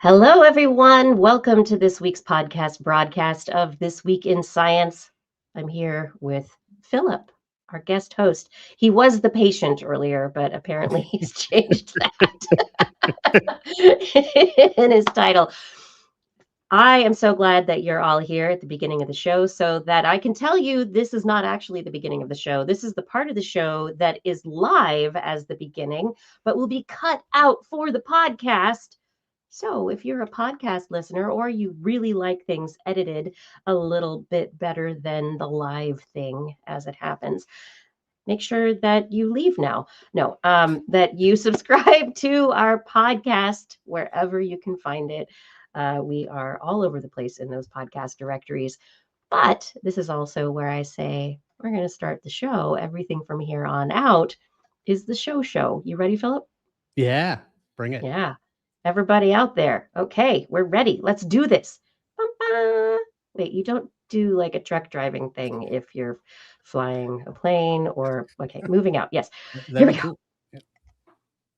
Hello, everyone. Welcome to this week's broadcast of This Week in Science. I'm here with Philip, our guest host. He was the patient earlier, but apparently he's changed that in his title. I am so glad that you're all here at the beginning of the show so that I can tell you this is not actually the beginning of the show. This is the part of the show that is live as the beginning, but will be cut out for the podcast. So if you're a podcast listener or you really like things edited a little bit better than the live thing as it happens, make sure that you leave now. No, that you subscribe to our podcast wherever you can find it. We are all over the place in those podcast directories. But this is also where I say we're going to start the show. Everything from here on out is the show. You ready, Philip? Yeah, bring it. Yeah. Everybody out there. Okay, we're ready. Let's do this. Wait, you don't do like a truck driving thing if you're flying a plane or, okay, moving out. Yes. Here we go. Cool. Yeah.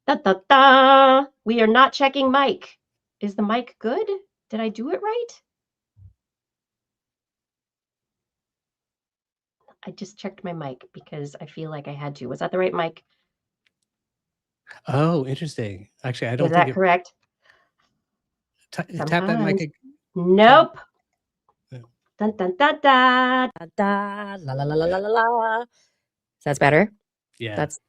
Da, da, da. We are not checking mic. Is the mic good? Did I do it right? I just checked my mic because I feel like I had to. Was that the right mic? Oh, interesting. Actually, I don't Is think that correct? Tap that mic. Nope. Yeah. Dun, dun, dun, dun, dun, dun, la, la, la, la, la, la. That's better? Yeah. That's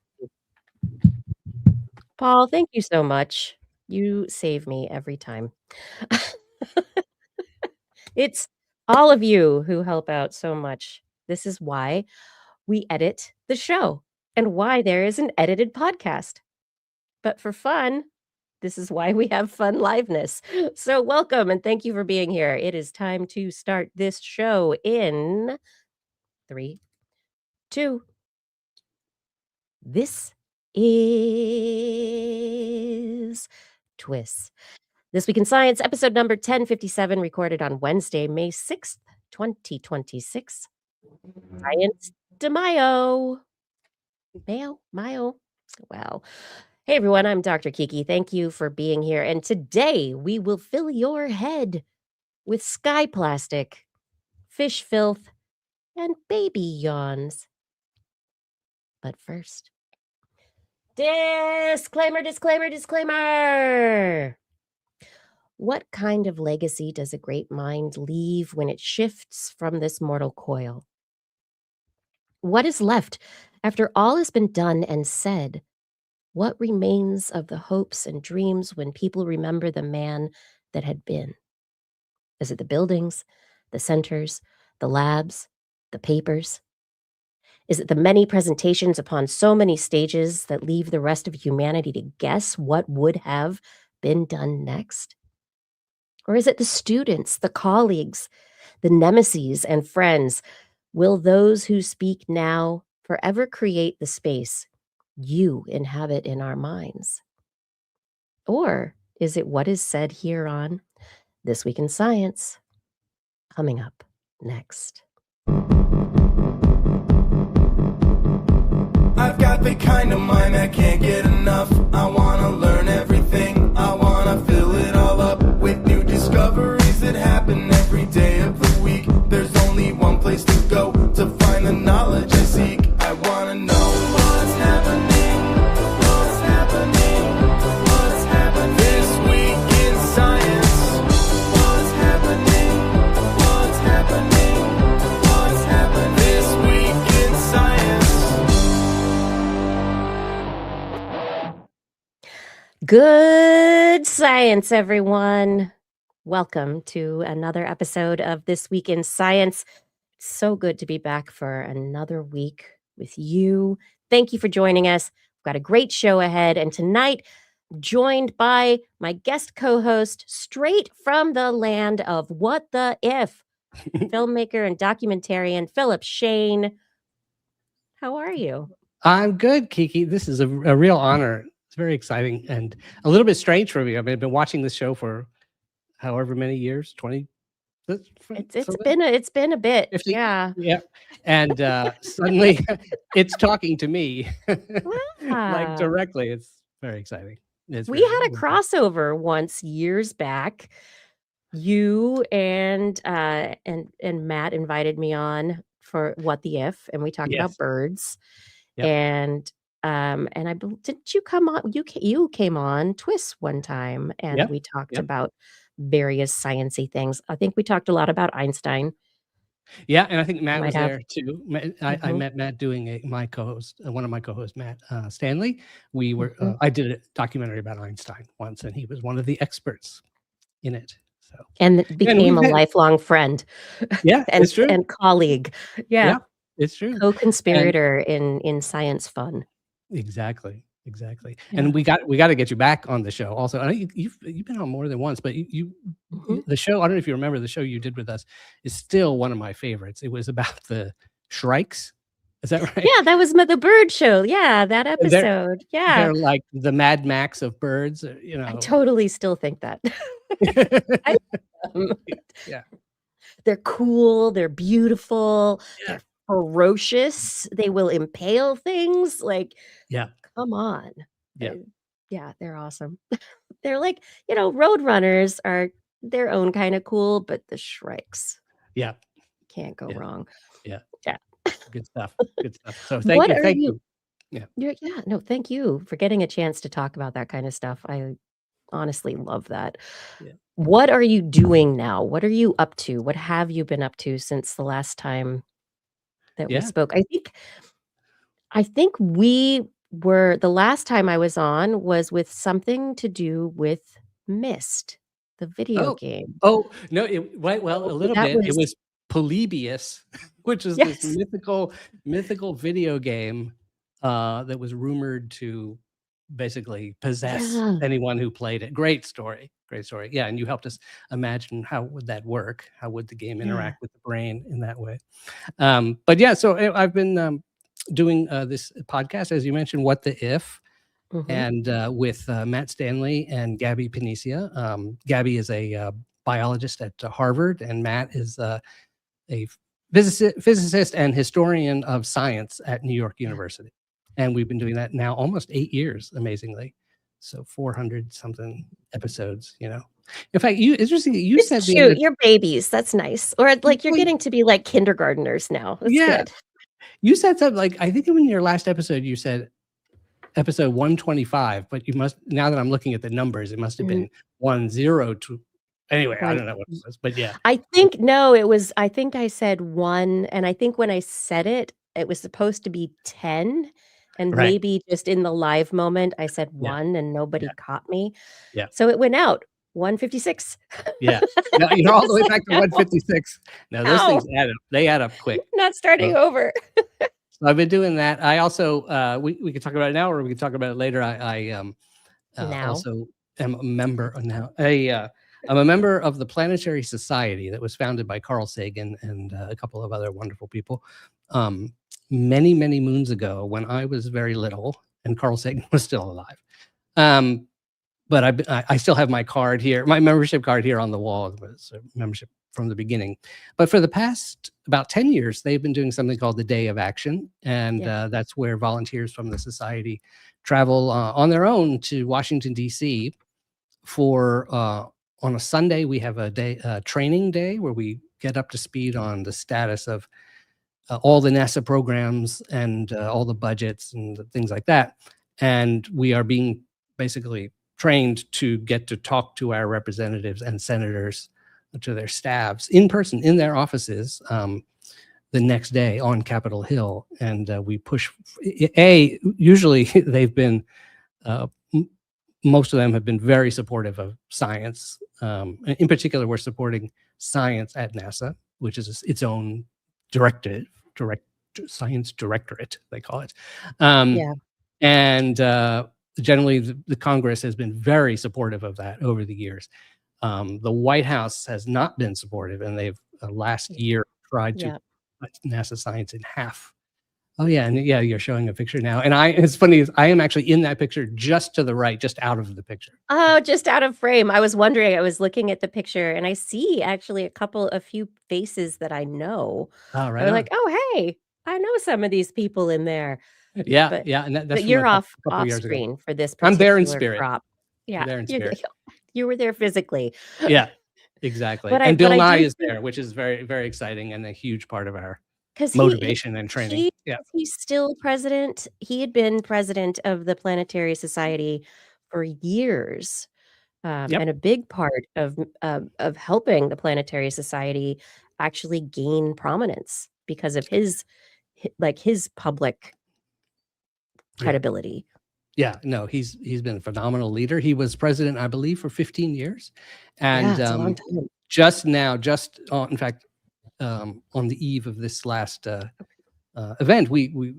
Paul, thank you so much. You save me every time. It's all of you who help out so much. This is why we edit the show and why there is an edited podcast. But for fun, this is why we have fun liveness. So welcome and thank you for being here. It is time to start this show in 3, 2. This is TWIS. This Week in Science, episode number 1057, recorded on Wednesday, May 6th, 2026. Science de Mayo. Mayo. Well, hey everyone, I'm Dr. Kiki. Thank you for being here. And today we will fill your head with sky plastic, fish filth, and baby yawns. But first, disclaimer. What kind of legacy does a great mind leave when it shifts from this mortal coil? What is left after all has been done and said? What remains of the hopes and dreams when people remember the man that had been? Is it the buildings, the centers, the labs, the papers? Is it the many presentations upon so many stages that leave the rest of humanity to guess what would have been done next? Or is it the students, the colleagues, the nemeses and friends? Will those who speak now forever create the space you inhabit in our minds? Or is it what is said here on This Week in Science? Coming up next. I've got the kind of mind that can't get enough. I wanna learn everything. I wanna fill it all up with new discoveries that happen every day of the week. There's only one place to go to find the knowledge I seek. I wanna know what's happening. What's happening? What's happening this week in science? What's happening? What's happening? What's happening this week in science? Good science, everyone. Welcome to another episode of This Week in Science. So good to be back for another week with you. Thank you for joining us. We've got a great show ahead. And tonight, joined by my guest co-host, straight from the land of What the If, filmmaker and documentarian Philip Shane. How are you? I'm good, Kiki. This is a real honor. It's very exciting and a little bit strange for me. I've been watching this show for however many years, 20. It's been a bit. 50, yeah. And suddenly it's talking to me like Ah. directly. It's very exciting. It's We very had a good. crossover once years back. You and Matt invited me on for What the If, and we talked about Yes. birds. Yep. And didn't you come on? You came on TWIS one time, and Yep. we talked Yep. about various sciencey things. I think we talked a lot about Einstein. Yeah, and I think Matt Might was have. there too. I Mhm, met Matt doing my co-host, one of my co-hosts, Matt Stanley. We were mhm. I did a documentary about Einstein once, and he was one of the experts in it. So, And and became we've a had, lifelong friend yeah, it's true. and colleague. Yeah, Yeah, it's true. And co-conspirator in science fun. exactly, exactly. Yeah. And we got to get you back on the show also. I know you've been on more than once, but Mhm. the show, I don't know if you remember, the show you did with us is still one of my favorites. It was about the shrikes. Is that right? Yeah, that was the bird show. Yeah, that And episode. Yeah. they're like the Mad Max of birds, you I know. totally still think that. I Yeah. They're cool, they're beautiful, Yeah. they're ferocious, they will impale things, like, Yeah. come on. Yeah. Yeah, they're awesome. They're like, road runners are their own kinda cool, but the Shrikes Yeah. can't go Yeah. wrong. Yeah. Yeah. Good stuff. Good stuff. So thank What you. are Thank you you. Yeah. Yeah, no, thank you for getting a chance to talk about that kind of stuff. I honestly love that. Yeah. What are you doing now? What are you up to? What have you been up to since the last time that we Yeah. spoke? I think the last time I was on was with something to do with Myst, the video game. Oh, no, well, So a little that bit. It was was Polybius, which is this yes. mythical video game that was rumored to basically possess Yeah. anyone who played it. Great story. Great story. Yeah, and you helped us imagine how would that work? How would the game Yeah. interact with the brain in that way? But yeah, so I've been doing this podcast, as you mentioned, What the If, Mhm. and with Matt Stanley and Gabby Panicia. Gabby is a biologist at Harvard, and Matt is a physicist and historian of science at New York University. And we've been doing that now almost 8 years, amazingly. So 400 something episodes, you know. In fact, interesting, you It's said the cute. other, You're babies. That's nice. Or like you're well, getting to be like kindergartners now. That's yeah, good. you said something like, I think in your last episode, you said episode 125, but you must, now that I'm looking at the numbers, it must have been 102. Anyway, I One don't know what it was, but yeah, I think I said 1, and I think when I said it, it was supposed to be 10, and right. maybe just in the live moment, I said Yeah. 1 and nobody Yeah. caught me. Yeah. So it went out, 156. Yeah. No, you're all the way back to 156. No, those Ow. things add up. They add up quick. Not starting over. So I've been doing that. I also, we could talk about it now, or we could talk about it later. I Now? also am a member now. I'm a member of the Planetary Society that was founded by Carl Sagan and a couple of other wonderful people many, many moons ago when I was very little and Carl Sagan was still alive. But I still have my card here, my membership card here on the wall. It was a membership from the beginning. But for the past about 10 years, they've been doing something called the Day of Action. And that's where volunteers from the society travel on their own to Washington, D.C. for on a Sunday, we have a training day where we get up to speed on the status of all the NASA programs and all the budgets and things like that. And we are being basically trained to get to talk to our representatives and senators, to their staffs in person in their offices the next day on Capitol Hill. And we push, usually they've been, most of them have been very supportive of science. In particular, we're supporting science at NASA, which is its own science directorate, they call it. And generally, the Congress has been very supportive of that over the years. The White House has not been supportive, and they've last year tried to cut NASA science in half. Oh yeah, and yeah, you're showing a picture now, and it's funny, I am actually in that picture just to the right, just out of the picture. Oh, just out of frame. I was wondering, I was looking at the picture and I see actually a few faces that I know. Oh, right. I was like, oh, hey, I know some of these people in there. Yeah, But, yeah, and that's but from you're a off couple years ago. screen for this I'm there in particular spirit. crop. Yeah, there in you spirit. you were there physically. Yeah, exactly. But And Bill I Nye do is think there, which is very, very exciting and a huge part of our 'cause motivation and training. Yeah. he's still president. He had been president of the Planetary Society for years, Yep. and a big part of helping the Planetary Society actually gain prominence because of his public Yeah. credibility. Yeah. No, he's been a phenomenal leader. He was president, I believe, for 15 years. Yeah, And it's a long time. just now, in fact, on the eve of this last event,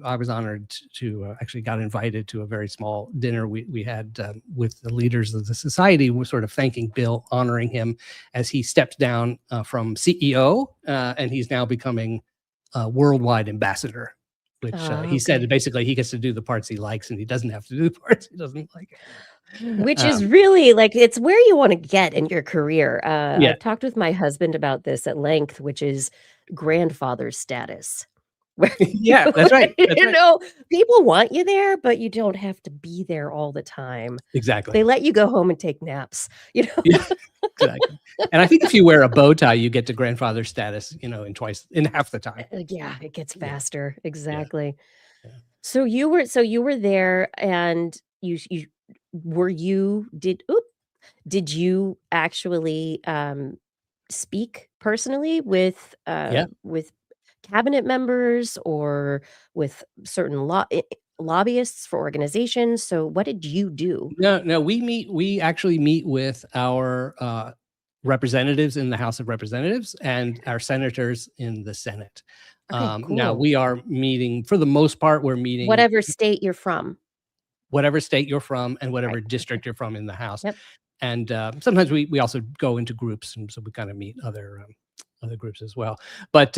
I was honored to actually got invited to a very small dinner we had with the leaders of the society. We're sort of thanking Bill, honoring him as he steps down from CEO, and he's now becoming a worldwide ambassador, which he said Okay. basically he gets to do the parts he likes and he doesn't have to do the parts he doesn't like. Which is really like it's where you wanna get in your career. Yeah, I've talked with my husband about this at length, which is grandfather status. Where yeah, that's right. That's you right. know, people want you there, but you don't have to be there all the time. Exactly. They let you go home and take naps, you know? Yeah, exactly. And I think if you wear a bow tie, you get to grandfather status, in half the time. Yeah, it gets Yeah, faster. yeah, Exactly. yeah. So you were there and you were you did you actually speak personally Yeah. with cabinet members or with certain lobbyists for organizations? So what did you do? No, we actually meet with our representatives in the House of Representatives and our senators in the Senate. Okay, Now cool. we are meeting, for the most part, we're meeting Whatever state you're from. whatever state you're from and Right. whatever Okay. district you're from in the House. Yep. And sometimes we also go into groups, and so we kind of meet other groups as well. But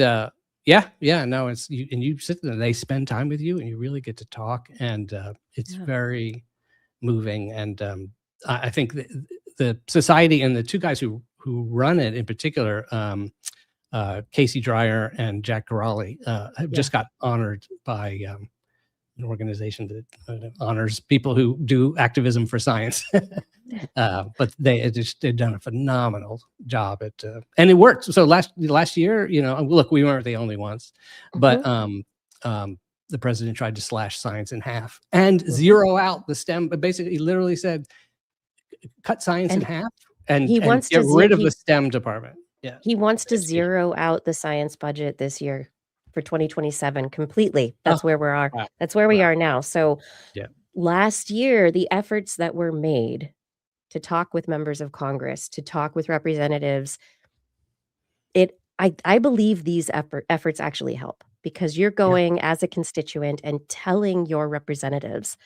yeah, no, it's you, and you sit there, and they spend time with you, and you really get to talk, and it's Yeah. very moving. And I think the society and the two guys who run it in particular, Casey Dreyer and Jack Corrali, have just got honored by an organization that honors people who do activism for science. But they've done a phenomenal job at, and it worked. So last year, look, we weren't the only ones, but the president tried to slash science in half and zero out the STEM, but basically he literally said, cut science in And half and he wants get to rid of the STEM department. Yeah. he wants to zero out the science budget this year for 2027 completely. That's Oh, where we are. wow. That's where we Wow. are now. So Yeah. last year, the efforts that were made to talk with members of Congress, to talk with representatives, I believe these efforts actually help because you're Yeah. going as a constituent and telling your representatives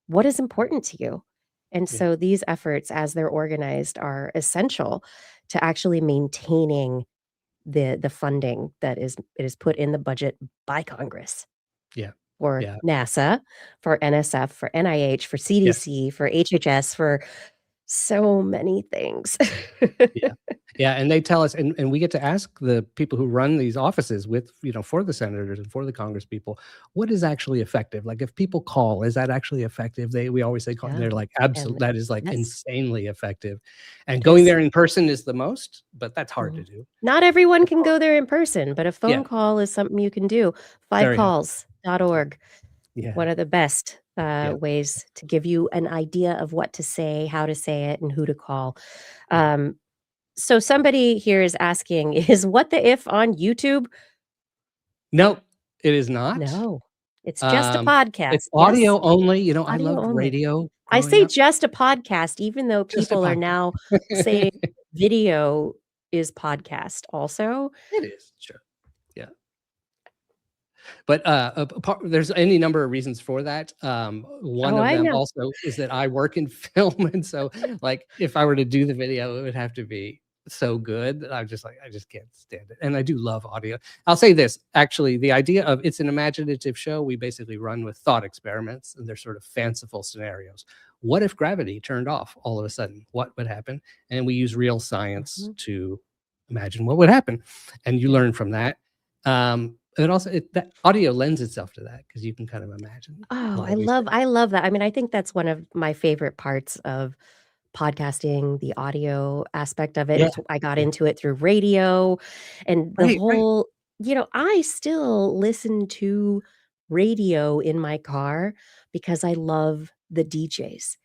what is important to you. And Yeah. so these efforts, as they're organized, are essential to actually maintaining the funding that is put in the budget by Congress Yeah. for Yeah. NASA, for NSF, for NIH, for Yes. CDC, for HHS, for so many things. Yeah. Yeah. And they tell us, and we get to ask the people who run these offices for the senators and for the Congress people, what is actually effective? Like if people call, is that actually effective? We always say, Yeah. they're like, And absolutely, that is like yes, insanely effective. And it going is. there in person is the most, but that's hard to Mhm. do. Not everyone can go there in person, but a phone Yeah. call is something you can do. Very helpful. 5calls.org. Yeah. One of the best Yeah. ways to give you an idea of what to say, how to say it, and who to call. Yeah. So somebody here is asking, is What the If on YouTube? No, it is not. No, it's just a podcast. It's Yes, audio only. I audio loved only. radio I growing say up. just a podcast, even though Just a people are podcast. now saying video is podcast also. It is, sure. Yeah. But there's any number of reasons for that. One Oh, of I them know. also is that I work in film, and so like if I were to do the video, it would have to be so good that I just can't stand it. And I do love audio. I'll say this, actually, the idea of it's an imaginative show, we basically run with thought experiments, and they're sort of fanciful scenarios. What if gravity turned off all of a sudden? What would happen? And we use real science to imagine what would happen, and you learn from that. that audio lends itself to that because you can kind of imagine. Oh, I love that. I mean, I think that's one of my favorite parts of podcasting, the audio aspect of it. Yeah, I got yeah. into it through radio and the Right. whole, I still listen to radio in my car because I love the DJs.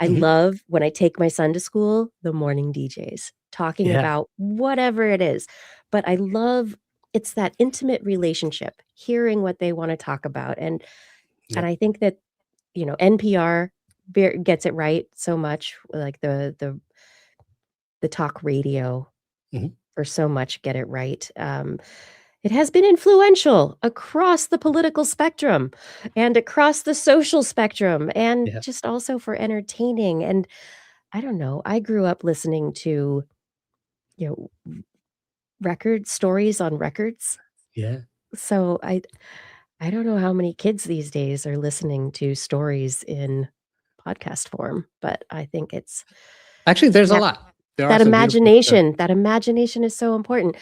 I Mhm. love when I take my son to school, the morning DJs talking Yeah. about whatever it is. But I love it's that intimate relationship, hearing what they want to talk about. And Yep. I think that, NPR gets it right so much, like the talk radio Mhm. for so much get it right. It has been influential across the political spectrum and across the social spectrum and Yeah. just also for entertaining. And I don't know, I grew up listening to, you know, record stories on records. Yeah. So I don't know how many kids these days are listening to stories in podcast form, but I think it's Actually, there's a that lot. There are some beautiful stories. that imagination is so important.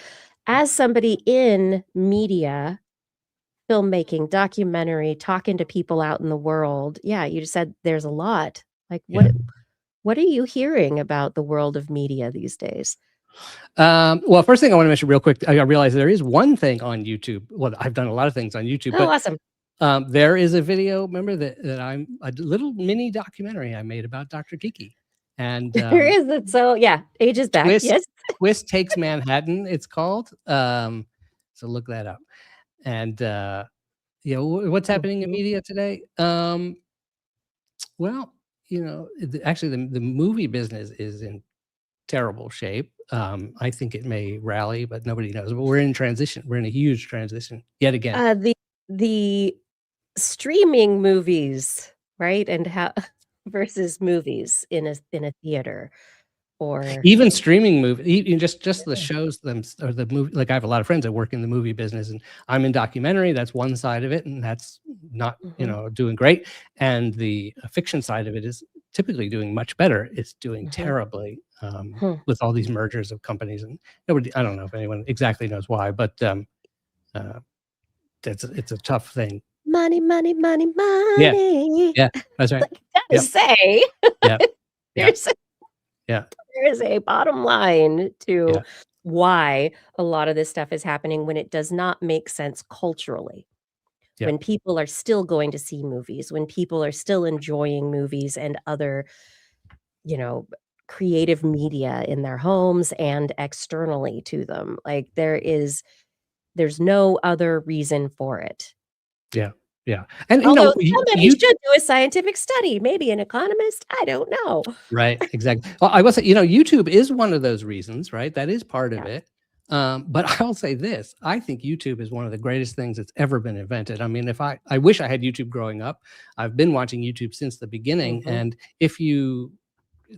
As somebody in media, filmmaking, documentary, talking to people out in the world, yeah, you just said there's a lot. Like, Yeah. what are you hearing about the world of media these days? Well, first thing I want to mention real quick, I realized there is one thing on YouTube. Well, I've done a lot of things on YouTube, Oh, but awesome. there is a video, remember that I'm a little mini documentary I made about Dr. Kiki. And There is it. So yeah, ages back. TWIS, Yes. TWIS Takes Manhattan, it's called. So look that up. And what's happening in media today? Well, actually the movie business is in terrible shape. I think it may rally, but nobody knows. But we're in transition. We're in a huge transition yet again. The streaming movies, right? And how versus movies in a theater or Even streaming movie, just the shows them or the movie. Like I have a lot of friends that work in the movie business, and I'm in documentary. That's one side of it, and that's not doing great. And the fiction side of it is typically doing much better. It's doing terribly with all these mergers of companies, and nobody. I don't know if anyone exactly knows why, but it's a tough thing. Money, money, money, Yeah, money. yeah, that's right. Gotta say, Yeah, yeah, yeah. there is a bottom line to why a lot of this stuff is happening when it does not make sense culturally. Yeah. When people are still going to see movies, when people are still enjoying movies and other, creative media in their homes and externally to them. Like there's no other reason for it. Yeah. Yeah. And Although somebody should do a scientific study, maybe an economist, I don't know. Right, exactly. Well, I will say, YouTube is one of those reasons, right? That is part of it. But I'll say this, I think YouTube is one of the greatest things that's ever been invented. I mean, I wish I had YouTube growing up. I've been watching YouTube since the beginning. And the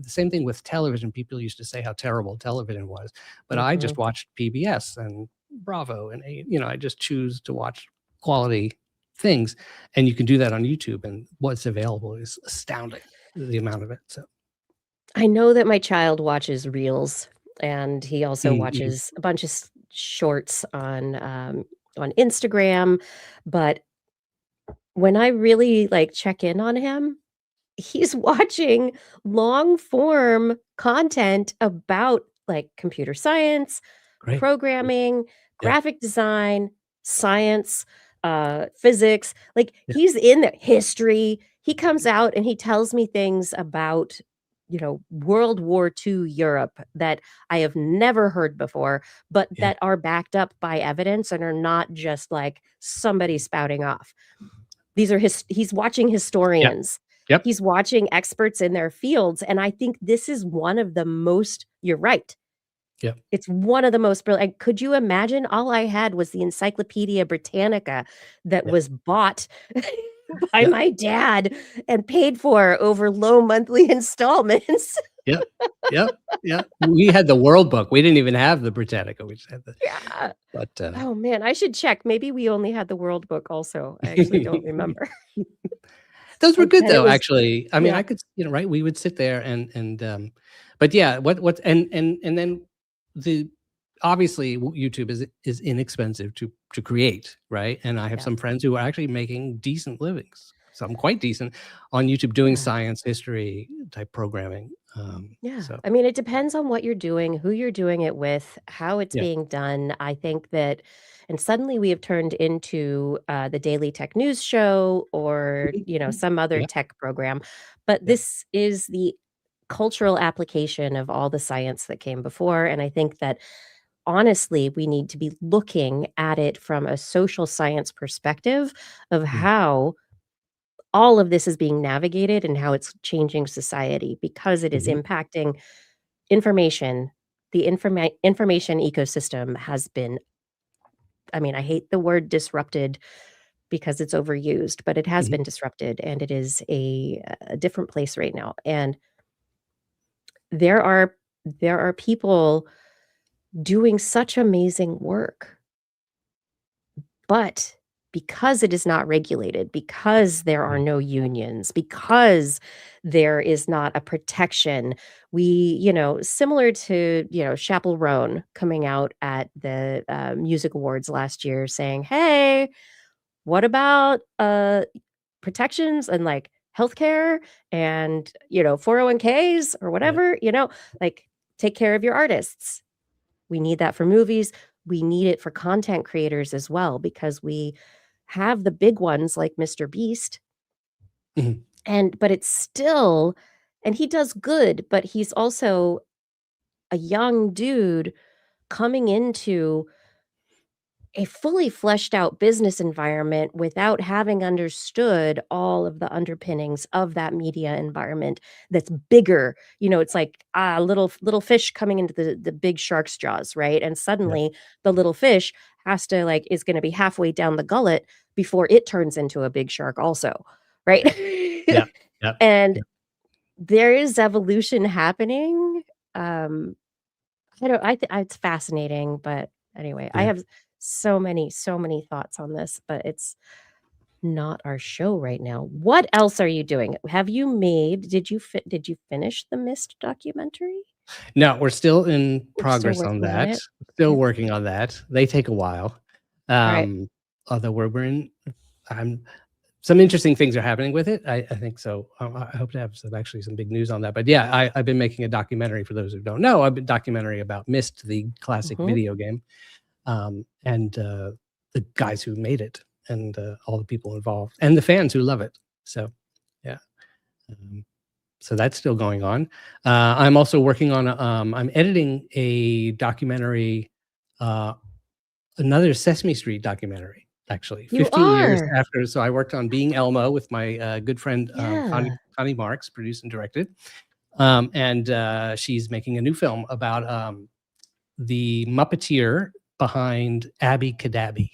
same thing with television, people used to say how terrible television was, but I just watched PBS and Bravo and, I just choose to watch quality things, and you can do that on YouTube, and what's available is astounding, the amount of it. So I know that my child watches Reels, and he also watches a bunch of shorts on Instagram, but when I really check in on him, he's watching long form content about computer science, programming, graphic design, science, physics. He's in the history. He comes out and he tells me things about World War II Europe that I have never heard before, but that are backed up by evidence and are not just somebody spouting off. These are he's watching historians. Yep. He's watching experts in their fields. And I think this is one of the most, you're right. Yeah. It's one of the most brilliant. Could you imagine? All I had was the Encyclopedia Britannica that was bought by my dad and paid for over low monthly installments. Yeah. We had the World Book. We didn't even have the Britannica. We just had the But oh man, I should check. Maybe we only had the World Book also. I actually don't remember. Those were good though, actually. I mean, I could, right? We would sit there and but yeah, and then obviously YouTube is inexpensive to create, right? And I have some friends who are actually making decent livings, some quite decent, on YouTube doing science, history type programming. So I mean, it depends on what you're doing, who you're doing it with, how it's being done. I think that, and suddenly we have turned into the Daily Tech News Show or, some other tech program. But this is the cultural application of all the science that came before. And I think that honestly, we need to be looking at it from a social science perspective of how all of this is being navigated and how it's changing society because it is impacting information. The information ecosystem has been, I mean, I hate the word disrupted because it's overused, but it has been disrupted and it is a different place right now. And there are people doing such amazing work. But because it is not regulated, because there are no unions, because there is not a protection, similar to, Chappell Roan coming out at the music awards last year saying, hey, what about protections and like healthcare and, 401ks or whatever, like take care of your artists. We need that for movies. We need it for content creators as well, because we have the big ones like Mr. Beast. But it's still, and he does good, but he's also a young dude coming into a fully fleshed out business environment without having understood all of the underpinnings of that media environment that's bigger. It's like little fish coming into the big shark's jaws, right? And suddenly the little fish is going to be halfway down the gullet before it turns into a big shark also, right? And there is evolution happening. It's fascinating, but anyway, I have so many thoughts on this, but it's not our show right now. What else are you doing? Did you finish the Mist documentary? No, we're still in progress on that. Still working on that. They take a while. Although we're in, some interesting things are happening with it. I think so. I hope to have some big news on that. But yeah, I've been making a documentary, for those who don't know. I've been documentary about Myst, the classic video game, and the guys who made it, and all the people involved, and the fans who love it. So yeah, so that's still going on. I'm also working on I'm editing a documentary, another Sesame Street documentary. Actually, 15 years after. So I worked on Being Elmo with my good friend Connie Marks, produced and directed. And she's making a new film about the Muppeteer behind Abby Cadabby.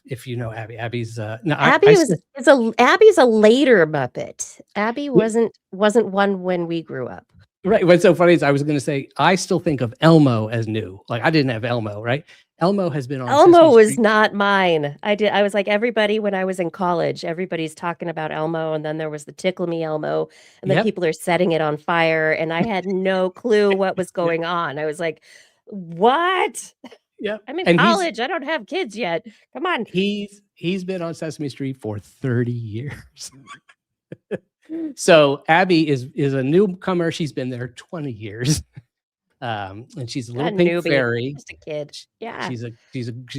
If you know Abby, Abby's Abby's a later Muppet. Abby wasn't one when we grew up. Right. What's so funny is I was going to say, I still think of Elmo as new. Like, I didn't have Elmo, right? Elmo has been on Elmo was not mine. I was like everybody when I was in college. Everybody's talking about Elmo, and then there was the Tickle Me Elmo, and then people are setting it on fire, and I had no clue what was going on. I was like, what? Yeah. I'm in college. I don't have kids yet. Come on. He's been on Sesame Street for 30 years. So Abby is a newcomer. She's been there 20 years. And she's a little pink fairy. Just a kid. Yeah. She's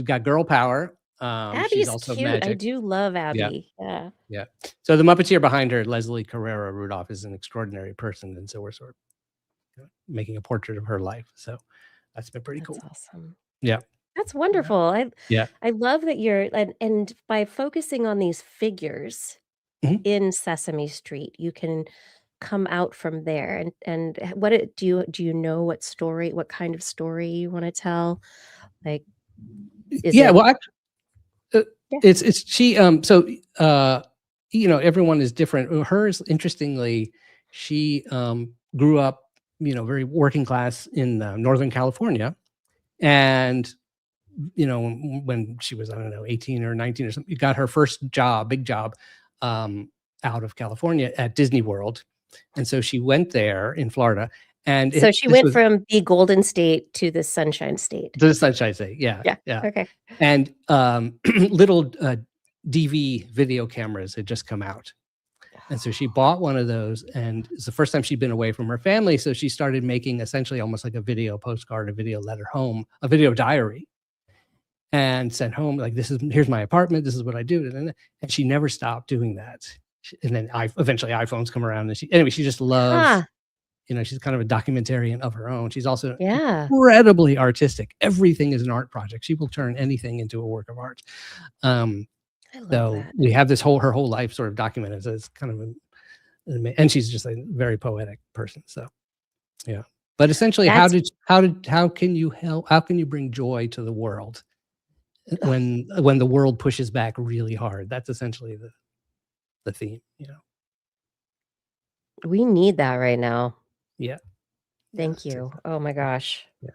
got girl power. Abby's also cute. Magic. I do love Abby. Yeah. So the Muppeteer behind her, Leslie Carrera Rudolph, is an extraordinary person, and so we're sort of making a portrait of her life. So that's been pretty cool. Awesome. Yeah. That's wonderful. I love that you're and by focusing on these figures in Sesame Street, you can come out from there. And do you know what kind of story you want to tell? Like, it's she so everyone is different. Hers, interestingly, she grew up very working class in Northern California, and when she was, I don't know, 18 or 19 or something, got her first big job out of California at Disney World. And so she went there in Florida And So she this went was from the Golden State to the Sunshine State. the Sunshine State. Yeah. Yeah. Yeah. Okay. And little DV video cameras had just come out. And so she bought one of those, and it's the first time she'd been away from her family. So she started making essentially almost like a video postcard, a video letter home, a video diary, and sent home like, here's my apartment. This is what I do. And she never stopped doing that. And then eventually iPhones come around, and she just loves, she's kind of a documentarian of her own. She's also incredibly artistic. Everything is an art project. She will turn anything into a work of art. So we have her whole life sort of documented. So it's kind of and she's just a very poetic person. So yeah. But essentially, how can you bring joy to the world when the world pushes back really hard? That's essentially the theme, We need that right now. Yeah. Thank you. Oh my gosh. Yeah.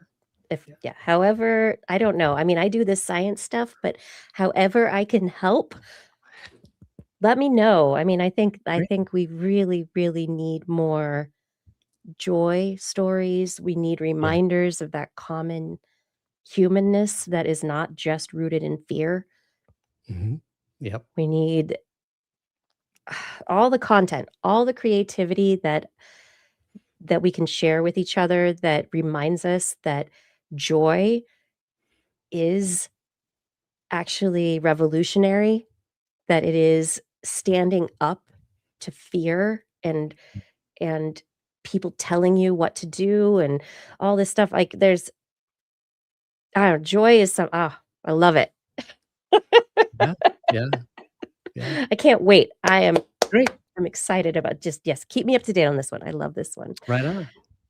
However, I don't know. I mean, I do this science stuff, but however I can help, let me know. I mean, I think we really, really need more joy stories. We need reminders of that common humanness that is not just rooted in fear. Mm-hmm. Yep. We need all the content, all the creativity that we can share with each other that reminds us that joy is actually revolutionary, that it is standing up to fear and people telling you what to do and all this stuff. Like I don't know, joy is I love it. Yeah. I can't wait. I'm excited about keep me up to date on this one. I love this one. Right on.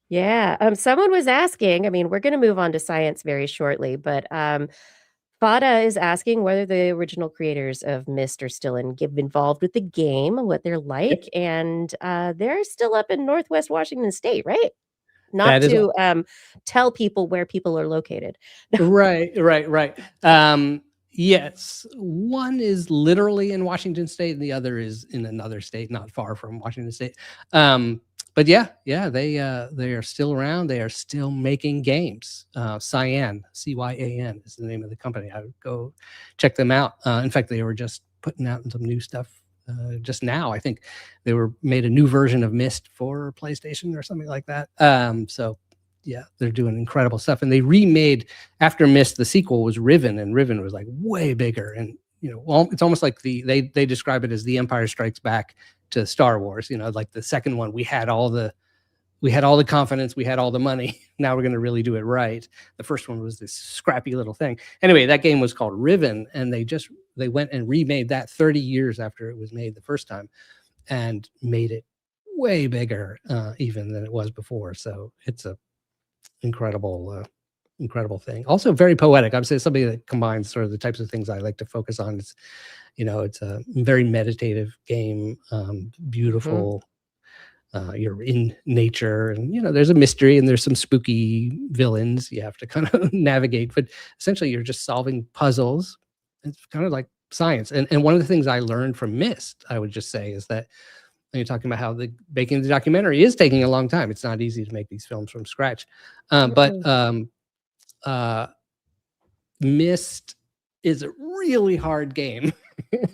Yeah. Someone was asking, I mean, we're going to move on to science very shortly, but Fada is asking whether the original creators of Myst are still involved with the game, what they're like, and they're still up in Northwest Washington State, right? Not to tell people where people are located. Right. Yes, one is literally in Washington State, and the other is in another state not far from Washington State. But they are still around. They are still making games. Cyan, CYAN is the name of the company. I would go check them out. In fact, they were just putting out some new stuff just now. I think they made a new version of Myst for PlayStation or something like that. So yeah, they're doing incredible stuff. And they remade, after Myst, the sequel was Riven, and Riven was like way bigger. And it's almost like they describe it as the Empire Strikes Back to Star Wars. Like the second one, we had all the confidence, we had all the money. Now we're going to really do it right. The first one was this scrappy little thing. Anyway, that game was called Riven, and they went and remade that 30 years after it was made the first time, and made it way bigger even than it was before. So it's a incredible thing. Also very poetic. I would say somebody that combines sort of the types of things I like to focus on. It's a very meditative game, beautiful. You're in nature, and there's a mystery and there's some spooky villains you have to kind of navigate, but essentially you're just solving puzzles. It's kind of like science. And one of the things I learned from Myst, I would just say, is that when you're talking about how making the documentary is taking a long time. It's not easy to make these films from scratch. But Myst is a really hard game.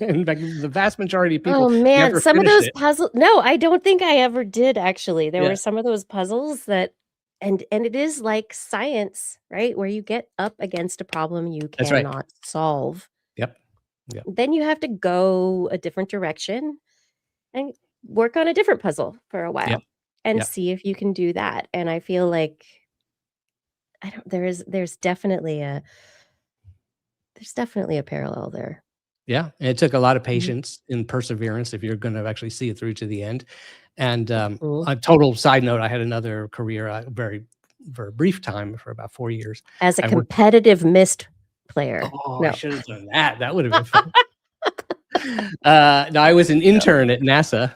In fact, the vast majority of people. Oh man, some of those puzzles. No, I don't think I ever did actually. There were some of those puzzles that, and it is like science, right? Where you get up against a problem you cannot solve. Yep. Then you have to go a different direction and work on a different puzzle for a while and see if you can do that. And I feel like there's definitely a parallel there. Yeah, and it took a lot of patience and perseverance if you're going to actually see it through to the end. And a total side note, I had another career, for a brief time, for about 4 years. As a competitive Myst player. Oh, no. I should have done that. That would have been fun. No, I was an intern at NASA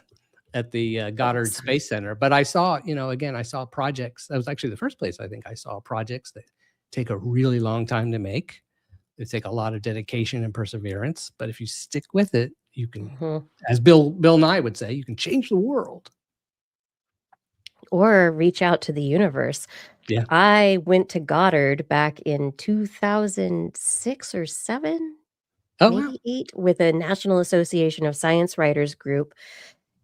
at the Goddard Space Center, but I saw, I saw projects. That was actually the first place I think I saw projects that take a really long time to make. They take a lot of dedication and perseverance, but if you stick with it, you can, as Bill Nye would say, you can change the world. or reach out to the universe. Yeah. I went to Goddard back in 2006 or 7, Oh, wow. maybe 8, with a National Association of Science Writers group,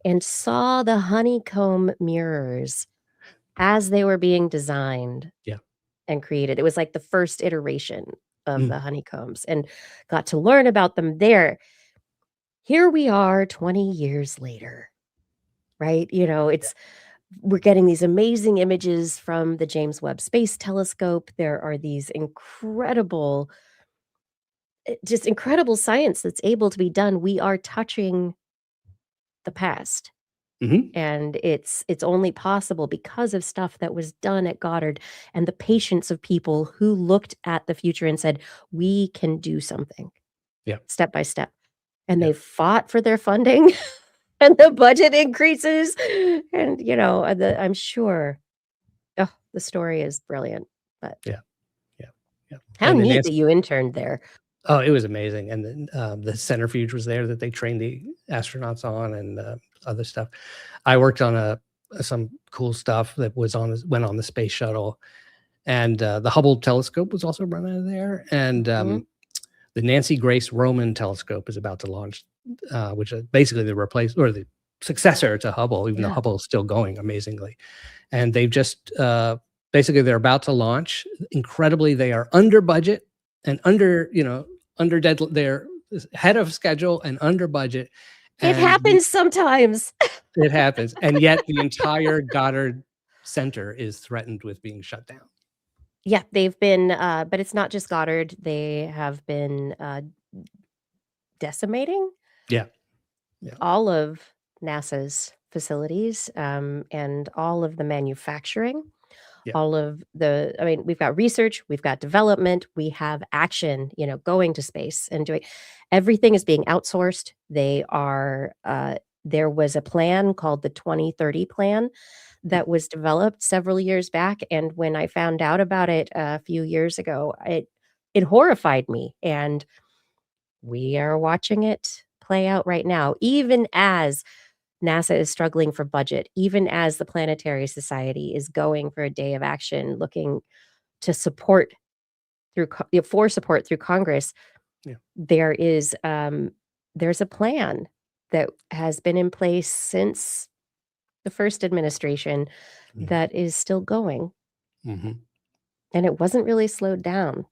and saw the honeycomb mirrors as they were being designed Yeah. and created. It was like the first iteration of Mm. the honeycombs, and got to learn about them there. Here we are 20 years later, right? You know, we're getting these amazing images from the James Webb Space Telescope. There are these just incredible science that's able to be done. We are touching the past. Mhm. And it's only possible because of stuff that was done at Goddard and the patience of people who looked at the future and said, "We can do something." Yeah. Step by step. And Yeah. they fought for their funding and the budget increases. And, you know, I'm sure the story is brilliant. But Yeah. Yeah. Yeah. how And then neat that you interned there. Oh, it was amazing. And then the centrifuge was there that they trained the astronauts on, and other stuff. I worked on some cool stuff that went on the space shuttle, and the Hubble telescope was also run out of there. And the Nancy Grace Roman telescope is about to launch, which is basically the successor to Hubble, even though Hubble is still going amazingly. And they've just basically they're about to launch. Incredibly, they are under budget and under deadline. They're ahead of schedule and under budget. It happens sometimes. It happens. And yet the entire Goddard Center is threatened with being shut down. Yeah, they've been, but it's not just Goddard. They have been decimating all of NASA's facilities, and all of the manufacturing. We've got research, we've got development, we have action, going to space and doing everything is being outsourced. There was a plan called the 2030 plan that was developed several years back. And when I found out about it a few years ago, it horrified me. And we are watching it play out right now, even as NASA is struggling for budget, even as the Planetary Society is going for a day of action, looking to support for support through Congress. There's a plan that has been in place since the first administration that is still going. And it wasn't really slowed down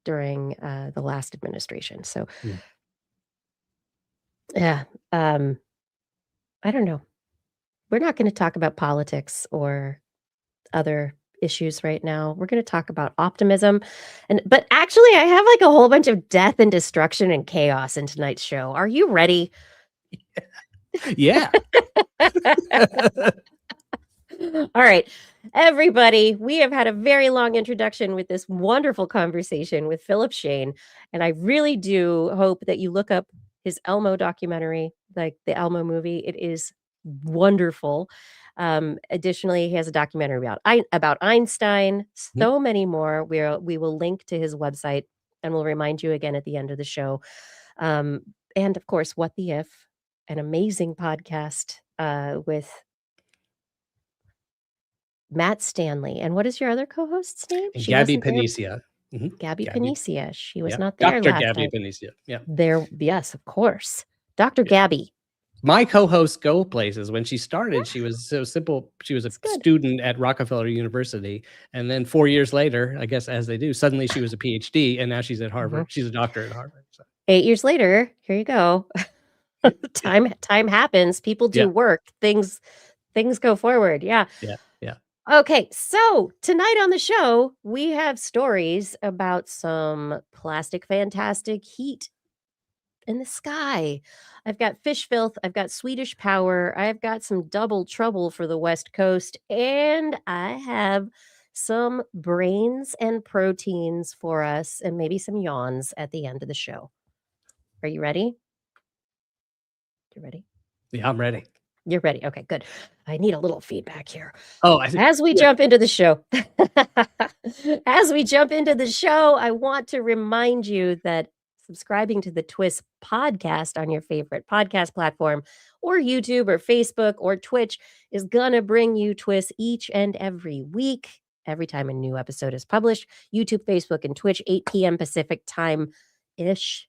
during the last administration. So, I don't know. We're not going to talk about politics or other issues right now. We're going to talk about optimism. But actually, I have like a whole bunch of death and destruction and chaos in tonight's show. Are you ready? Yeah. All right, everybody, we have had a very long introduction with this wonderful conversation with Philip Shane. And I really do hope that you look up his Elmo documentary, like the Elmo movie. It is wonderful. Additionally, he has a documentary about Einstein, so many more. We will link to his website, and we'll remind you again at the end of the show. And of course, What the If, an amazing podcast with Matt Stanley. And what is your other co-host's name? Gabby Panicia. Gabby Panicia. She was not there Dr. last Gabby night. Panicia. Yeah. Yes, of course. Dr. Gabby. My co-hosts go places. When she started, she was so simple. She was a student at Rockefeller University. And then 4 years later, I guess as they do, suddenly she was a PhD, and now she's at Harvard. She's a doctor at Harvard. So. 8 years later, here you go. Time happens. People do work. Things go forward. Yeah. Okay, so tonight on the show, we have stories about some plastic fantastic heat in the sky. I've got fish filth, I've got Swedish power, I've got some double trouble for the West Coast, and I have some brains and proteins for us, and maybe some yawns at the end of the show. Are you ready? You ready? Yeah, I'm ready. You're ready. Okay, good. I need a little feedback here. Oh, as we jump into the show, I want to remind you that subscribing to the TWIS podcast on your favorite podcast platform, or YouTube or Facebook or Twitch is going to bring you TWIS each and every week. Every time a new episode is published, YouTube, Facebook, and Twitch, 8 p.m. Pacific time-ish.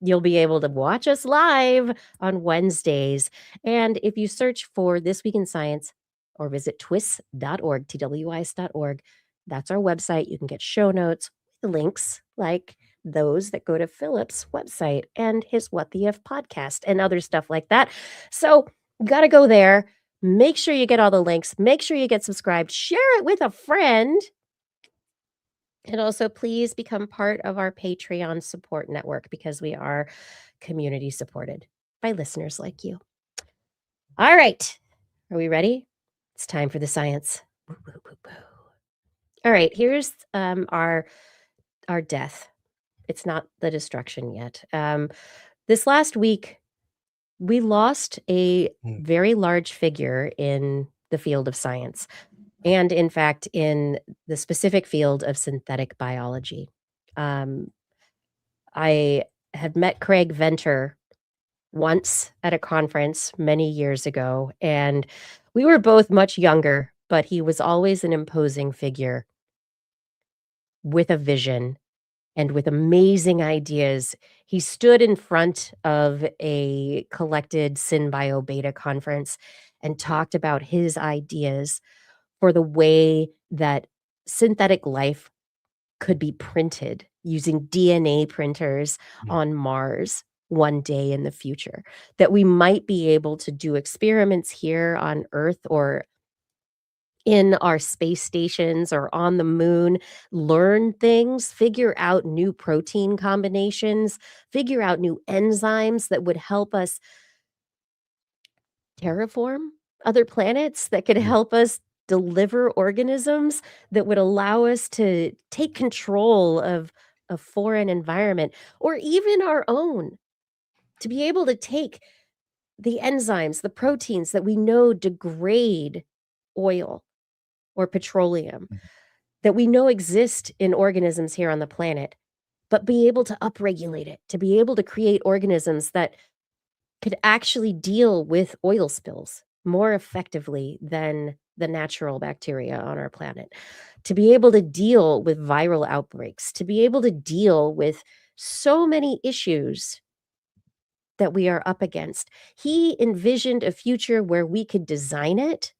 You'll be able to watch us live on Wednesdays. And if you search for This Week in Science or visit twis.org, twis.org, that's our website. You can get show notes, links like those that go to Philip's website and his What the If podcast and other stuff like that. So you got to go there. Make sure you get all the links. Make sure you get subscribed. Share it with a friend. And also, please become part of our Patreon support network because we are community supported by listeners like you. All right. Are we ready? It's time for the science. Woo, woo, woo, woo. All right. Here's our death. It's not the destruction yet. This last week, we lost a very large figure in the field of science. And in fact, in the specific field of synthetic biology. I had met Craig Venter once at a conference many years ago, and we were both much younger, but he was always an imposing figure with a vision and with amazing ideas. He stood in front of a collected SynBio Beta conference and talked about his ideas for the way that synthetic life could be printed using DNA printers on Mars one day in the future, that we might be able to do experiments here on Earth or in our space stations or on the moon, learn things, figure out new protein combinations, figure out new enzymes that would help us terraform other planets, that could help us deliver organisms that would allow us to take control of a foreign environment or even our own, to be able to take the enzymes, the proteins that we know degrade oil or petroleum, that we know exist in organisms here on the planet, but be able to upregulate it, to be able to create organisms that could actually deal with oil spills more effectively than the natural bacteria on our planet, to be able to deal with viral outbreaks, to be able to deal with so many issues that we are up against. He envisioned a future where we could design it.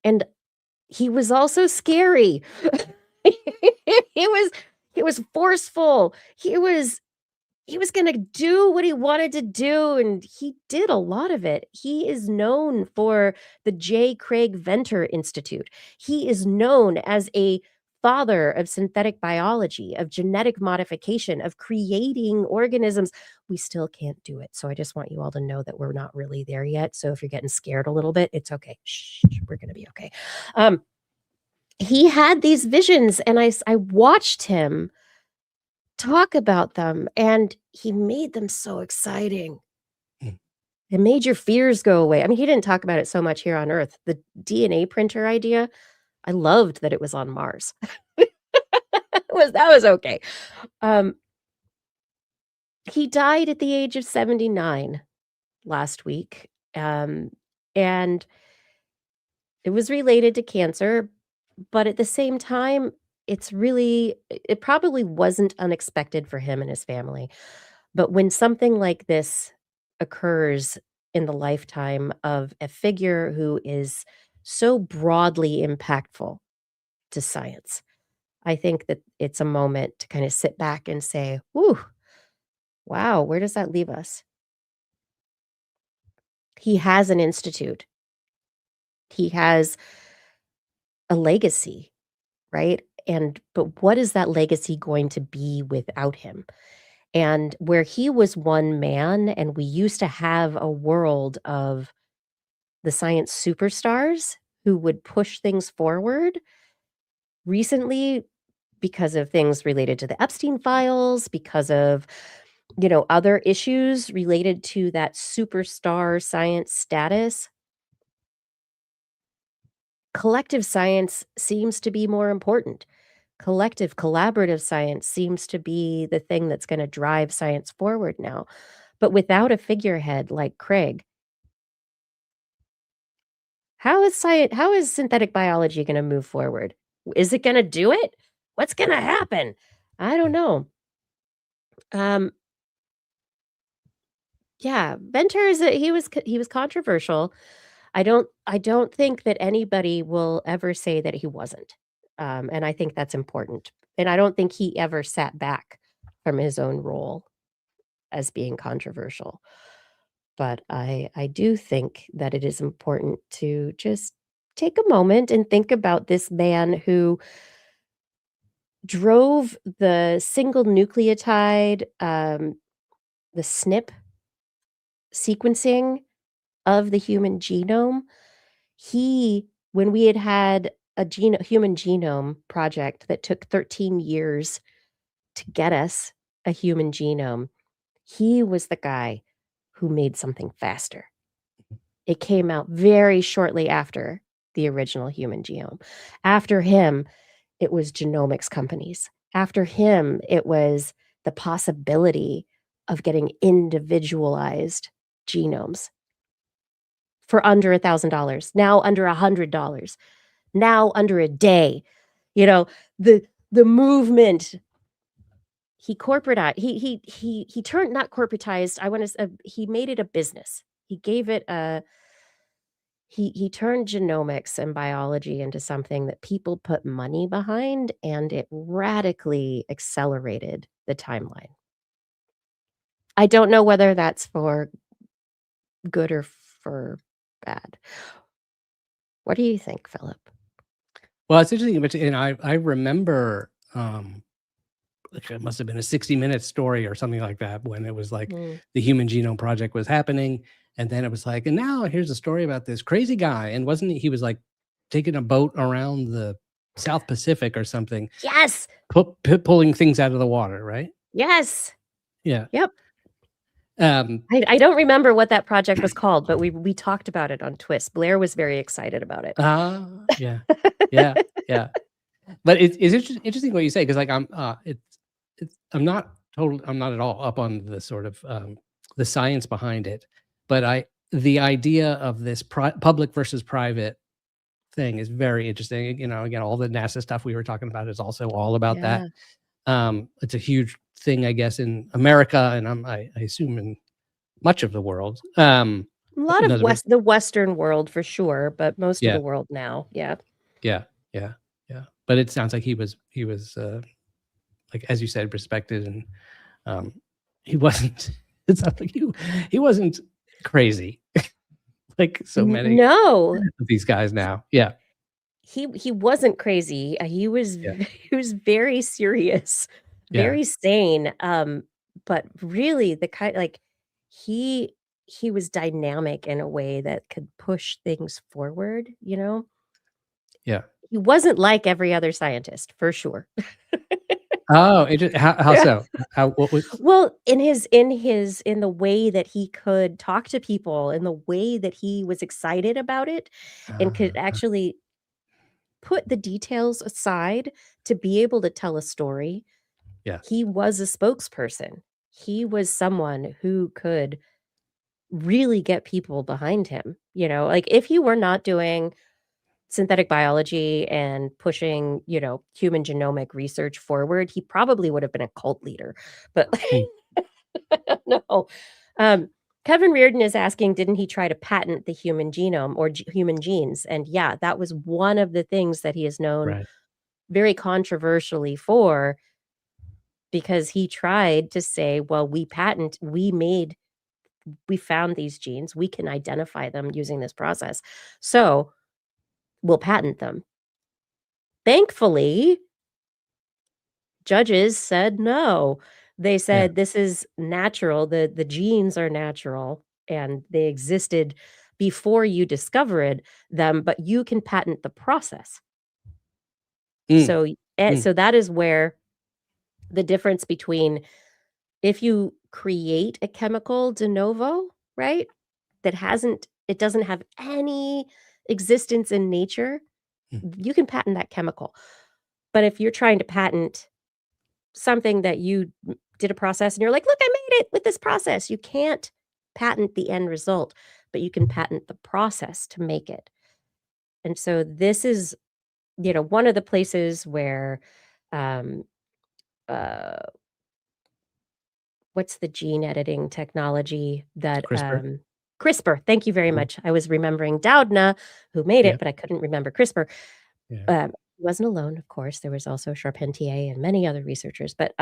And he was also scary. He was forceful. He was going to do what he wanted to do, and he did a lot of it. He is known for the J. Craig Venter Institute. He is known as a father of synthetic biology, of genetic modification, of creating organisms. We still can't do it. So I just want you all to know that we're not really there yet. So if you're getting scared a little bit, it's okay. Shh, we're going to be okay. He had these visions, and I watched him talk about them, and he made them so exciting. It made your fears go away. I mean, he didn't talk about it so much here on Earth. The DNA printer idea, I loved that it was on Mars. That was okay. He died at the age of 79 last week, and it was related to cancer, but at the same time, it probably wasn't unexpected for him and his family. But when something like this occurs in the lifetime of a figure who is so broadly impactful to science, I think that it's a moment to kind of sit back and say, whew, wow, where does that leave us? He has an institute. He has a legacy, right? But what is that legacy going to be without him? And where he was one man, and we used to have a world of the science superstars who would push things forward, recently, because of things related to the Epstein files, because of, other issues related to that superstar science status, collective science seems to be more important. collective, collaborative science seems to be the thing that's going to drive science forward now. But without a figurehead like Craig, how is synthetic biology going to move forward? Is it going to do it? What's going to happen? I don't know. Yeah, Venter he was controversial. I don't think that anybody will ever say that he wasn't. And I think that's important. And I don't think he ever sat back from his own role as being controversial. But I do think that it is important to just take a moment and think about this man who drove the single nucleotide, the SNP sequencing of the human genome. When we had a human genome project that took 13 years to get us a human genome, he was the guy who made something faster. It came out very shortly after the original human genome. After him, it was genomics companies. After him, it was the possibility of getting individualized genomes for under $1,000, now under $100, now under a day. You know, the movement. He corporatized. He turned, not corporatized. He made it a business. He gave it a. He turned genomics and biology into something that people put money behind, and it radically accelerated the timeline. I don't know whether that's for good or for bad. What do you think, Philip? Well, it's interesting, and I remember, like it must have been a 60-minute story or something like that when it was like the Human Genome Project was happening, and then it was like, and now here's a story about this crazy guy, and wasn't he was like taking a boat around the South Pacific or something? Yes. Pulling things out of the water, right? Yes. Yeah. Yep. I don't remember what that project was called, but we talked about it on TWIS. Blair was very excited about it. Yeah, yeah. But it's interesting what you say, because like I'm not at all up on the sort of the science behind it, but the idea of this public versus private thing is very interesting. You know, again, all the NASA stuff we were talking about is also all about that. It's a huge thing, I guess, in America, and I assume in much of the world. A lot of the Western world for sure, but most of the world now, yeah. But it sounds like he was like, as you said, respected, and he wasn't. It sounds like he wasn't crazy like so many of these guys now. Yeah. He wasn't crazy. He was very serious, very sane. But really the kind, like, he was dynamic in a way that could push things forward, you know? Yeah. He wasn't like every other scientist, for sure. Oh, how so? What was? Well, in the way that he could talk to people, in the way that he was excited about it, and could actually put the details aside to be able to tell a story. Yeah. He was a spokesperson. He was someone who could really get people behind him, you know? Like, if he were not doing synthetic biology and pushing, you know, human genomic research forward, he probably would have been a cult leader. But no. Kevin Reardon is asking, didn't he try to patent the human genome or human genes? And yeah, that was one of the things that he is known very controversially for, because he tried to say, well, we found these genes, we can identify them using this process, so we'll patent them. Thankfully, judges said no. They said this is natural, the genes are natural, and they existed before you discovered them, but you can patent the process. So that is where the difference between, if you create a chemical de novo, right, it doesn't have any existence in nature, you can patent that chemical. But if you're trying to patent something that you did a process and you're like, look, I made it with this process, you can't patent the end result, but you can patent the process to make it. And so this is, one of the places where, um, uh, what's the gene editing technology that, CRISPR. CRISPR. Thank you very Mhm. much. I was remembering Doudna, who made Yeah. it, but I couldn't remember CRISPR. Yeah. He wasn't alone, of course. There was also Charpentier and many other researchers, but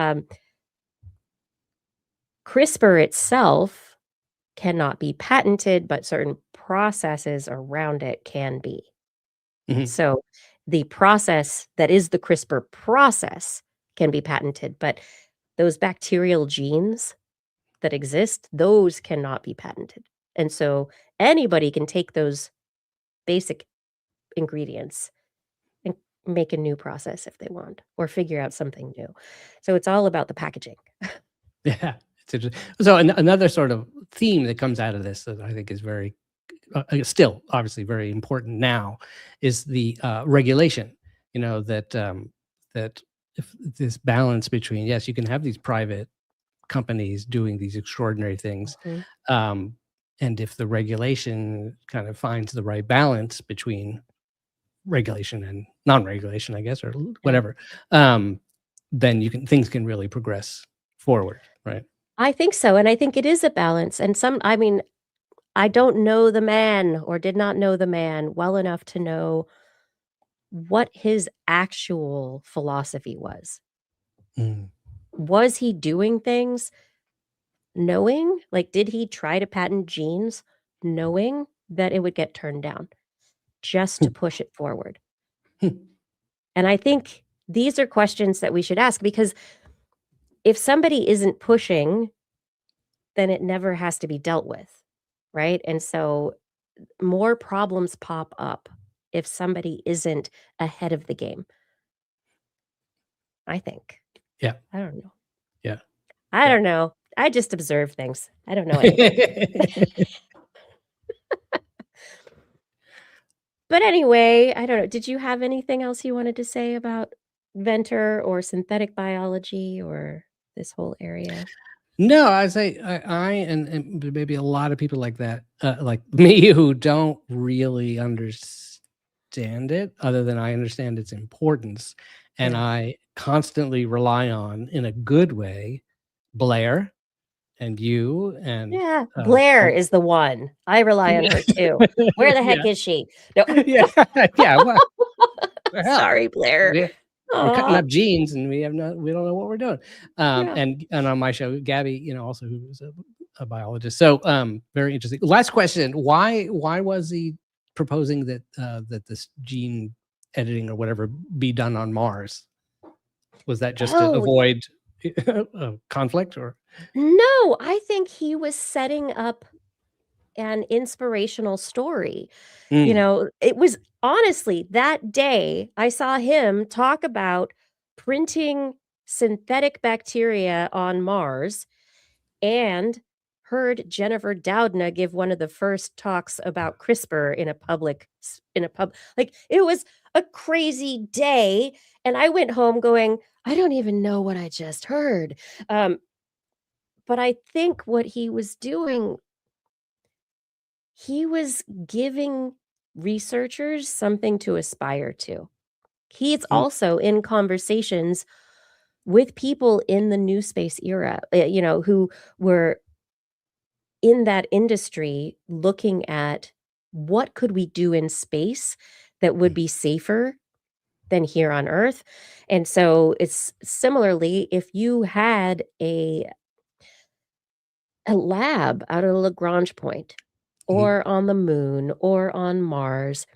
CRISPR itself cannot be patented, but certain processes around it can be. Mhm. So the process that is the CRISPR process can be patented, but those bacterial genes that exist, those cannot be patented. And so anybody can take those basic ingredients and make a new process if they want, or figure out something new. So it's all about the packaging. Yeah, it's interesting. So another sort of theme that comes out of this that I think is very still obviously very important now is the regulation. That if this balance between, yes, you can have these private companies doing these extraordinary things, Mhm. and if the regulation kind of finds the right balance between regulation and non-regulation, I guess, or Yeah. whatever, then things can really progress forward, right? I think so, and I think it is a balance, and I mean, I don't know the man or did not know the man well enough to know what his actual philosophy was. Mm. Was he doing things knowing? Like, did he try to patent genes knowing that it would get turned down just to push it forward? And I think these are questions that we should ask, because if somebody isn't pushing, then it never has to be dealt with, right? And so more problems pop up if somebody isn't ahead of the game, I think. Yeah, I don't know. yeah, I yeah. don't know. I just observe things. I don't know anything. But anyway, I don't know. Did you have anything else you wanted to say about Venter or synthetic biology or this whole area? No, I say and maybe a lot of people like that, like me, who don't really understand it, other than I understand its importance, and Yeah. I constantly rely on, in a good way, Blair and you and Yeah, Blair all, is the one. I rely on her too. Where the heck yeah, is she? No. yeah, yeah. What the hell? Sorry, Blair. We're cutting Aw, up genes and we don't know what we're doing. yeah. And on my show, Gabby, also who's a biologist. So very interesting. Last question. Why was he proposing that that this gene editing or whatever be done on Mars? Was that just to Oh, avoid conflict, or? no, I think he was setting up an inspirational story. Mm, It was honestly that day I saw him talk about printing synthetic bacteria on Mars, and heard Jennifer Doudna give one of the first talks about CRISPR in a like, it was a crazy day, and I went home going, "I don't even know what I just heard." Um, but I think what he was doing, he was giving researchers something to aspire to. He's mm, also in conversations with people in the new space era, who were in that industry looking at what could we do in space that would mm, be safer than here on Earth. And so it's similarly, if you had a lab out of Lagrange point mm, or on the moon or on Mars,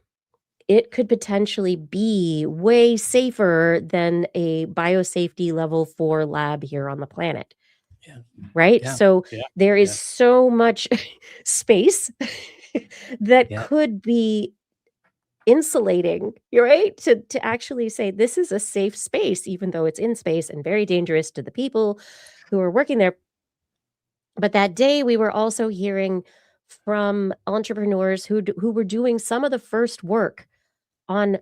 it could potentially be way safer than a biosafety level 4 lab here on the planet, yeah, right? yeah, So yeah, there is yeah, so much space that yeah, could be insulating, you're right? To actually say this is a safe space, even though it's in space and very dangerous to the people who are working there. But that day, we were also hearing from entrepreneurs who were doing some of the first work on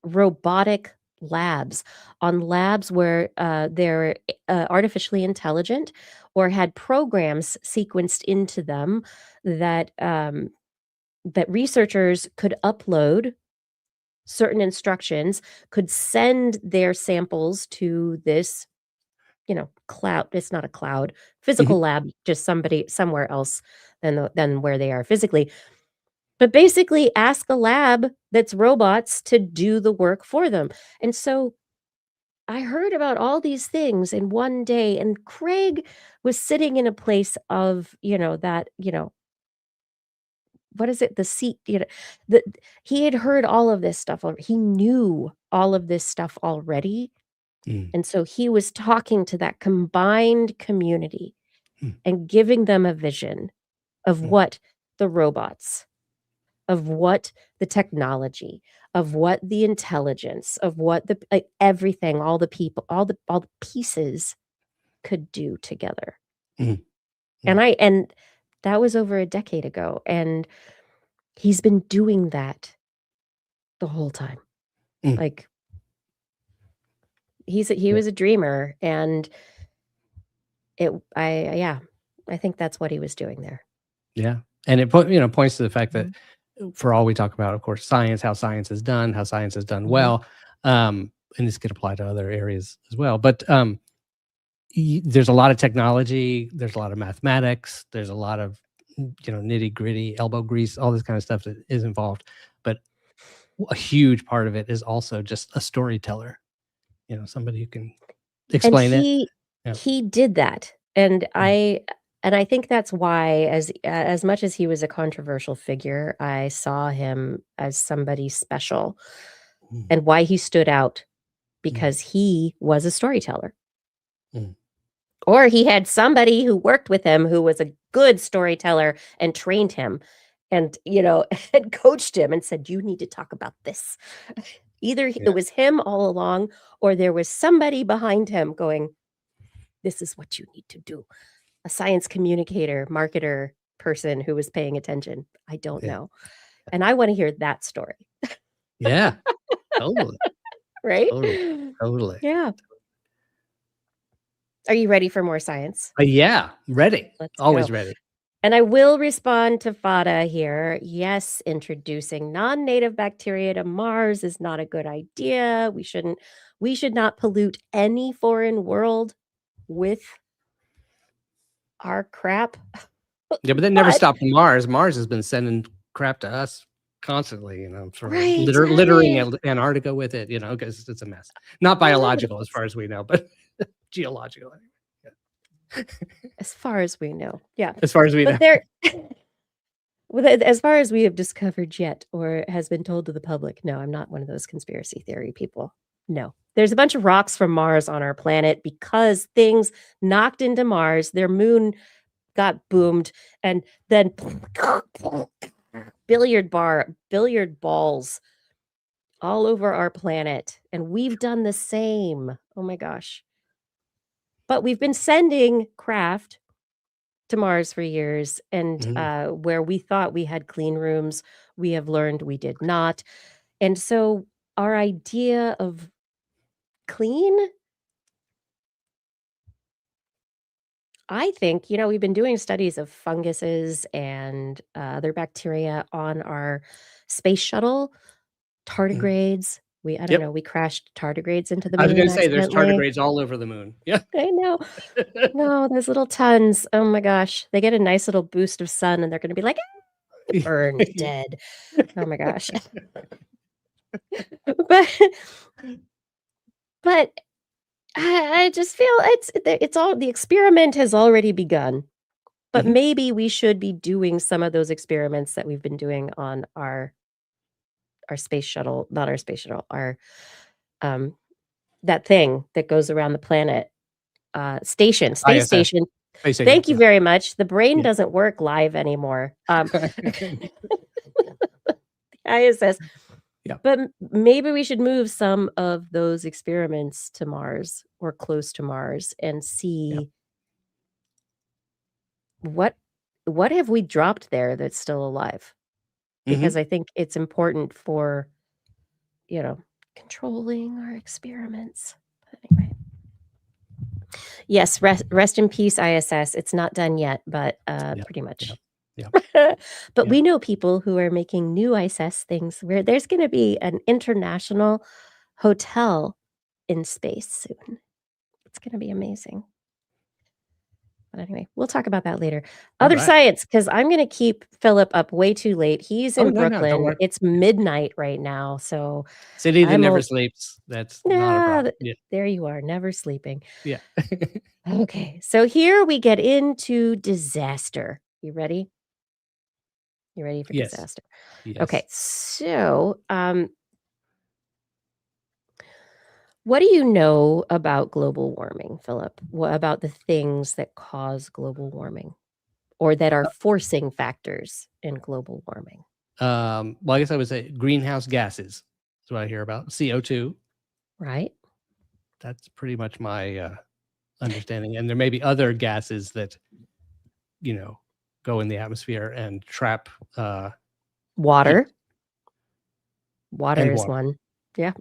robotic labs, on labs where they're artificially intelligent or had programs sequenced into them that that researchers could upload certain instructions, could send their samples to this, cloud. It's not a cloud, physical lab, just somebody somewhere else than where they are physically. But basically ask a lab that's robots to do the work for them. And so I heard about all these things in one day, and Craig was sitting in a place of, what is it? The seat, the he had heard all of this stuff. He knew all of this stuff already. Mm. And so he was talking to that combined community Mm. and giving them a vision of what the robots, of what the technology, of what the intelligence, of what the everything, all the people, all the pieces could do together. Mm. And that was over a decade ago, and he's been doing that the whole time. Mm. Like he was a dreamer, and I think that's what he was doing there. Yeah. And it points to the fact that for all we talk about, of course, science, how science is done well, and this could apply to other areas as well. But there's a lot of technology, there's a lot of mathematics, there's a lot of nitty gritty, elbow grease, all this kind of stuff that is involved. But a huge part of it is also just a storyteller, somebody who can explain it. He did that, and I think that's why, as much as he was a controversial figure, I saw him as somebody special, and why he stood out, because he was a storyteller. Or he had somebody who worked with him who was a good storyteller and trained him and, had coached him and said, you need to talk about this. Either it was him all along, or there was somebody behind him going, this is what you need to do. A science communicator, marketer person who was paying attention. I don't know. And I want to hear that story. Yeah, totally. Right? Totally. Yeah. Are you ready for more science? Yeah, ready. Always go. ready. And I will respond to Fada here. Yes, introducing non-native bacteria to Mars is not a good idea. We should not pollute any foreign world with our crap. Yeah, but that never stopped Mars. Mars has been sending crap to us constantly, littering Antarctica with it, because it's a mess. Not biological as far as we know, but geological. As far as we know. Yeah. As far as we know. As far as we have discovered yet, or has been told to the public, no, I'm not one of those conspiracy theory people. No. There's a bunch of rocks from Mars on our planet because things knocked into Mars, their moon got boomed, and then billiard balls all over our planet. And we've done the same. Oh my gosh. But we've been sending craft to Mars for years, and where we thought we had clean rooms, we have learned we did not. And so our idea of clean, I think, we've been doing studies of funguses and other bacteria on our space shuttle, tardigrades. We crashed tardigrades into the moon. I was going to say, there's tardigrades all over the moon. Yeah. I know. No, there's little tons. Oh my gosh. They get a nice little boost of sun and they're going to be like, burned dead. Oh my gosh. But I just feel it's all, the experiment has already begun. But maybe we should be doing some of those experiments that we've been doing on our space shuttle, not our space shuttle, our that thing that goes around the planet, space station. Thank you very much. The brain doesn't work live anymore. ISS. Yeah. But maybe we should move some of those experiments to Mars or close to Mars and see what have we dropped there that's still alive. Because I think it's important for, controlling our experiments. But anyway. Yes, rest in peace, ISS. It's not done yet, but pretty much. Yeah. But we know people who are making new ISS things where there's going to be an international hotel in space soon. It's going to be amazing. But anyway, we'll talk about that later. Other science, because I'm going to keep Philip up way too late. He's in Brooklyn. Don't It's midnight right now. So city that never sleeps. That's not a problem. Yeah. There you are, never sleeping. Yeah. Okay, so here we get into disaster. You ready? You ready for disaster? Yes. Okay, so what do you know about global warming, Philip? What about the things that cause global warming or that are forcing factors in global warming? Well, I guess I would say greenhouse gases. That's what I hear about. CO2. Right. That's pretty much my understanding. And there may be other gases that, go in the atmosphere and trap water. Heat. Water is one. Yeah.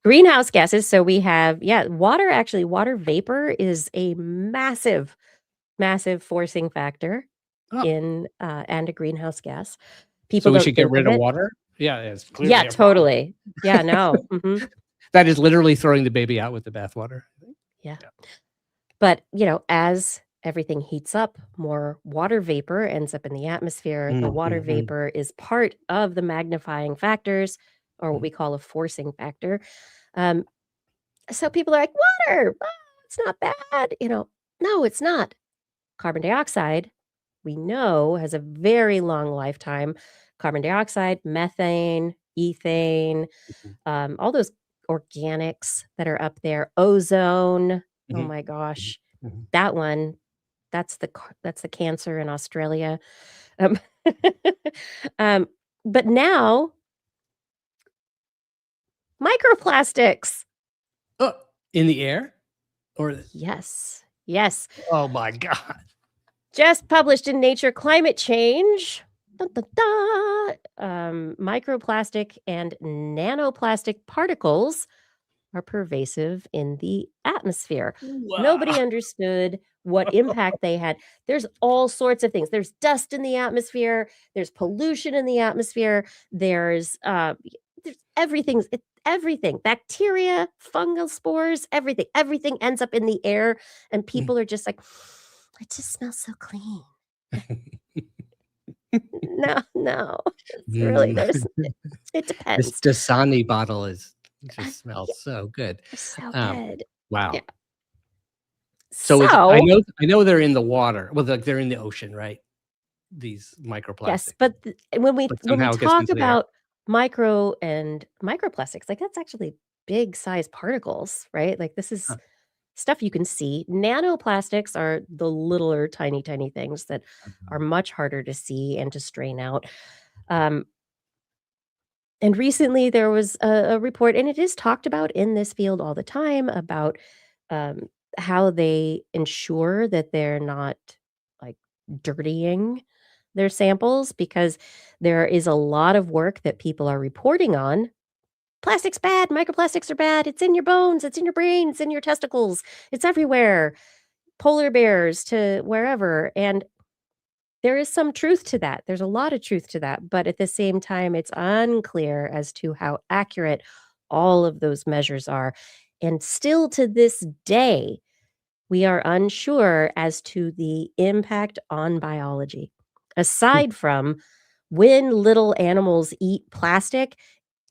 Greenhouse gases. So we have, water. Actually, water vapor is a massive forcing factor in and a greenhouse gas. People. So we should get rid of water. Yeah, it's clearly. Yeah, totally. Yeah, no. Mm-hmm. That is literally throwing the baby out with the bathwater. Yeah. But as everything heats up, more water vapor ends up in the atmosphere. The water vapor is part of the magnifying factors, or what we call a forcing factor. So people are like, water, it's not bad. No, it's not. Carbon dioxide, we know, has a very long lifetime. Carbon dioxide, methane, ethane, all those organics that are up there. Ozone, oh my gosh, that one. That's the cancer in Australia. But now, microplastics. Oh, in the air? Or Yes. Oh my God. Just published in Nature Climate Change. Dun, dun, dun. Microplastic and nanoplastic particles are pervasive in the atmosphere. Wow. Nobody understood what impact they had. There's all sorts of things. There's dust in the atmosphere. There's pollution in the atmosphere. There's everything. Everything. Bacteria, fungal spores, everything. Everything ends up in the air. And people are just like, it just smells so clean. No. It's really, it depends. This Dasani bottle just smells so good. So good. Wow. Yeah. So I know they're in the water. Well, they're in the ocean, right? These microplastics. Yes, but when we talk about microplastics, like that's actually big size particles, right? Like this is stuff you can see. Nanoplastics are the littler, tiny things that are much harder to see and to strain out. And recently there was a report, and it is talked about in this field all the time, about how they ensure that they're not like dirtying their samples, because there is a lot of work that people are reporting on. Plastic's bad. Microplastics are bad. It's in your bones. It's in your brain. It's in your testicles. It's everywhere. Polar bears to wherever. And there is some truth to that. There's a lot of truth to that. But at the same time, it's unclear as to how accurate all of those measures are. And still to this day, we are unsure as to the impact on biology. Aside from when little animals eat plastic,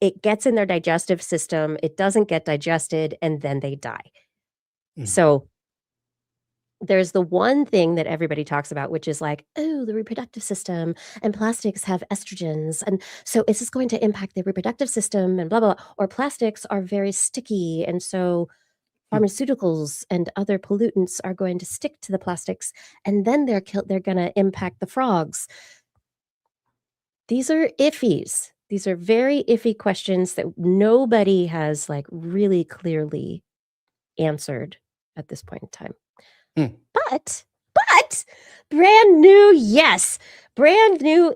it gets in their digestive system, it doesn't get digested, and then they die. So there's the one thing that everybody talks about, which is like, oh, the reproductive system, and plastics have estrogens. And so is this going to impact the reproductive system and blah, blah, blah. Or plastics are very sticky. And so pharmaceuticals and other pollutants are going to stick to the plastics, and then they're going to impact the frogs. These are iffies. These are very iffy questions that nobody has like really clearly answered at this point in time. But brand new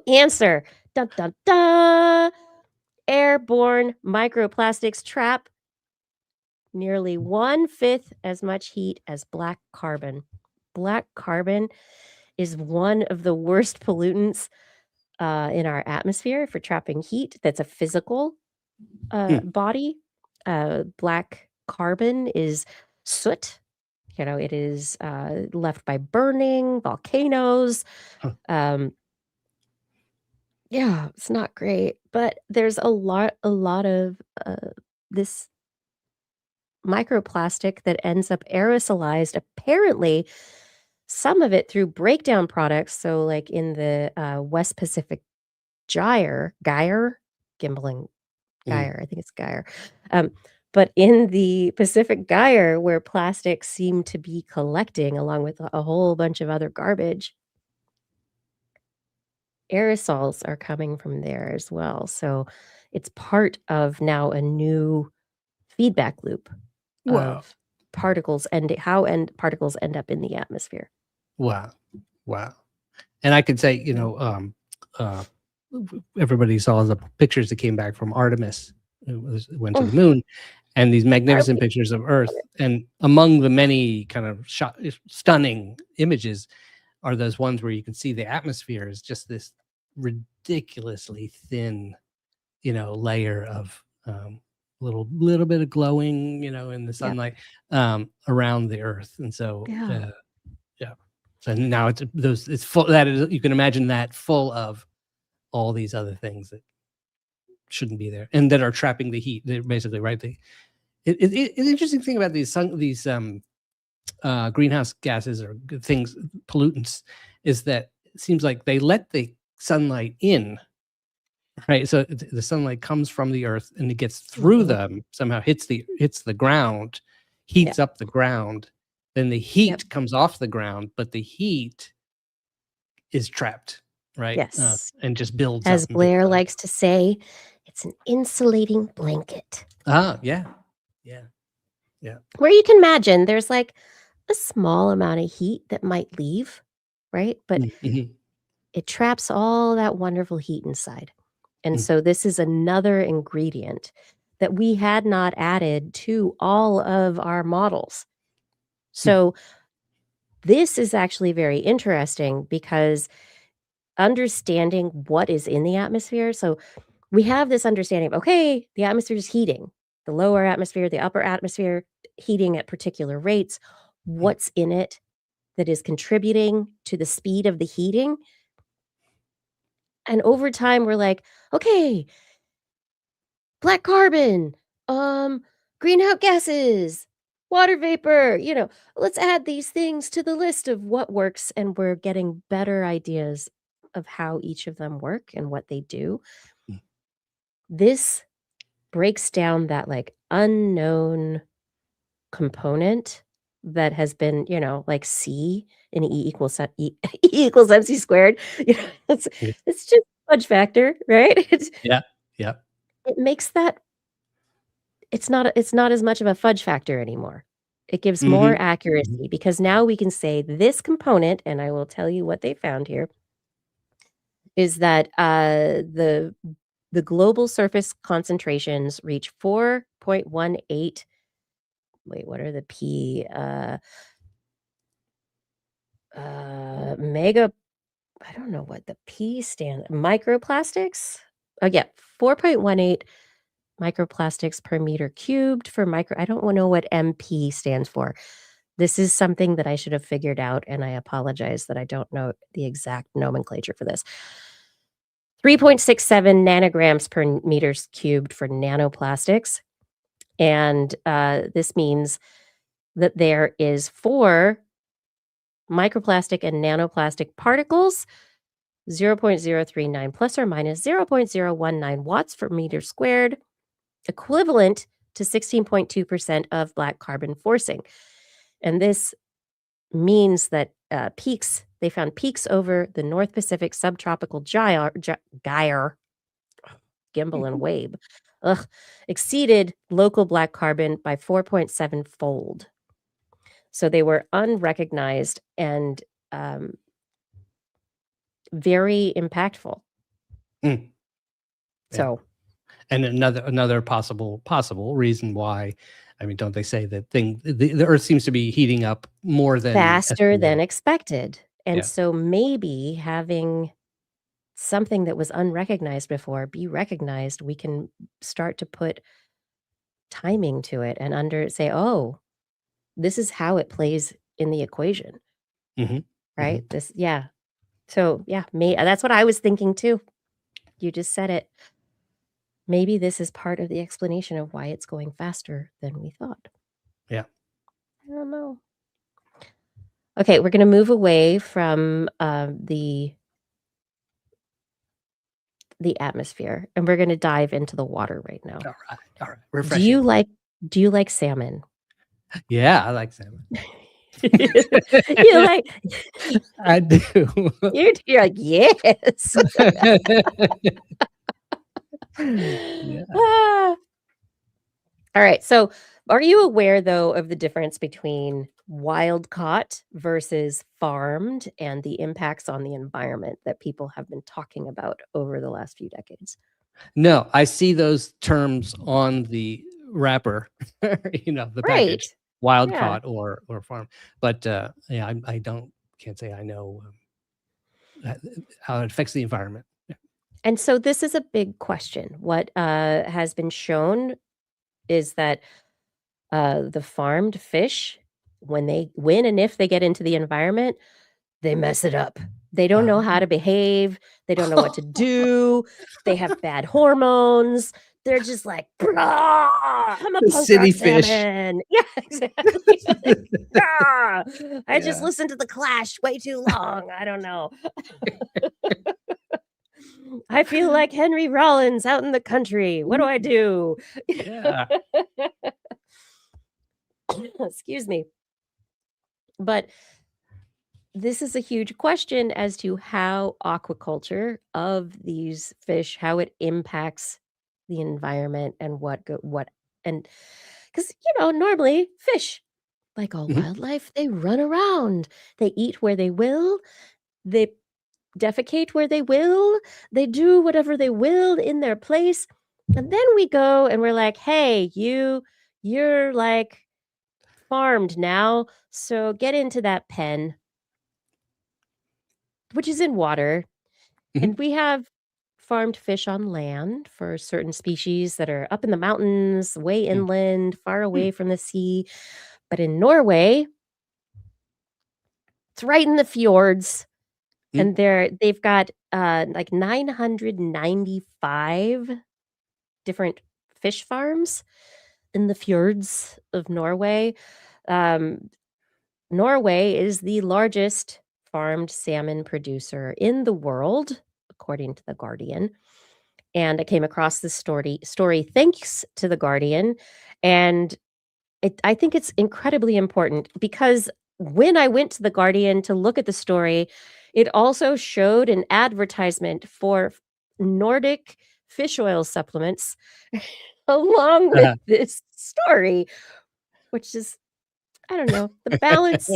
answer. Dun, dun, dun. Airborne microplastics trap nearly 1/5 as much heat as black carbon. Black carbon is one of the worst pollutants in our atmosphere for trapping heat. That's a physical body. Black carbon is soot. It is left by burning, volcanoes. Huh. Yeah, it's not great, but there's a lot of this microplastic that ends up aerosolized. Apparently, some of it through breakdown products. So, like in the West Pacific Gyre, Gimbling Gyre, I think it's Gyre. But in the Pacific Gyre, where plastics seem to be collecting along with a whole bunch of other garbage, aerosols are coming from there as well. So it's part of now a new feedback loop Wow. of particles and particles end up in the atmosphere. Wow. And I could say, everybody saw the pictures that came back from Artemis. Went to the moon, and these magnificent pictures of Earth. And among the many kind of stunning images are those ones where you can see the atmosphere is just this ridiculously thin, layer of little bit of glowing, in the sunlight around the Earth. And so, so now it's full. That is, you can imagine that full of all these other things that shouldn't be there and that are trapping the heat. They're basically, right? The interesting thing about these greenhouse gases or things, pollutants, is that it seems like they let the sunlight in, right? So the sunlight comes from the Earth and it gets through them, somehow hits the ground, heats up the ground. Then the heat comes off the ground, but the heat is trapped, right? Yes. And just builds As up. Blair likes to say, it's an insulating blanket. Yeah. Where you can imagine there's like a small amount of heat that might leave, right? But it traps all that wonderful heat inside. And so this is another ingredient that we had not added to all of our models. So this is actually very interesting because understanding what is in the atmosphere. So we have this understanding of, okay, the atmosphere is heating, the lower atmosphere, the upper atmosphere, heating at particular rates. What's in it that is contributing to the speed of the heating? And over time, we're like, okay, black carbon, greenhouse gases, water vapor, let's add these things to the list of what works. And we're getting better ideas of how each of them work and what they do. This breaks down that like unknown component that has been, like C in E equals MC squared. It's just a fudge factor, right? It makes that it's not as much of a fudge factor anymore. It gives more accuracy because now we can say this component, and I will tell you what they found here, is that the global surface concentrations reach 4.18. Wait, what are the P? Mega. I don't know what the P stands. Microplastics. Oh yeah, 4.18 microplastics per meter cubed for micro. I don't know what MP stands for. This is something that I should have figured out, and I apologize that I don't know the exact nomenclature for this. 3.67 nanograms per meters cubed for nanoplastics. And this means that there is 4 microplastic and nanoplastic particles, 0.039 plus or minus 0.019 watts per meter squared, equivalent to 16.2% of black carbon forcing. And this means that they found peaks over the North Pacific subtropical gyre, gimbal and wave, exceeded local black carbon by 4.7-fold. So they were unrecognized and very impactful. So, And another possible reason why, I mean, don't they say that the Earth seems to be heating up more than Faster than estimated? expected. And Yeah. so maybe having something that was unrecognized before be recognized, we can start to put timing to it and say, oh, this is how it plays in the equation, Mhm. right? Mhm. Yeah. So yeah, that's what I was thinking too. You just said it. Maybe this is part of the explanation of why it's going faster than we thought. Yeah. I don't know. Okay, we're going to move away from the atmosphere, and we're going to dive into the water right now. All right. Do Refreshing. you like salmon? Yeah, I like salmon. You like I do. you're like, yes. Yeah. Ah. All right. So, are you aware though of the difference between wild caught versus farmed and the impacts on the environment that people have been talking about over the last few decades? No, I see those terms on the wrapper, the Right. package, wild Yeah. caught or farm. But yeah, I can't say I know how it affects the environment. Yeah. And so this is a big question. What has been shown is that the farmed fish, when and if they get into the environment, they mess it up. They don't know how to behave. They don't know what to do. They have bad hormones. They're just like, "Brah, I'm a The punk city rock fish. salmon." Yeah, exactly. "Brah, I just Yeah. listened to the Clash way too long. I don't know. I feel like Henry Rollins out in the country. What do I do?" Yeah. Excuse me. But this is a huge question as to how aquaculture of these fish, how it impacts the environment and and because normally fish, like all Mhm. wildlife, they run around, they eat where they will, they defecate where they will, they do whatever they will in their place, and then we go and we're like, hey, you're like farmed now, so get into that pen, which is in water. Mhm. And we have farmed fish on land for certain species that are up in the mountains, way Mm. inland, far Mm. away from the sea. But in Norway, it's right in the fjords, Mm. and they've got like 995 different fish farms in the fjords of Norway. Um, Norway is the largest farmed salmon producer in the world, according to The Guardian. And I came across this story thanks to The Guardian. And I think it's incredibly important because when I went to The Guardian to look at the story, it also showed an advertisement for Nordic fish oil supplements along with Uh-huh. this story, which is, I don't know, the balance.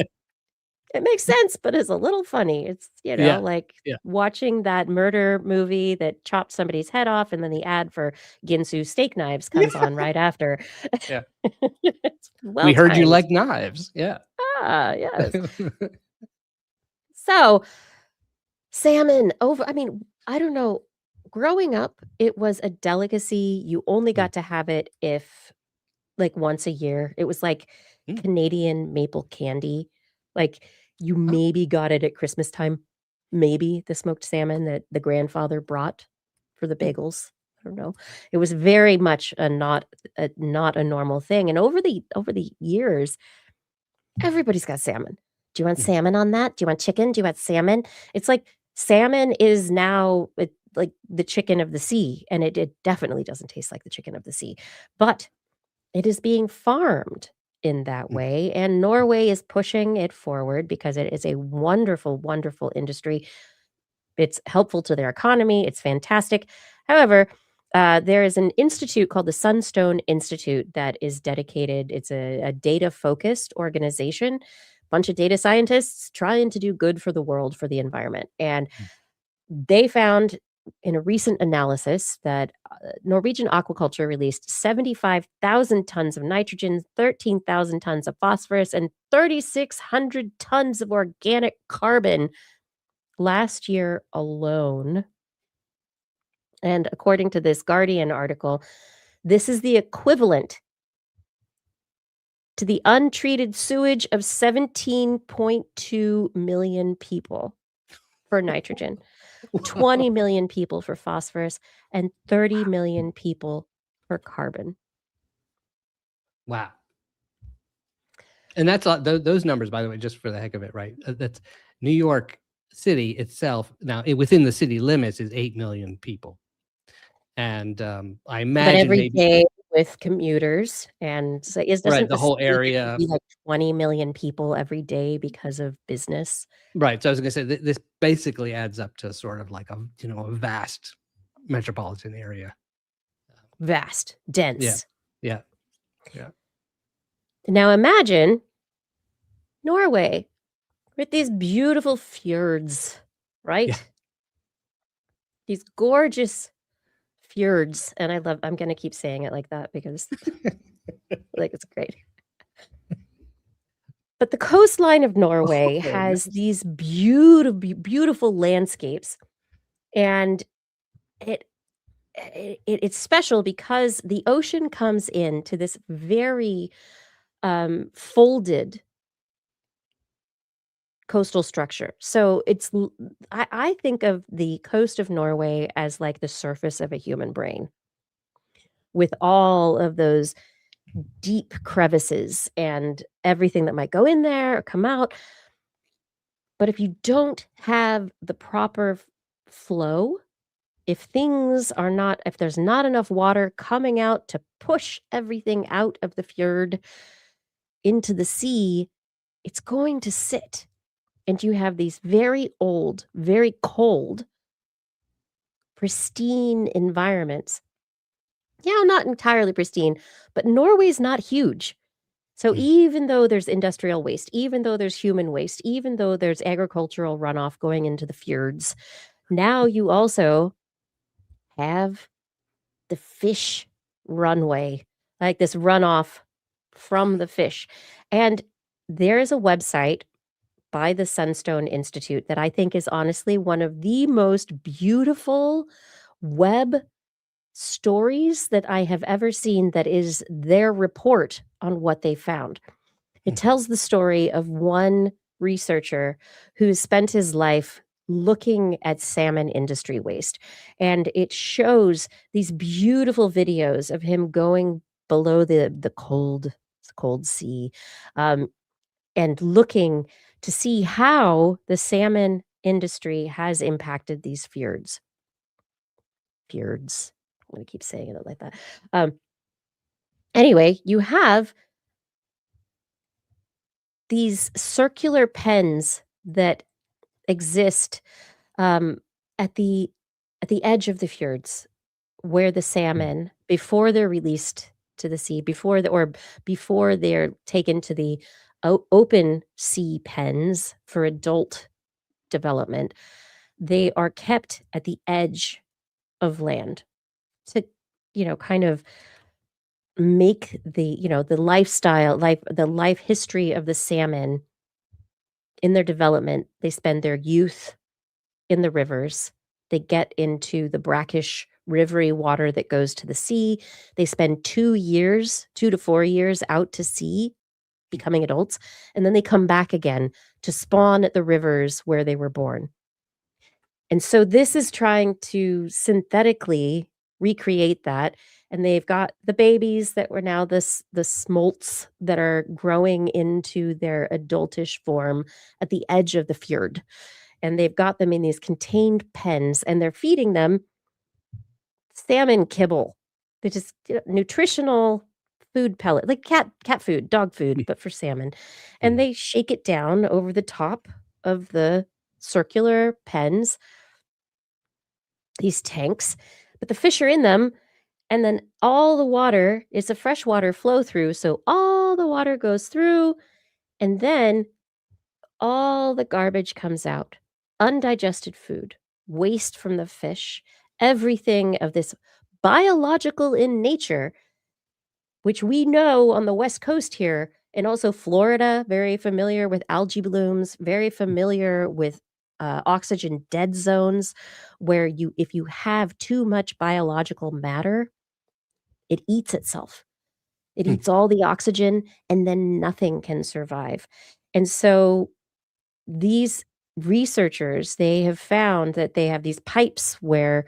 It makes sense, but it's a little funny. It's, Yeah. like Yeah. watching that murder movie that chopped somebody's head off, and then the ad for Ginsu steak knives comes on right after. Yeah. It's We heard you well-timed. like knives. Yeah. Yes. So, salmon I don't know. Growing up, it was a delicacy. You only Mm. got to have it if like once a year. It was like Mm. Canadian maple candy. Like you Oh. maybe got it at Christmas time. Maybe the smoked salmon that the grandfather brought for the Mm. bagels. I don't know. It was very much not a normal thing. And over the years, everybody's got salmon. Do you want Mhm. salmon on that? Do you want chicken? Do you want salmon? It's like salmon is now like the chicken of the sea, and it definitely doesn't taste like the chicken of the sea. But it is being farmed in that Mm. way, and Norway is pushing it forward because it is a wonderful, wonderful industry. It's helpful to their economy. It's fantastic. However, there is an institute called the Sunstone Institute that is dedicated. It's a data-focused organization, bunch of data scientists trying to do good for the world, for the environment, and Mm. they found in a recent analysis that Norwegian aquaculture released 75,000 tons of nitrogen, 13,000 tons of phosphorus, and 3,600 tons of organic carbon last year alone. And according to this Guardian article, this is the equivalent to the untreated sewage of 17.2 million people for nitrogen, 20 million people for phosphorus, and 30 million people for carbon. Wow. And that's those numbers, by the way, just for the heck of it, right? That's New York City itself. Now, within the city limits is 8 million people. And I imagine But every maybe day with commuters, and so doesn't the whole city area. be like 20 million people every day because of business? Right. So I was going to say this basically adds up to sort of like a vast metropolitan area. Vast, dense. Yeah. Now imagine Norway with these beautiful fjords, right? Yeah. These gorgeous fjords. And I'm going to keep saying it like that because like it's great. But the coastline of Norway has these beautiful landscapes. And it's special because the ocean comes into this very folded coastal structure. So I think of the coast of Norway as like the surface of a human brain with all of those deep crevices and everything that might go in there or come out. But if you don't have the proper flow, if there's not enough water coming out to push everything out of the fjord into the sea, it's going to sit. And you have these very old, very cold, pristine environments. Yeah, not entirely pristine, but Norway's not huge. So even though there's industrial waste, even though there's human waste, even though there's agricultural runoff going into the fjords, now you also have the fish runway, like this runoff from the fish. And there's a website by the Sunstone Institute that I think is honestly one of the most beautiful web stories that I have ever seen, that is their report on what they found. It tells the story of one researcher who spent his life looking at salmon industry waste. And it shows these beautiful videos of him going below the cold sea and looking to see how the salmon industry has impacted these fjords. Fjords. I'm going to keep saying it like that. Anyway, you have these circular pens that exist at the edge of the fjords, where the salmon, before they're released to the sea, before they're taken to the open sea pens for adult development, they are kept at the edge of land to, kind of make the life history of the salmon in their development. They spend their youth in the rivers. They get into the brackish, rivery water that goes to the sea. They spend 2 to 4 years out to sea, becoming adults, and then they come back again to spawn at the rivers where they were born. And so this is trying to synthetically recreate that. And they've got the babies that were now the smolts that are growing into their adultish form at the edge of the fjord. And they've got them in these contained pens, and they're feeding them salmon kibble, which is nutritional food pellet, like cat food, dog food, but for salmon. And they shake it down over the top of the circular pens, these tanks, but the fish are in them. And then all the water is a freshwater flow through. So all the water goes through, and then all the garbage comes out, undigested food. waste from the fish, everything of this biological in nature, which we know on the West Coast here, and also Florida, very familiar with algae blooms, very familiar with oxygen dead zones, where if you have too much biological matter, it eats itself. It Hmm. eats all the oxygen, and then nothing can survive. And so these researchers, they have found that they have these pipes where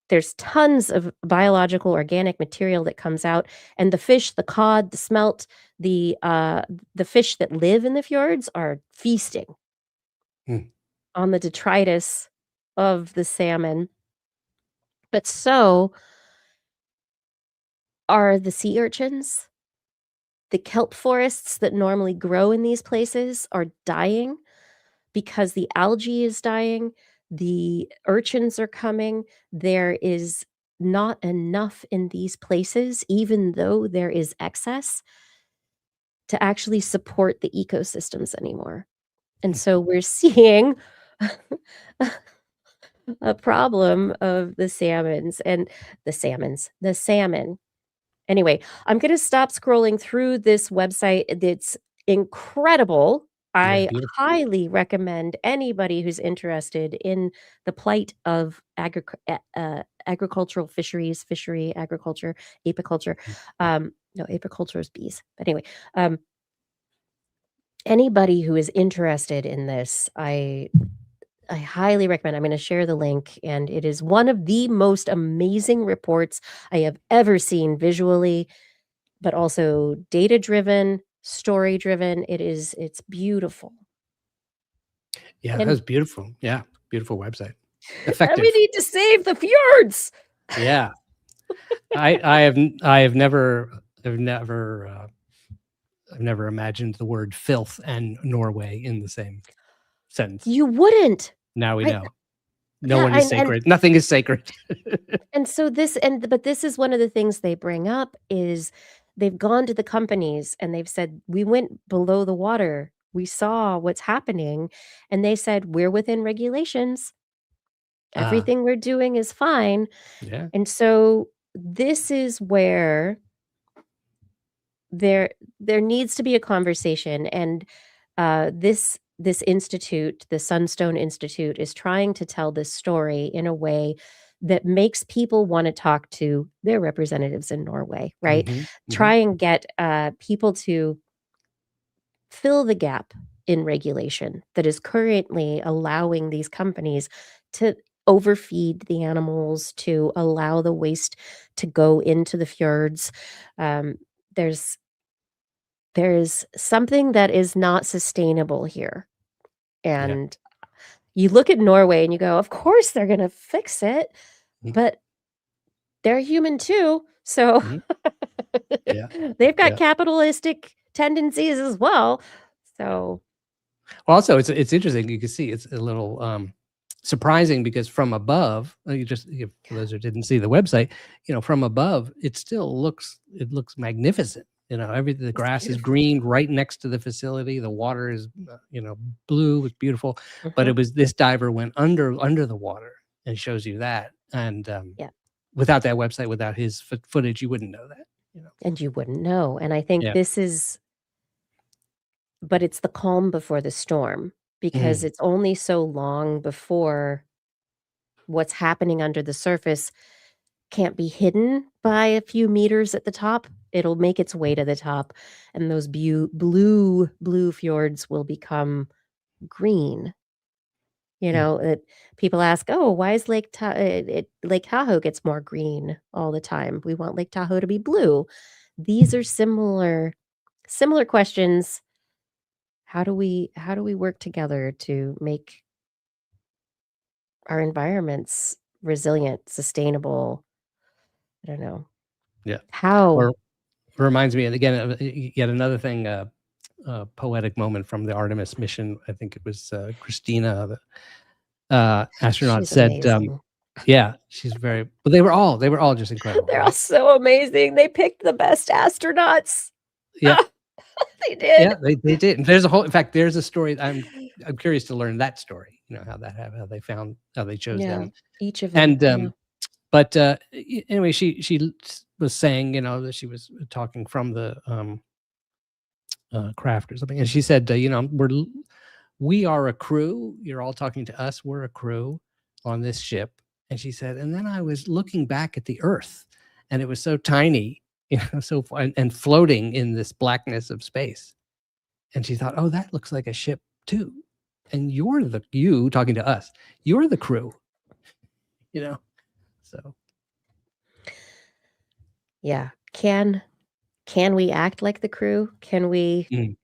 there's tons of biological organic material that comes out, and the fish, the cod, the smelt, the fish that live in the fjords are feasting Hmm. on the detritus of the salmon. But so are the sea urchins. The kelp forests that normally grow in these places are dying because the algae is dying, the urchins are coming. There is not enough in these places, even though there is excess, to actually support the ecosystems anymore. And so we're seeing a problem of the salmon. Anyway, I'm gonna stop scrolling through this website. It's incredible. Yeah, I beautiful. highly recommend anybody who's interested in the plight of agricultural fisheries, fishery, agriculture, apiculture. No, apiculture is bees. But anyway, anybody who is interested in this, I highly recommend. I'm gonna share the link, and it is one of the most amazing reports I have ever seen visually, but also data-driven, story-driven. It's beautiful. Yeah, And that's beautiful. Yeah, beautiful website. and Effective. we need to save the fjords. Yeah. I have never imagined the word filth and Norway in the same sentence. You wouldn't. Now we Right. know. No Yeah, one is and sacred. Nothing is sacred. so but this is one of the things they bring up is they've gone to the companies and they've said, "We went below the water. We saw what's happening." And they said, "We're within regulations. Everything we're doing is fine." Yeah. And so this is where there needs to be a conversation, and this institute, the Sunstone Institute, is trying to tell this story in a way that makes people want to talk to their representatives in Norway, right? Mhm, mhm. Try and get people to fill the gap in regulation that is currently allowing these companies to overfeed the animals, to allow the waste to go into the fjords. There's something that is not sustainable here. Yeah. And you look at Norway and you go, of course they're going to fix it, Mhm. but they're human too. So Mhm. Yeah. they've got Yeah. capitalistic tendencies as well. So Also, it's interesting. You can see it's a little surprising because from above, for those who didn't see the website, from above, it looks magnificent. Everything, the grass is beautiful. green right next to the facility. The water is, blue. It's beautiful. But Mhm. it was this diver went under the water and shows you that. And Yeah. without that website, without his footage, you wouldn't know that. And you wouldn't know. And I think Yeah. but it's the calm before the storm, because it's only so long before what's happening under the surface can't be hidden by a few meters at the top. It'll make its way to the top, and those blue fjords will become green. People ask, "Oh, why is Lake Tahoe gets more green all the time? We want Lake Tahoe to be blue." These are similar questions. How do we work together to make our environments resilient, sustainable? I don't know. Yeah. How? Or reminds me, and again, of yet another thing, a poetic moment from the Artemis mission. I think it was Christina, the astronaut, She's said, amazing. "Yeah, she's very." But they were all just incredible. They're all right? so amazing. They picked the best astronauts. Yeah, They did. yeah, they did. And there's a whole. In fact, there's a story. I'm curious to learn that story. How that happened, how they chose them. Each of them. And but anyway, she was saying, that she was talking from the craft or something, and she said, we are a crew. You're all talking to us. We're a crew on this ship. And she said, and then I was looking back at the Earth, and it was so tiny, so and floating in this blackness of space. And she thought, oh, that looks like a ship too. And you talking to us. You're the crew. So. Yeah. Can we act like the crew? Can we?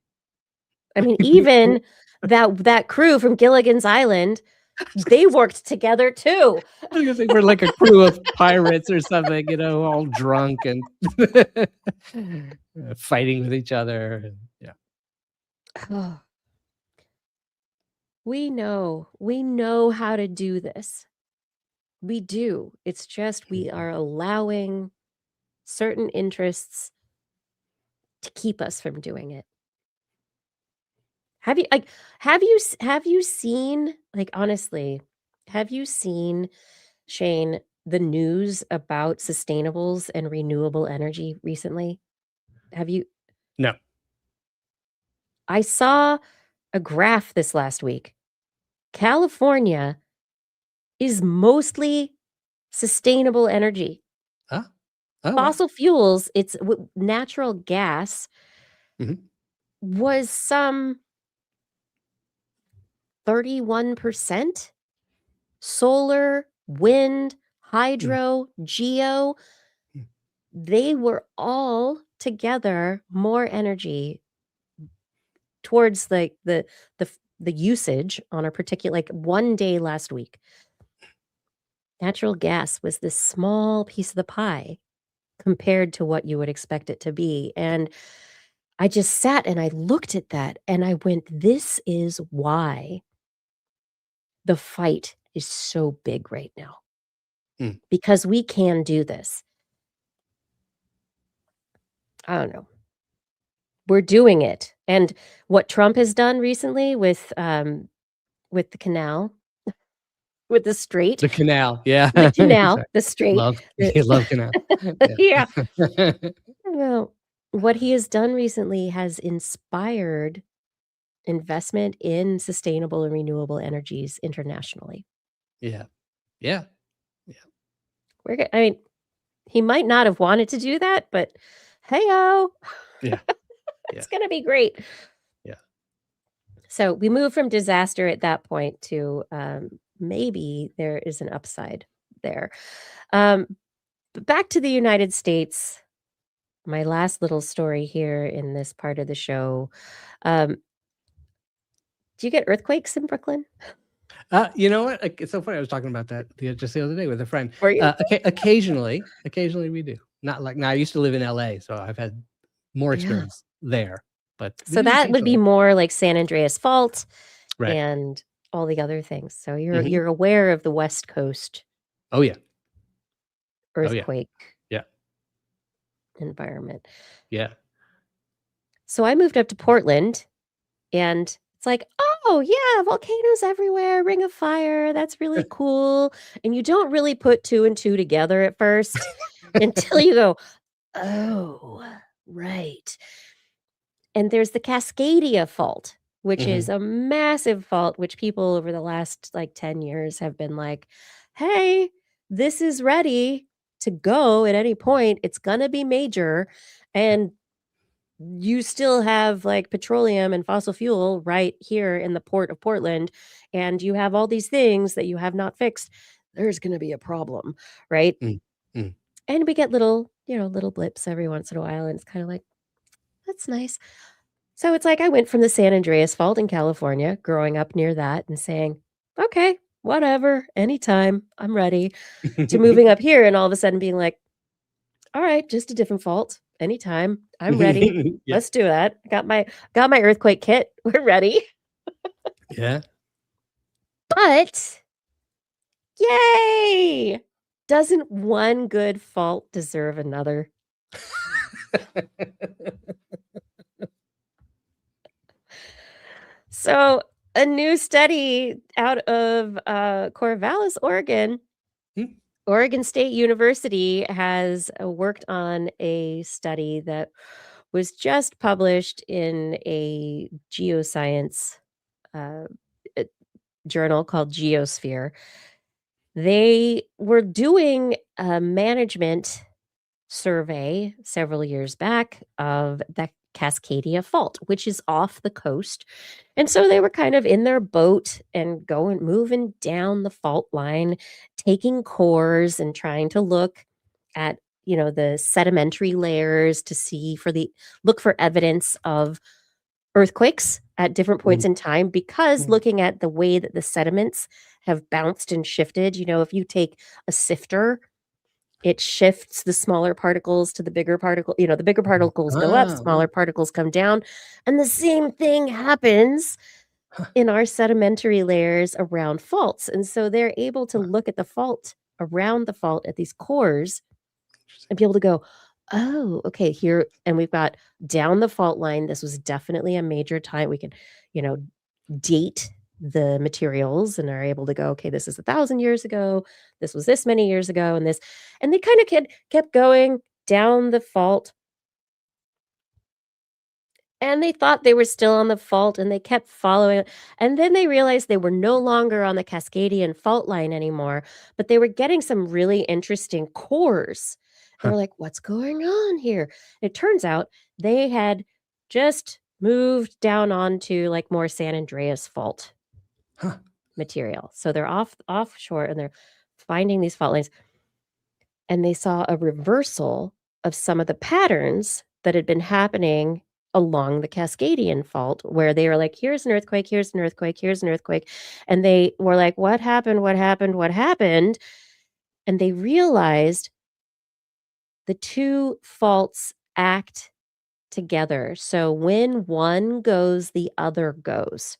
I mean, even that crew from Gilligan's Island, they worked together too. I was gonna say we're like a crew of pirates or something, all drunk and fighting with each other. Oh. We know how to do this. We do. It's just we are allowing certain interests to keep us from doing it. Have you seen, like, honestly, have you seen, Shane, the news about sustainables and renewable energy recently? Have you? No. I saw a graph this last week. California is mostly sustainable energy. Oh, Fossil fuels, it's natural gas Mhm. was some 31%. Solar, wind, hydro, geo, they were all together more energy towards the usage on a particular, like, one day last week. Natural gas was this small piece of the pie compared to what you would expect it to be. And I just sat and I looked at that and I went, this is why the fight is so big right now. Because we can do this. I don't know. We're doing it. And what Trump has done recently with the canal, with the strait. The canal, yeah. The canal, the strait. Love canal. Yeah. Well, what he has done recently has inspired investment in sustainable and renewable energies internationally. Yeah. I mean, he might not have wanted to do that, but hey-o. Yeah. It's going to be great. Yeah. So we move from disaster at that point to maybe there is an upside there. But back to the United States, my last little story here in this part of the show. Do you get earthquakes in Brooklyn? You know what? It's so funny. I was talking about that just the other day with a friend. Were you? Occasionally we do. Not like now. I used to live in LA, so I've had more experience there. But so that would be more like San Andreas Fault, right, and all the other things. So you're aware of the West Coast. Oh yeah. Earthquake. Yeah. Environment. Yeah. So I moved up to Portland, and it's like, oh yeah, volcanoes everywhere, Ring of Fire. That's really cool. And you don't really put two and two together at first until you go, oh, right. And there's the Cascadia Fault, which is a massive fault, which people over the last like 10 years have been like, hey, this is ready to go at any point. It's going to be major. And you still have like petroleum and fossil fuel right here in the port of Portland, and you have all these things that you have not fixed. There's going to be a problem, right? And we get little blips every once in a while, and it's kind of like, that's nice. So it's like I went from the San Andreas Fault in California, growing up near that, and saying, okay, whatever, anytime, I'm ready, to moving up here and all of a sudden being like, all right, just a different fault. Anytime, I'm ready. Yeah. Let's do that. Got my earthquake kit. We're ready. Yeah. But yay! Doesn't one good fault deserve another? So a new study out of Corvallis, Oregon. Oregon State University has worked on a study that was just published in a geoscience uh, journal called Geosphere. They were doing a management survey several years back of the Cascadia Fault, which is off the coast. And so they were kind of in their boat and moving down the fault line, taking cores and trying to look at, the sedimentary layers to look for evidence of earthquakes at different points in time, because looking at the way that the sediments have bounced and shifted, if you take a sifter, it shifts the smaller particles to the bigger particle. The bigger particles go up, smaller particles come down. And the same thing happens in our sedimentary layers around faults. And so they're able to look at the fault, around the fault, at these cores, and be able to go, oh, okay, here, and we've got down the fault line, this was definitely a major time. We can, date the materials and are able to go, okay, this is 1,000 years ago, this was this many years ago, and they kind of kept going down the fault, and they thought they were still on the fault, and they kept following it, and then they realized they were no longer on the Cascadian fault line anymore, but they were getting some really interesting cores. They were like, what's going on here? It turns out they had just moved down onto like more San Andreas fault material. So they're offshore and they're finding these fault lines. And they saw a reversal of some of the patterns that had been happening along the Cascadian fault, where they were like, here's an earthquake, here's an earthquake, here's an earthquake. And they were like, what happened? What happened? What happened? And they realized the two faults act together. So when one goes, the other goes.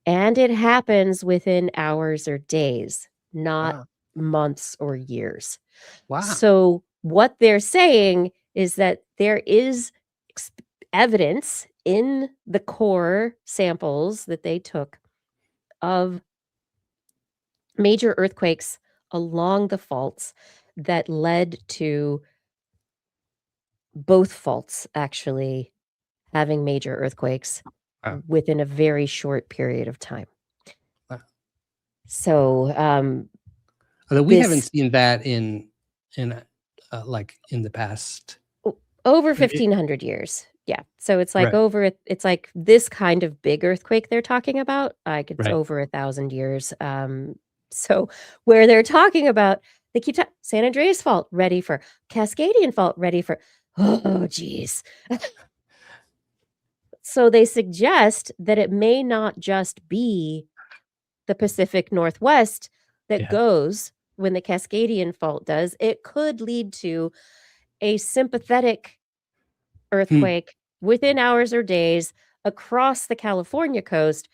And it happens within hours or days, not months or years. Wow. So what they're saying is that there is evidence in the core samples that they took of major earthquakes along the faults that led to both faults actually having major earthquakes within a very short period of time. So, although we haven't seen that in like in the past over 1,500 years. Yeah. So it's like it's like this kind of big earthquake they're talking about. Like it's over 1,000 years. So where they're talking about, they keep talking San Andreas fault ready for, Cascadian fault ready for, oh geez. So they suggest that it may not just be the Pacific Northwest that goes when the Cascadian fault does. It could lead to a sympathetic earthquake within hours or days across the California coast.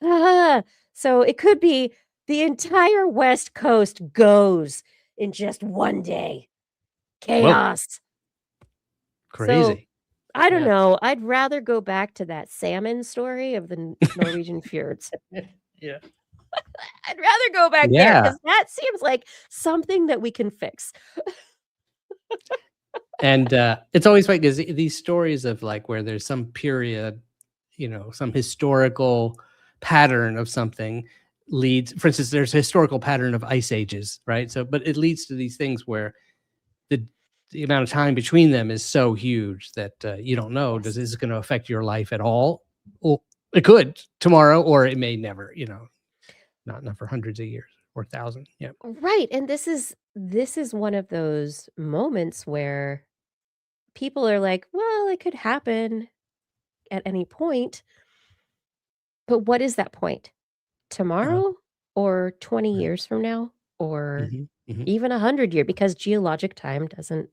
So it could be the entire West Coast goes in just one day. Chaos. Whoa. Crazy. So, I don't know. I'd rather go back to that salmon story of the Norwegian fjords. Yeah. I'd rather go back there, because that seems like something that we can fix. And it's always funny because these stories of like where there's some period, some historical pattern of something leads, for instance, there's a historical pattern of ice ages, right? So, but it leads to these things where the amount of time between them is so huge that you don't know, is this going to affect your life at all? Well, it could tomorrow, or it may never, not for hundreds of years or thousands. Yeah. Right. And this is one of those moments where people are like, well, it could happen at any point. But what is that point? Tomorrow or 20 years from now, or even 100 years? Because geologic time doesn't,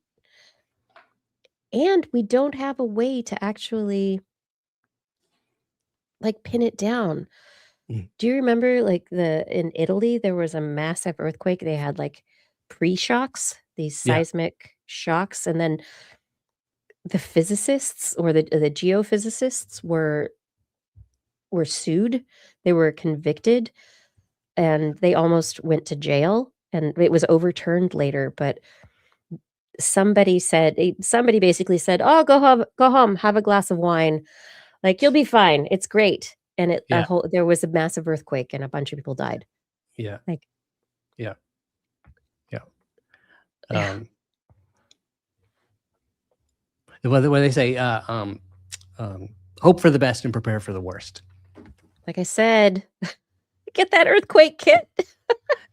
and we don't have a way to actually like pin it down. Do you remember like in Italy, there was a massive earthquake? They had like pre-shocks, these seismic shocks, and then the physicists or the geophysicists were were sued, they were convicted, and they almost went to jail, and it was overturned later, but somebody basically said, "Oh, go home, have a glass of wine. Like, you'll be fine. It's great." And Yeah. there was a massive earthquake and a bunch of people died. Yeah. Like, Yeah. Yeah. Yeah. What they say, hope for the best and prepare for the worst. like I said, get that earthquake kit.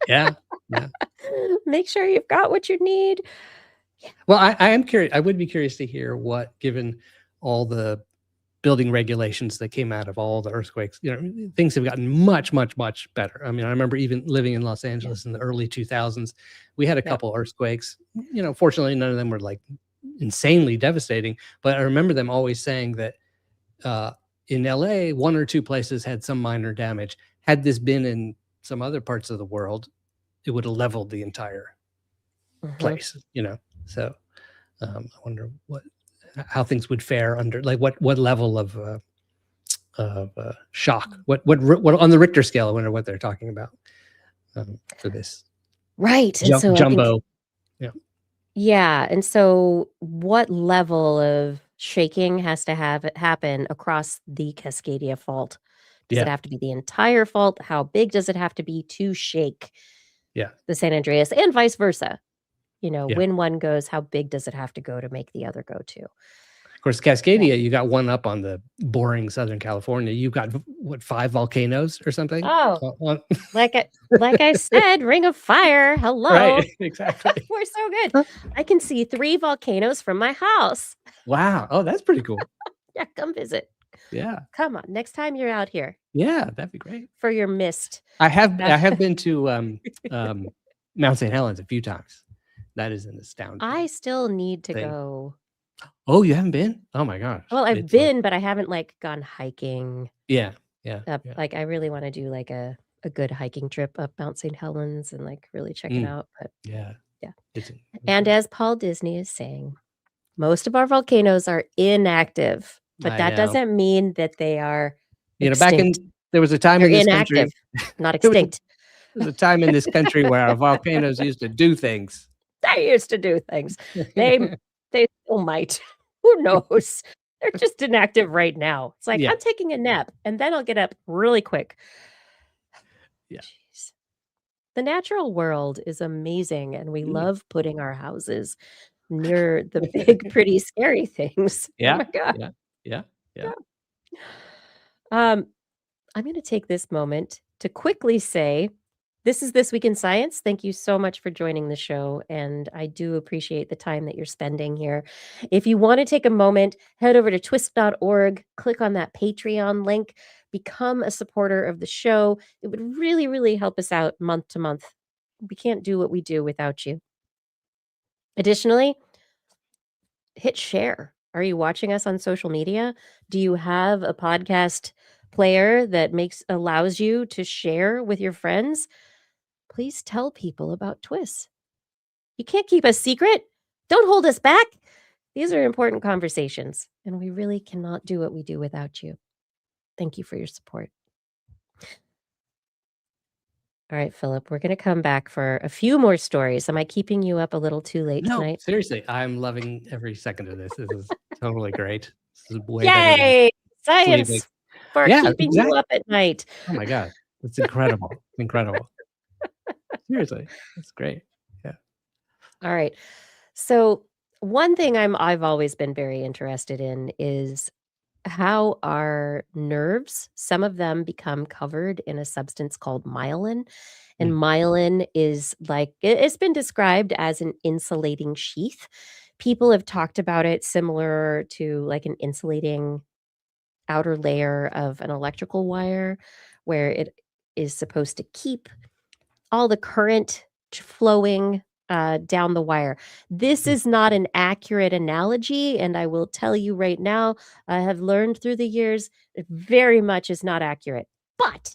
Yeah. Yeah. Make sure you've got what you need. Well, I am curious. I would be curious to hear what, given all the building regulations that came out of all the earthquakes, things have gotten much, much, much better. I mean, I remember even living in Los Angeles in the early 2000s, we had a couple earthquakes. Fortunately, none of them were like insanely devastating, but I remember them always saying that in LA, one or two places had some minor damage. Had this been in some other parts of the world, it would have leveled the entire place, So I wonder how things would fare under, like what level of shock, what on the Richter scale. I wonder what they're talking about for this. Right. And so jumbo. Yeah. And so what level of shaking has to have it happen across the Cascadia fault? Does it have to be the entire fault? How big does it have to be to shake the San Andreas, and vice versa? When one goes, how big does it have to go to make the other go too? Of course, Cascadia, you got one up on the boring Southern California. You've got, 5 volcanoes or something? Oh, like I said, Ring of Fire. Hello. Right, exactly. We're so good. I can see 3 volcanoes from my house. Wow. Oh, that's pretty cool. Yeah, come visit. Yeah. Come on, next time you're out here. Yeah, that'd be great. For your mist. I have been to Mount St. Helens a few times. That is an astounding. I still need to go. Oh, you haven't been? Oh my gosh. Well, I've been, but I haven't gone hiking. Yeah. Like I really want to do a good hiking trip up Mount St. Helens and really check it out. But yeah. And as Paul Disney is saying, most of our volcanoes are inactive, but that doesn't mean that they are extinct. There was a time in this inactive, country, not extinct. There was a time in this country where our volcanoes used to do things. They used to do things. They still might. Who knows? They're just inactive right now. It's like, I'm taking a nap and then I'll get up really quick. Yeah. Jeez. The natural world is amazing, and we love putting our houses near the big, pretty, scary things. Yeah. Oh my God. Yeah. I'm going to take this moment to quickly say, this is This Week in Science. Thank you so much for joining the show, and I do appreciate the time that you're spending here. If you want to take a moment, head over to twist.org, click on that Patreon link, become a supporter of the show. It would really, really help us out month to month. We can't do what we do without you. Additionally, hit share. Are you watching us on social media? Do you have a podcast player that allows you to share with your friends? Please tell people about TWIS. You can't keep us secret. Don't hold us back. These are important conversations, and we really cannot do what we do without you. Thank you for your support. All right, Philip, we're going to come back for a few more stories. Am I keeping you up a little too late tonight? No, seriously, I'm loving every second of this. This is totally great. This is way Yay! Science sleeping. for keeping you up at night. Oh my God, it's incredible. Incredible. Seriously, that's great. Yeah. All right. So one thing I've always been very interested in is how our nerves, some of them become covered in a substance called myelin. And myelin is it's been described as an insulating sheath. People have talked about it similar to an insulating outer layer of an electrical wire, where it is supposed to keep all the current flowing down the wire. This is not an accurate analogy, and I will tell you right now, I have learned through the years, it very much is not accurate. But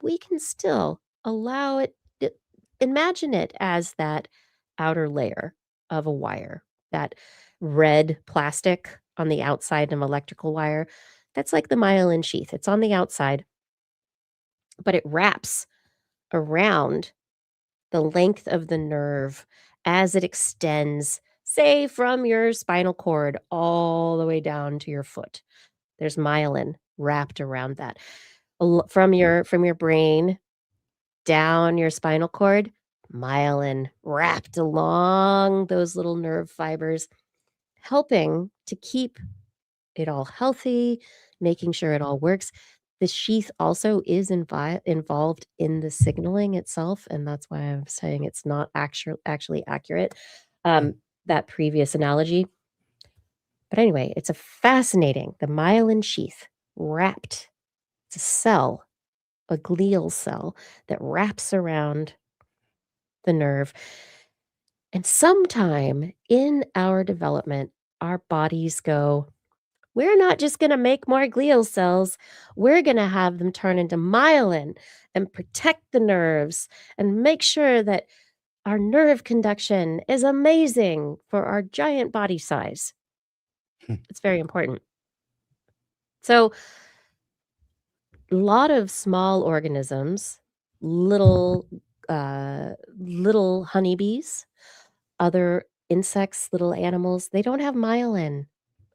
we can still allow it, imagine it as that outer layer of a wire, that red plastic on the outside of an electrical wire. That's like the myelin sheath. It's on the outside, but it wraps around the length of the nerve as it extends, say, from your spinal cord all the way down to your foot. There's myelin wrapped around that. From your brain down your spinal cord, myelin wrapped along those little nerve fibers, helping to keep it all healthy, making sure it all works. The sheath also is involved in the signaling itself, and that's why I'm saying it's not actually accurate, that previous analogy. But anyway, it's the myelin sheath wrapped. It's a cell, a glial cell that wraps around the nerve. And sometime in our development, our bodies go, we're not just going to make more glial cells. We're going to have them turn into myelin and protect the nerves and make sure that our nerve conduction is amazing for our giant body size. It's very important. So, a lot of small organisms, little honeybees, other insects, little animals, they don't have myelin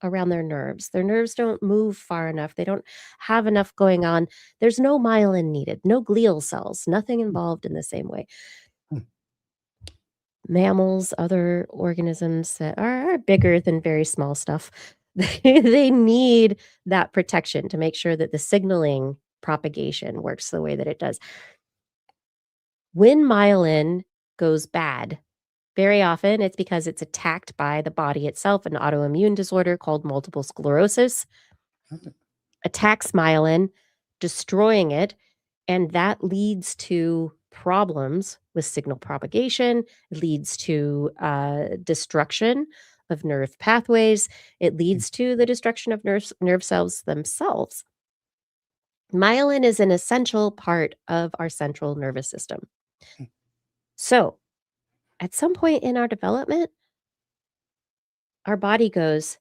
around their nerves. Their nerves don't move far enough. They don't have enough going on. There's no myelin needed, no glial cells, nothing involved in the same way. Mammals, other organisms that are bigger than very small stuff, they need that protection to make sure that the signaling propagation works the way that it does. When myelin goes bad, very often it's because it's attacked by the body itself. An autoimmune disorder called multiple sclerosis attacks myelin, destroying it, and that leads to problems with signal propagation. It leads to destruction of nerve pathways. It leads to the destruction of nerve cells themselves. Myelin is an essential part of our central nervous system. So, at some point in our development, our body goes,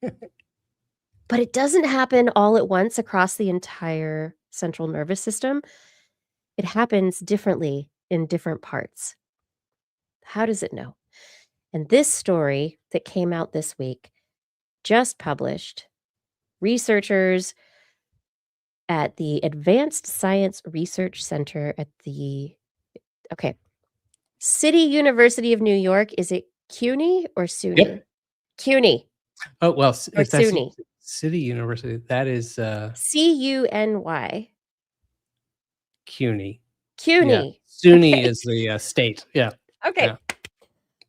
but it doesn't happen all at once across the entire central nervous system. It happens differently in different parts. How does it know? And this story that came out this week, just published, researchers at the Advanced Science Research Center at the City University of New York. Is it CUNY or SUNY? Yep. CUNY. Oh, well, Or if that's SUNY. City University, that is CUNY. CUNY. CUNY. SUNY Okay. is the state. Yeah. Okay. Yeah.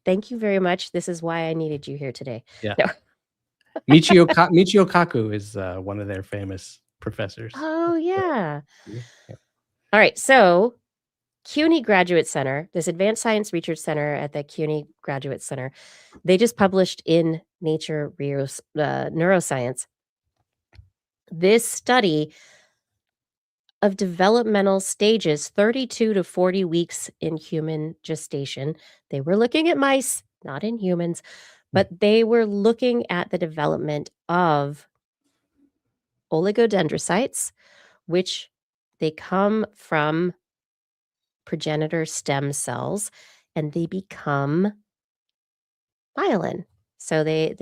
Thank you very much. This is why I needed you here today. Yeah. No. Michio Kaku is one of their famous professors. Oh, yeah. Yeah. All right. So, CUNY Graduate Center, this Advanced Science Research Center at the CUNY Graduate Center, they just published in Nature Neuroscience this study of developmental stages, 32 to 40 weeks in human gestation. They were looking at mice, not in humans, but they were looking at the development of oligodendrocytes, which they come from progenitor stem cells, and they become myelin. So they're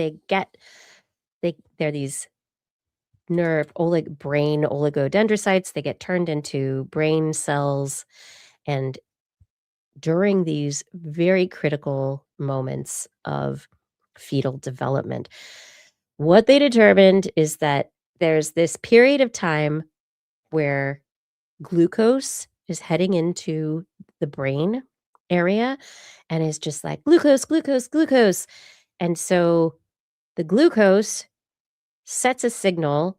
these brain oligodendrocytes. They get turned into brain cells, and during these very critical moments of fetal development, what they determined is that there's this period of time where glucose is heading into the brain area and is just like glucose, glucose, glucose. And so the glucose sets a signal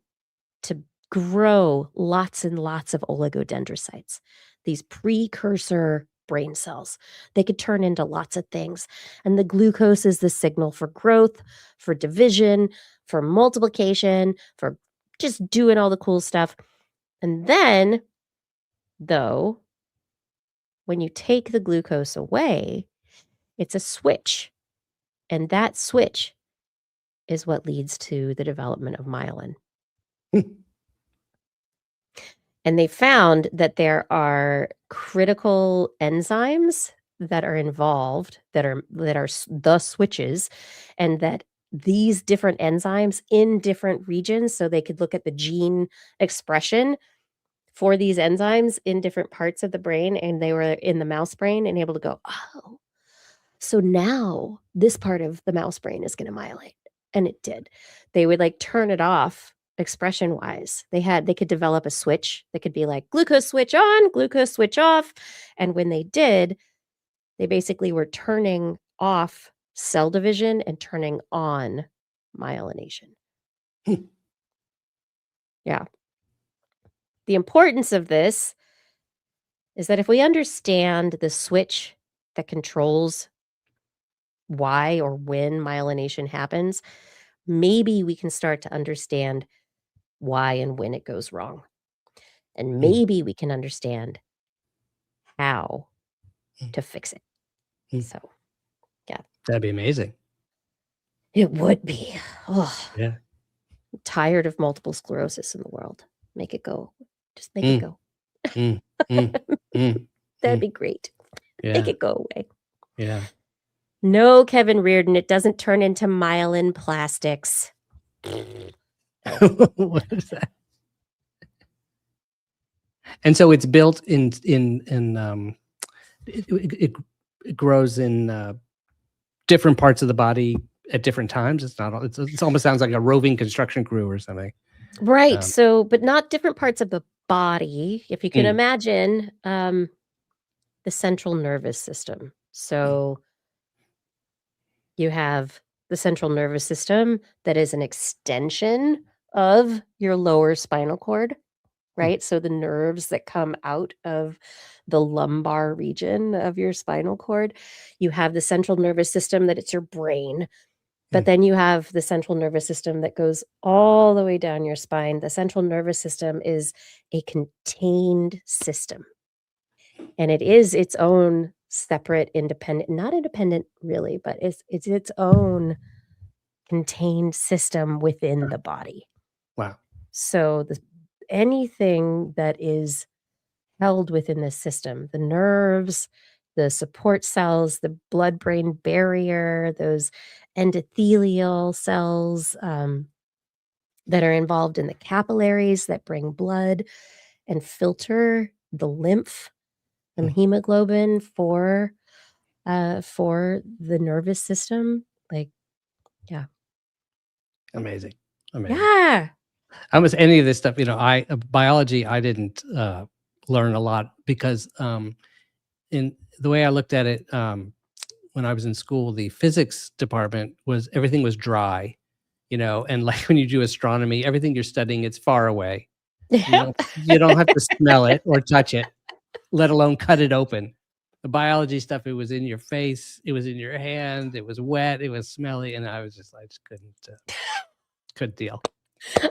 to grow lots and lots of oligodendrocytes, these precursor brain cells. They could turn into lots of things. And the glucose is the signal for growth, for division, for multiplication, for just doing all the cool stuff. And then, though, when you take the glucose away, it's a switch. And that switch is what leads to the development of myelin. And they found that there are critical enzymes that are involved that are the switches, and that these different enzymes in different regions, so they could look at the gene expression for these enzymes in different parts of the brain, and they were in the mouse brain and able to go, oh, so now this part of the mouse brain is going to myelate. And it did. They would like turn it off expression wise. They could develop a switch that could be like glucose switch on, glucose switch off. And when they did, they basically were turning off cell division and turning on myelination. Yeah. The importance of this is that if we understand the switch that controls why or when myelination happens, maybe we can start to understand why and when it goes wrong. And maybe we can understand how to fix it. So, yeah. That'd be amazing. It would be. Oh, yeah. I'm tired of multiple sclerosis in the world. Make it go. Just make it go. That'd be great. Yeah. Make it go away. Yeah. No, Kevin Reardon, it doesn't turn into myelin plastics. What is that? And so it's built it grows in different parts of the body at different times. It's not. It almost sounds like a roving construction crew or something. Right. So, but not different parts of the body. If you can imagine the central nervous system. So you have the central nervous system that is an extension of your lower spinal cord, right? So the nerves that come out of the lumbar region of your spinal cord. You have the central nervous system that it's your brain. But then you have the central nervous system that goes all the way down your spine. The central nervous system is a contained system. And it is its own separate, independent, not independent really, but it's its own contained system within the body. Wow. So anything that is held within this system, the nerves, the support cells, the blood-brain barrier, those endothelial cells that are involved in the capillaries that bring blood and filter the lymph and hemoglobin for the nervous system. Like, yeah. Amazing. Yeah. Almost any of this stuff, biology, I didn't learn a lot because in the way I looked at it, when I was in school, the physics department everything was dry, and like when you do astronomy, everything you're studying, it's far away. You don't have to smell it or touch it, let alone cut it open. The biology stuff, it was in your face, it was in your hand, it was wet, it was smelly, and I just couldn't deal.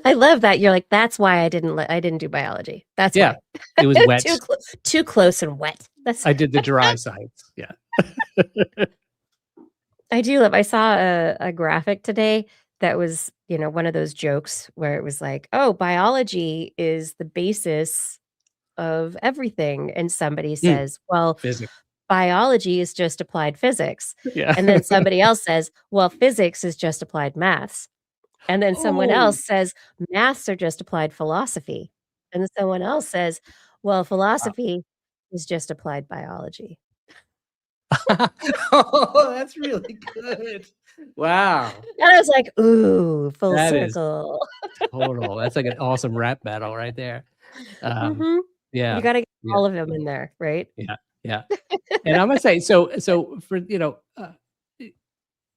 I love that. You're like, that's why I didn't do biology. That's why. It was wet. too close and wet. I did the dry science. Yeah. I do love. I saw a graphic today that was, one of those jokes where it was like, oh, biology is the basis of everything. And somebody says, well, physics. Biology is just applied physics. Yeah. And then somebody else says, well, physics is just applied maths. And then someone else says, maths are just applied philosophy. And then someone else says, well, philosophy is just applied biology. Oh, that's really good. Wow. And I was like, ooh, full circle. Total. That's like an awesome rap battle right there. Yeah. You got to get all of them in there, right? Yeah. Yeah. And I'm going to say, so for,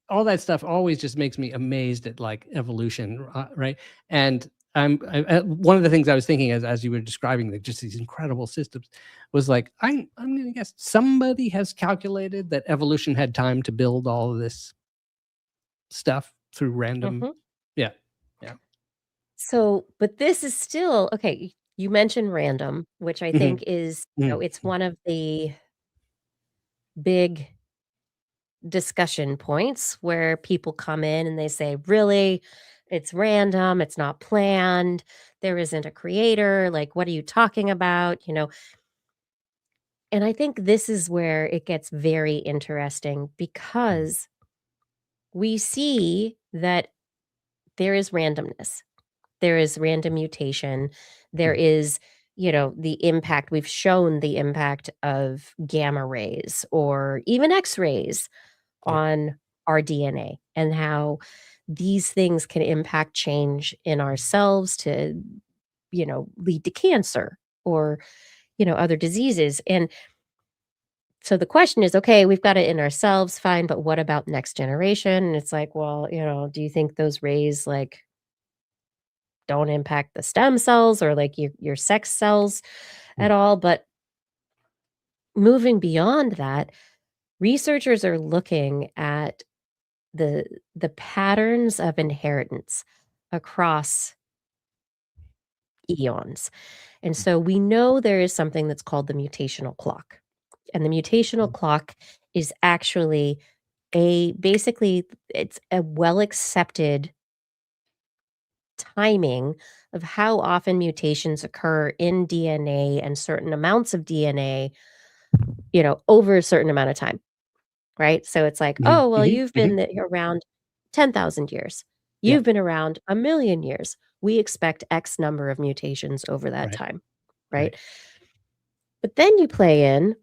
all that stuff always just makes me amazed at like evolution, right? And one of the things I was thinking as you were describing just these incredible systems was like, I'm going to guess somebody has calculated that evolution had time to build all of this stuff through random. Yeah. So, but this is still, okay, you mentioned random, which I think is, it's one of the big discussion points where people come in and they say, really, it's random, it's not planned, there isn't a creator, like, what are you talking about? And I think this is where it gets very interesting because we see that there is randomness. There is random mutation. There is, the impact. We've shown the impact of gamma rays or even X-rays Yeah. on our DNA and how these things can impact change in ourselves to, lead to cancer or, other diseases. And so the question is, okay, we've got it in ourselves, fine, but what about next generation? And it's like, well, do you think those rays like don't impact the stem cells or like your sex cells at all? But moving beyond that, researchers are looking at the patterns of inheritance across eons. And so we know there is something that's called the mutational clock. And the mutational clock is actually basically it's a well accepted timing of how often mutations occur in DNA and certain amounts of DNA, over a certain amount of time, right? So it's like, oh, well, you've been around 10,000 years. Yeah. You've been around 1,000,000 years. We expect X number of mutations over that Right. time, Right. right? But then you play in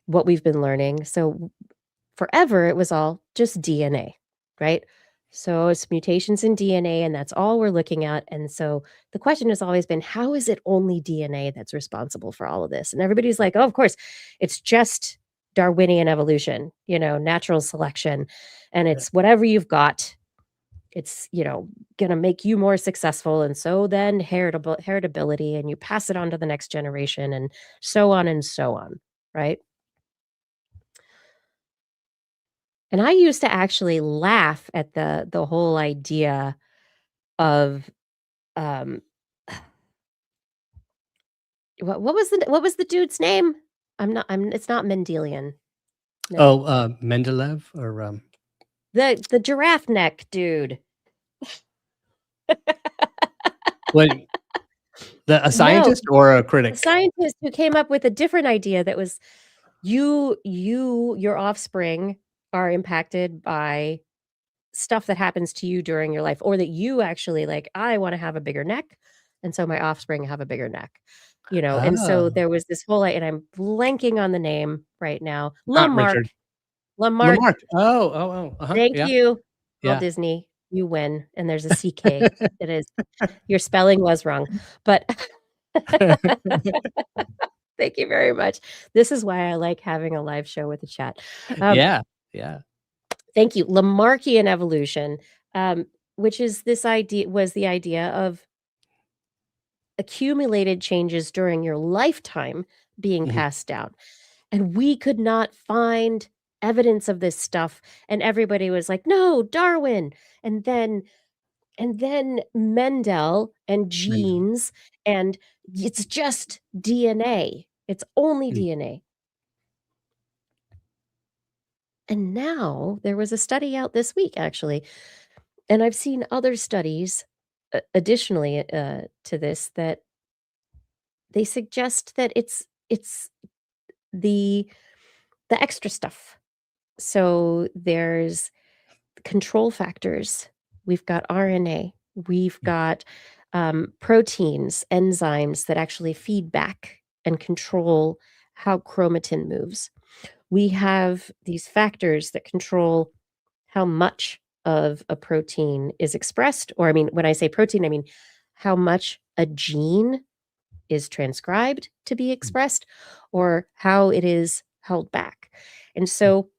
what we've been learning. So forever, it was all just DNA, right? So it's mutations in DNA, and that's all we're looking at. And so the question has always been, how is it only DNA that's responsible for all of this? And everybody's like, oh, of course, it's just Darwinian evolution, natural selection. And it's whatever you've got, it's, going to make you more successful. And so then heritability, and you pass it on to the next generation, and so on, right? And I used to actually laugh at the whole idea of, um, what was the dude's name? It's not Mendelian. No. Oh, Mendeleev or The giraffe neck dude. what? A scientist or a A critic? scientist who came up with a different idea that was your offspring are impacted by stuff that happens to you during your life, or that you actually like, I want to have a bigger neck, and so my offspring have a bigger neck, and so Oh, there was this whole, and I'm blanking on the name right now. not Richard. Lamarck. Lamarck. Oh. Thank Yeah. you, Walt Yeah. Disney. You win, and there's a CK. It is. Your spelling was wrong, but thank you very much. This is why I like having a live show with the chat. Yeah. Thank you. Lamarckian evolution, which is the idea of accumulated changes during your lifetime being passed down. And we could not find evidence of this stuff. And everybody was like, no, Darwin. And then Mendel and genes, and it's just DNA. It's only DNA. And now there was a study out this week, actually, and I've seen other studies additionally to this, that they suggest that it's the extra stuff. So there's control factors. We've got RNA. We've got proteins, enzymes that actually feed back and control how chromatin moves. We have these factors that control how much of a protein is expressed, or I mean, when I say protein, I mean how much a gene is transcribed to be expressed, or how it is held back. And so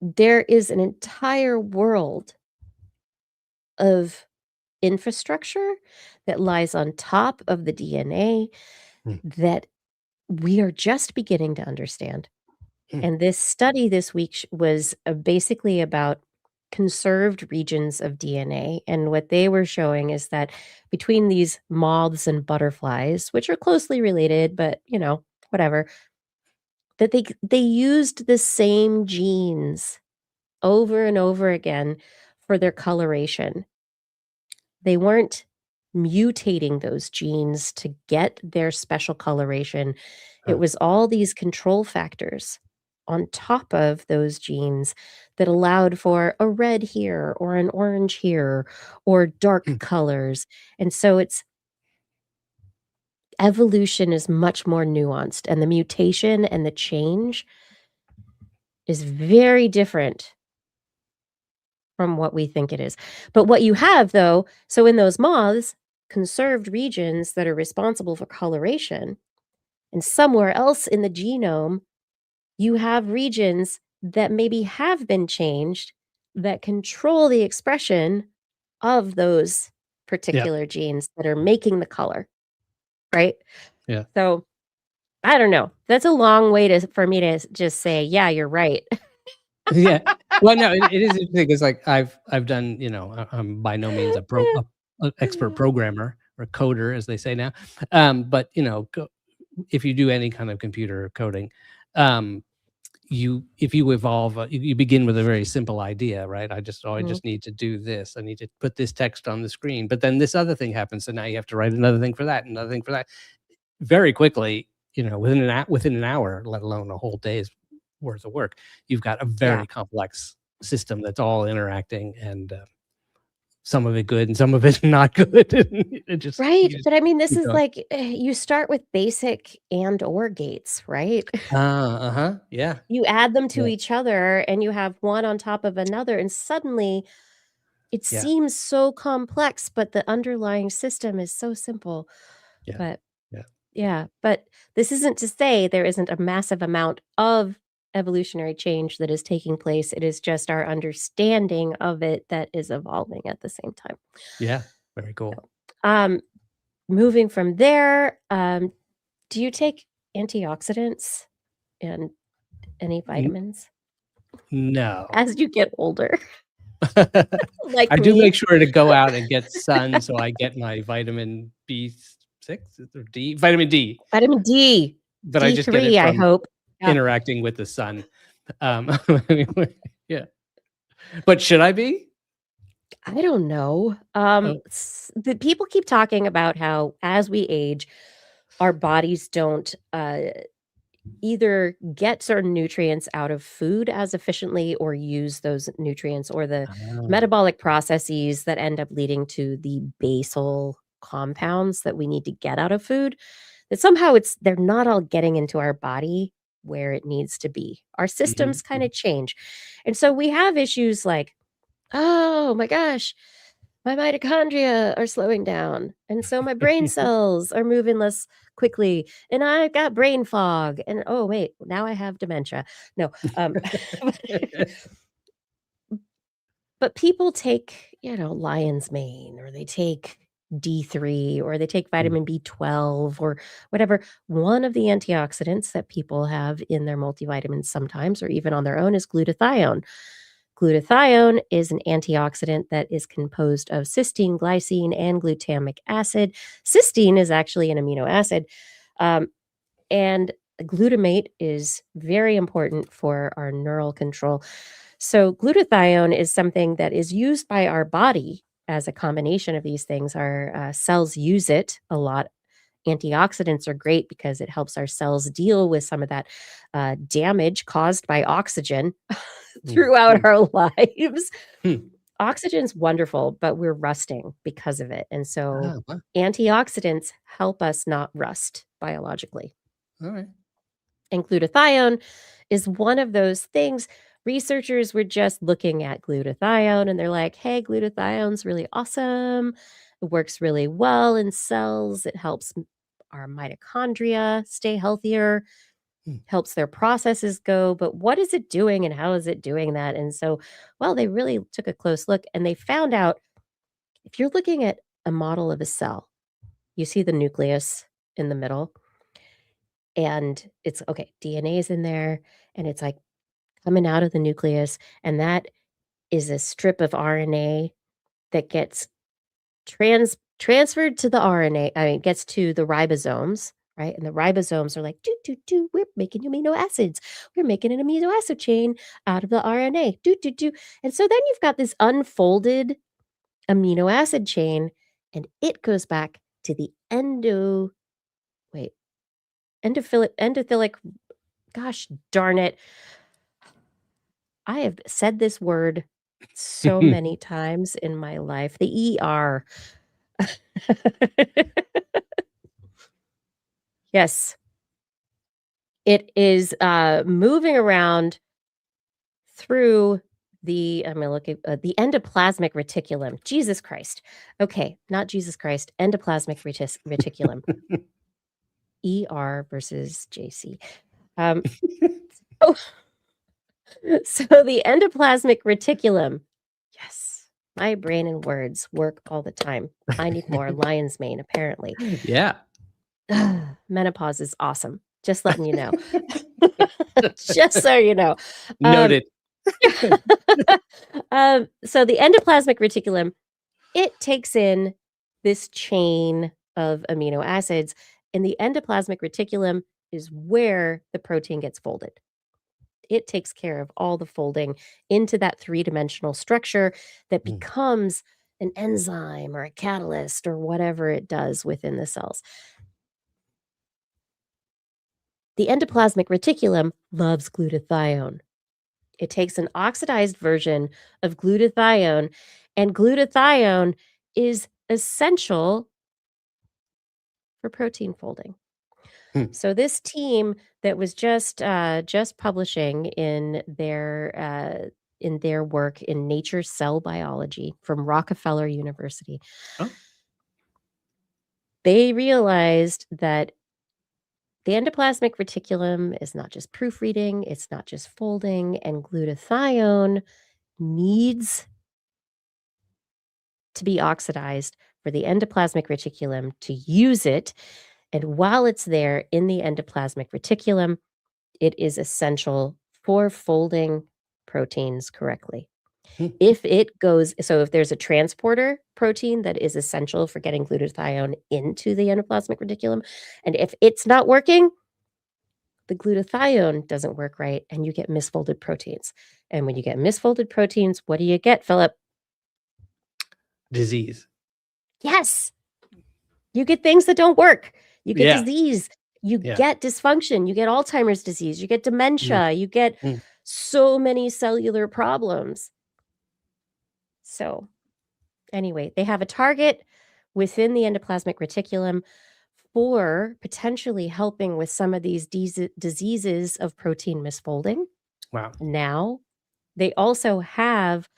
there is an entire world of infrastructure that lies on top of the DNA that we are just beginning to understand. And this study this week was basically about conserved regions of DNA. And what they were showing is that between these moths and butterflies, which are closely related, but whatever, that they used the same genes over and over again for their coloration. They weren't mutating those genes to get their special coloration. It Huh. was all these control factors on top of those genes that allowed for a red here or an orange here or dark colors. And so it's evolution is much more nuanced, and the mutation and the change is very different from what we think it is. But what you have, though, so in those moths, conserved regions that are responsible for coloration, and somewhere else in the genome, you have regions that maybe have been changed that control the expression of those Yeah. particular genes that are making the color, right? Yeah. So I don't know. That's a long way for me to just say, yeah, you're right. Yeah. Well, no, it is interesting because like I've done, I'm by no means a expert programmer or coder, as they say now. But if you do any kind of computer coding, if you evolve, you begin with a very simple idea, right? I just need to do this. I need to put this text on the screen, but then this other thing happens, so now you have to write another thing for that, another thing for that. Very quickly, within an hour, let alone a whole day's worth of work, you've got a very complex system that's all interacting, and some of it good and some of it not good. It just Right. But I mean, this is going. like you start with basic and or gates, right? Yeah. You add them to Yeah. each other and you have one on top of another, and suddenly it Yeah. seems so complex, but the underlying system is so simple. Yeah. But Yeah. yeah, but this isn't to say there isn't a massive amount of evolutionary change that is taking place. It is just our understanding of it that is evolving at the same time. Yeah. Very cool. Um, moving from there, do you take antioxidants and any vitamins No. as you get older? Like I do me? make sure to go out and get sun, so I get my vitamin B6 or D, vitamin D, Vitamin D, but I just get it D3, I from hope. Yeah. interacting with the sun. Anyway, yeah. But should I be? I don't know. Oh, The people keep talking about how as we age, our bodies don't either get certain nutrients out of food as efficiently or use those nutrients, or the ah, metabolic processes that end up leading to the basal compounds that we need to get out of food, that somehow they're not all getting into our body where it needs to be. Our systems kind of change. And so we have issues like, oh my gosh, my mitochondria are slowing down. And so my brain cells are moving less quickly. And I've got brain fog. And oh, wait, now I have dementia. No. But people take, lion's mane, or they take D3, or they take vitamin B12 or whatever. One of the antioxidants that people have in their multivitamins sometimes, or even on their own, is glutathione. Glutathione is an antioxidant that is composed of cysteine, glycine, and glutamic acid. Cysteine is actually an amino acid, and glutamate is very important for our neural control. So, glutathione is something that is used by our body as a combination of these things. Our cells use it a lot. Antioxidants are great because it helps our cells deal with some of that damage caused by oxygen throughout our lives. Oxygen's wonderful, but we're rusting because of it. And so wow. antioxidants help us not rust biologically. All right. And glutathione is one of those things. Researchers were just looking at glutathione and they're like, hey, glutathione's really awesome. It works really well in cells. It helps our mitochondria stay healthier, helps their processes go. But what is it doing and how is it doing that? And so, well, they really took a close look and they found out if you're looking at a model of a cell, you see the nucleus in the middle, and it's okay, DNA is in there, and it's like coming out of the nucleus, and that is a strip of RNA that gets transferred to the RNA, gets to the ribosomes, right? And the ribosomes are like, we're making amino acids. We're making an amino acid chain out of the RNA. And so then you've got this unfolded amino acid chain, and it goes back to the endophilic, gosh darn it. I have said this word so many times in my life. The ER. Yes. It is moving around through the, I'm gonna look at the endoplasmic reticulum. Jesus Christ. Okay, not Jesus Christ, endoplasmic reticulum. ER versus JC. So the endoplasmic reticulum. Yes, my brain and words work all the time. I need more lion's mane, apparently. Yeah. Menopause is awesome. Just letting you know. Just so you know. Noted. So the endoplasmic reticulum, it takes in this chain of amino acids, and the endoplasmic reticulum is where the protein gets folded. It takes care of all the folding into that three-dimensional structure that becomes an enzyme or a catalyst or whatever it does within the cells. The endoplasmic reticulum loves glutathione. It takes an oxidized version of glutathione, and glutathione is essential for protein folding. So this team that was just publishing in their work in Nature Cell Biology from Rockefeller University, they realized that the endoplasmic reticulum is not just proofreading, it's not just folding, and glutathione needs to be oxidized for the endoplasmic reticulum to use it. And while it's there in the endoplasmic reticulum, it is essential for folding proteins correctly. If there's a transporter protein that is essential for getting glutathione into the endoplasmic reticulum, and if it's not working, the glutathione doesn't work right, and you get misfolded proteins. And when you get misfolded proteins, what do you get, Philip? Disease. Yes. You get things that don't work. You get disease. You get dysfunction. You get Alzheimer's disease. You get dementia. You get so many cellular problems. So anyway, they have a target within the endoplasmic reticulum for potentially helping with some of these diseases of protein misfolding. Wow. Now, they also have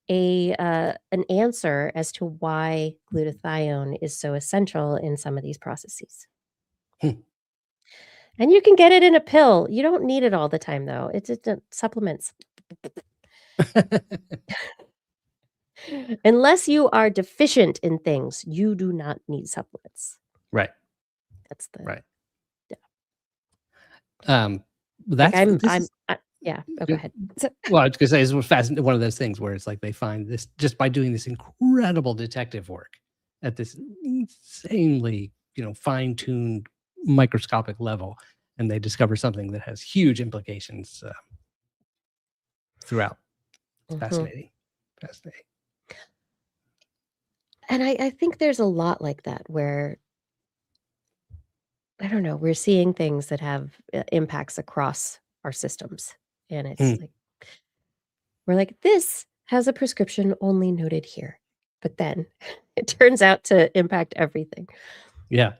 an answer as to why glutathione is so essential in some of these processes. And you can get it in a pill. You don't need it all the time, though. It's just supplements. Unless you are deficient in things, you do not need supplements. Right. That's the right. Yeah. That's yeah. Oh, go ahead. Well, I was gonna say it's fascinating. One of those things where it's like they find this just by doing this incredible detective work at this insanely, fine-tuned microscopic level, and they discover something that has huge implications throughout. It's fascinating. And I think there's a lot like that where, I don't know, we're seeing things that have impacts across our systems. And it's like, we're like, this has a prescription only noted here. But then it turns out to impact everything. Yeah.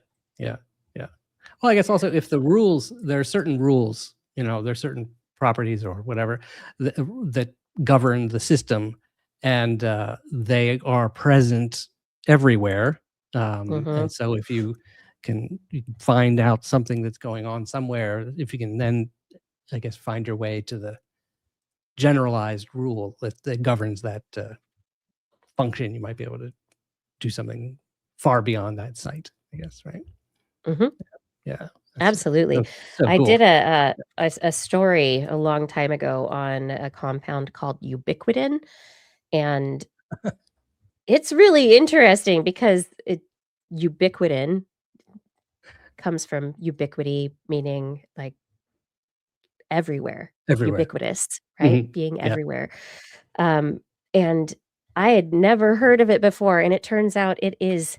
Well, I guess also if there are certain rules, there are certain properties or whatever that govern the system, and they are present everywhere. And so if you can find out something that's going on somewhere, if you can then, I guess, find your way to the generalized rule that governs that function, you might be able to do something far beyond that site, I guess, right? Yeah. Absolutely. So I cool. did a story a long time ago on a compound called ubiquitin, and it's really interesting because ubiquitin comes from ubiquity, meaning like everywhere, Everywhere. ubiquitous, right? Being Yeah. everywhere. And I had never heard of it before, and it turns out it is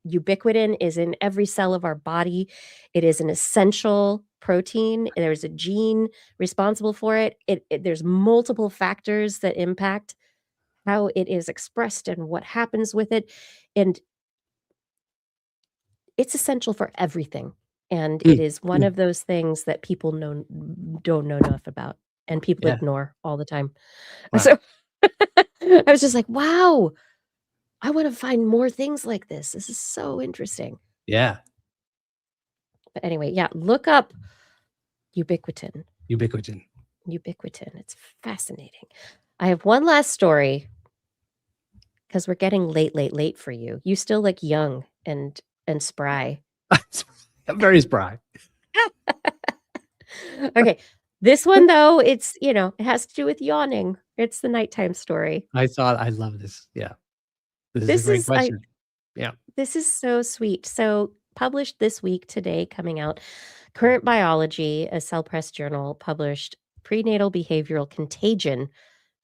ubiquitin is in every cell of our body. It is an essential protein. There's a gene responsible for it. There's multiple factors that impact how it is expressed and what happens with it. And it's essential for everything. And it is one of those things that people don't know enough about, and people Yeah. ignore all the time. Wow. So I was just like, wow, I want to find more things like this. This is so interesting. Yeah. But anyway, yeah, look up ubiquitin. Ubiquitin. Ubiquitin. It's fascinating. I have one last story because we're getting late for you. You still look young and spry. I'm very spry. Okay. This one, though, it's, it has to do with yawning. It's the nighttime story. I love this. Yeah. This is a great question. Yeah. This is so sweet. So published this week, today, coming out, Current Biology, a Cell Press journal, published Prenatal Behavioral Contagion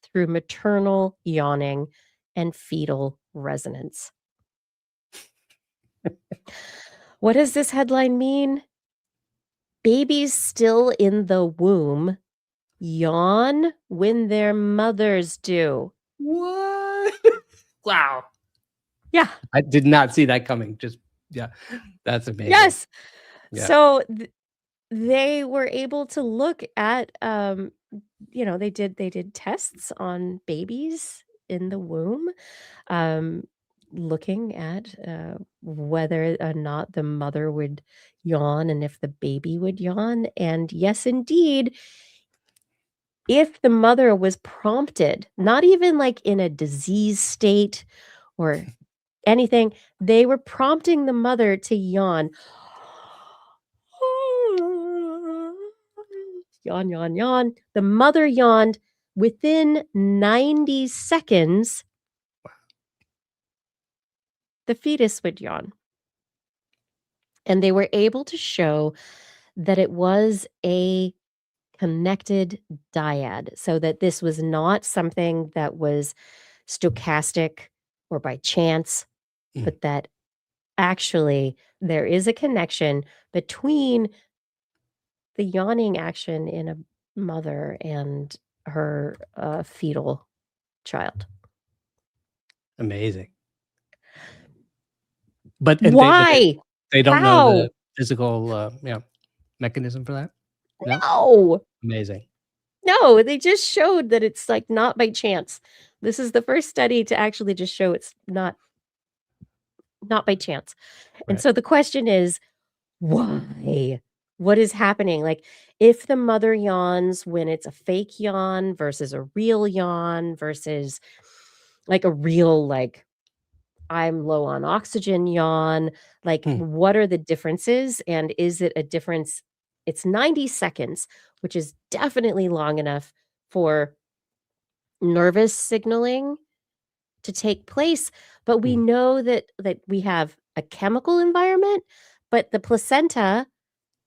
through Maternal Yawning and Fetal Resonance. What does this headline mean? Babies still in the womb yawn when their mothers do. What? Wow. Yeah. I did not see that coming. That's amazing. Yes. Yeah. So they were able to look at, they did tests on babies in the womb, looking at whether or not the mother would yawn and if the baby would yawn. And yes, indeed, if the mother was prompted, not even like in a disease state or anything, they were prompting the mother to yawn. Yawn, yawn, yawn. The mother yawned within 90 seconds. The fetus would yawn. And they were able to show that it was a connected dyad, so that this was not something that was stochastic or by chance, but that actually there is a connection between the yawning action in a mother and her fetal child. Amazing. But why? They don't How? know the physical mechanism for that? No. Amazing. No, they just showed that it's like not by chance. This is the first study to actually just show it's not by chance. And Right. so the question is, why? What is happening? Like, if the mother yawns when it's a fake yawn versus a real yawn versus like a real, like, I'm low on oxygen yawn, like, what are the differences? And is it a difference? It's 90 seconds, which is definitely long enough for nervous signaling to take place. But we know that we have a chemical environment, but the placenta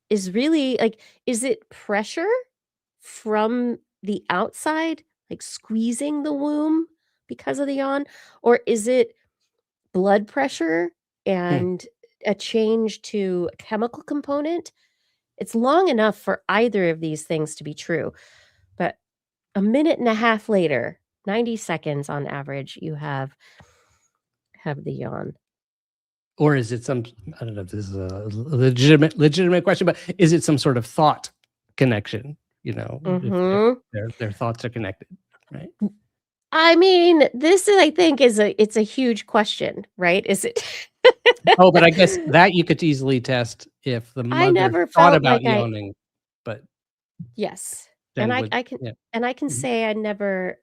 is really like, is it pressure from the outside, like squeezing the womb because of the yawn? Or is it blood pressure and a change to a chemical component? It's long enough for either of these things to be true. But a minute and a half later, 90 seconds on average, you have the yawn. Or is it some, I don't know if this is a legitimate question, but is it some sort of thought connection? If their thoughts are connected, right? I mean, this is, I think, it's a huge question, right? Is it? Oh, but I guess that you could easily test if the mother never thought felt about like yawning, but yes, then and I can say I never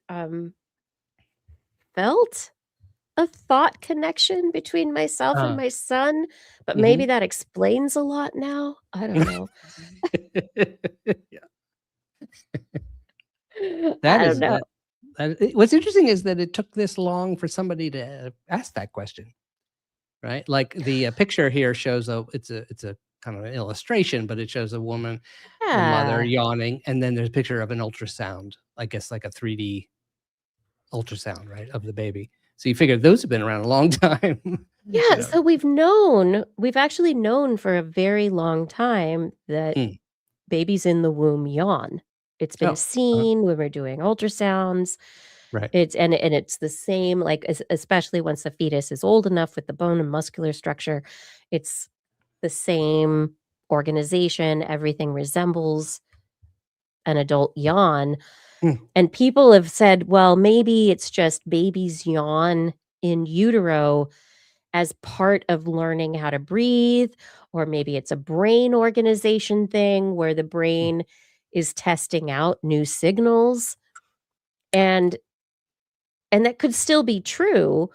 felt a thought connection between myself and my son, but maybe that explains a lot now. I don't know. I don't know. What's interesting is that it took this long for somebody to ask that question. right? Like the picture here shows it's a kind of an illustration, but it shows a woman, the mother Yeah. yawning, and then there's a picture of an ultrasound, I guess like a 3D ultrasound, right, of the baby. So you figure those have been around a long time. Yeah, so we've actually known for a very long time that Mm. babies in the womb yawn. It's been seen when we're doing ultrasounds. Right. It's the same, like, especially once the fetus is old enough with the bone and muscular structure, it's the same organization, everything resembles an adult yawn. Mm. And people have said, well, maybe it's just babies yawn in utero as part of learning how to breathe, or maybe it's a brain organization thing where the brain is testing out new signals. And that could still be true,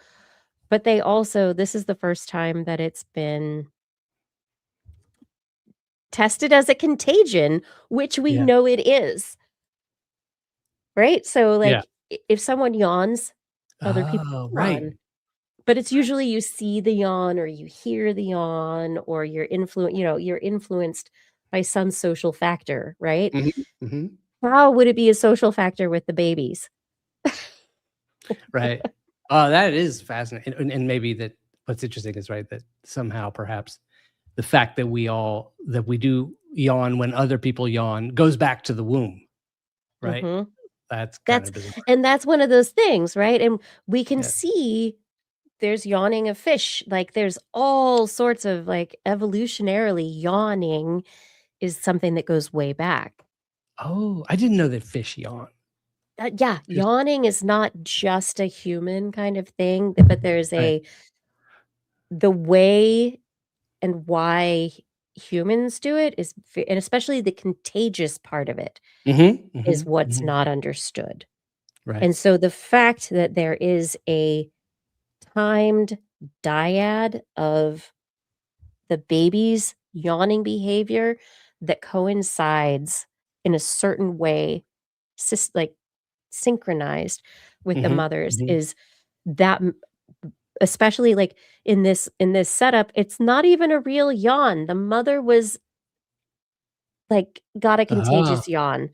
but this is the first time that it's been tested as a contagion, which we know it is. Right? So, Yeah. like, if someone yawns, other people Oh, yawn. right. But it's usually you see the yawn or you hear the yawn or you're influenced by some social factor, right? Mm-hmm. How would it be a social factor with the babies? Right. Oh, that is fascinating. And maybe that what's interesting is, right, that somehow perhaps the fact that we do yawn when other people yawn goes back to the womb, right? Mhm. That's kind of bizarre. And that's one of those things, right? And we can Yeah. see there's yawning of fish. Like, there's all sorts of, like, evolutionarily yawning is something that goes way back. Oh, I didn't know that fish yawn. Yeah, yawning is not just a human kind of thing, but there's Right. the way and why humans do it is and especially the contagious part of it is what's not understood. Right. And so the fact that there is a timed dyad of the baby's yawning behavior that coincides in a certain way, like synchronized with the mothers, is that especially like in this setup, it's not even a real yawn. The mother was like got a contagious yawn.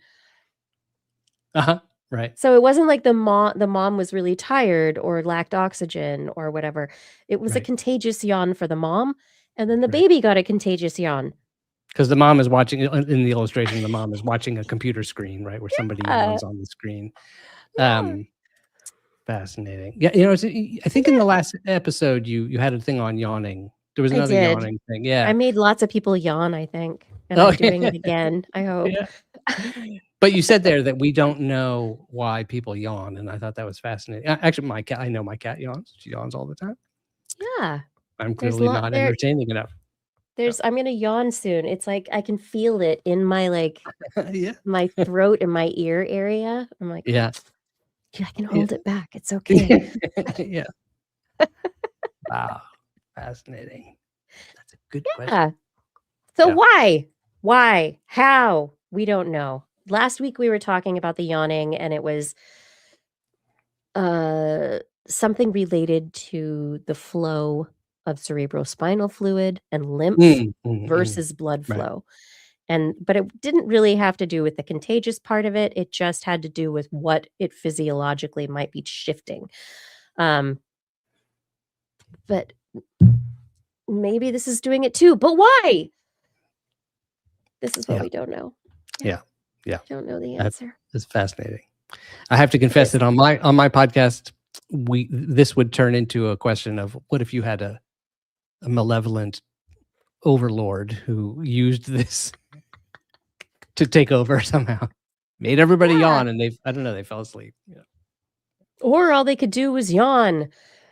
Right. So it wasn't like the mom was really tired or lacked oxygen or whatever. It was a contagious yawn for the mom, and then the baby got a contagious yawn. Because the mom is watching in the illustration, the mom is watching a computer screen, right, where somebody yawns on the screen. Fascinating. Yeah, I think in the last episode you had a thing on yawning. There was another yawning thing. Yeah. I made lots of people yawn, I think, and I'm doing it again, I hope. Yeah. But you said there that we don't know why people yawn, and I thought that was fascinating. Actually, I know my cat yawns. She yawns all the time. Yeah. I'm clearly not entertaining enough. I'm gonna yawn soon. It's like I can feel it in my, like, Yeah. my throat and my ear area. I'm like, Yeah. I can hold it back. It's okay. Yeah. Wow. Fascinating. That's a good question. Yeah. So why? How? We don't know. Last week we were talking about the yawning, and it was something related to the flow of cerebrospinal fluid and lymph versus blood flow. But it didn't really have to do with the contagious part of it. It just had to do with what it physiologically might be shifting. But maybe this is doing it too. But why? This is what we don't know. Yeah. I don't know the answer. It's fascinating. I have to confess that on my podcast, this would turn into a question of what if you had a malevolent overlord who used this to take over somehow, made everybody yawn, and I don't know, they fell asleep. Yeah. Or all they could do was yawn.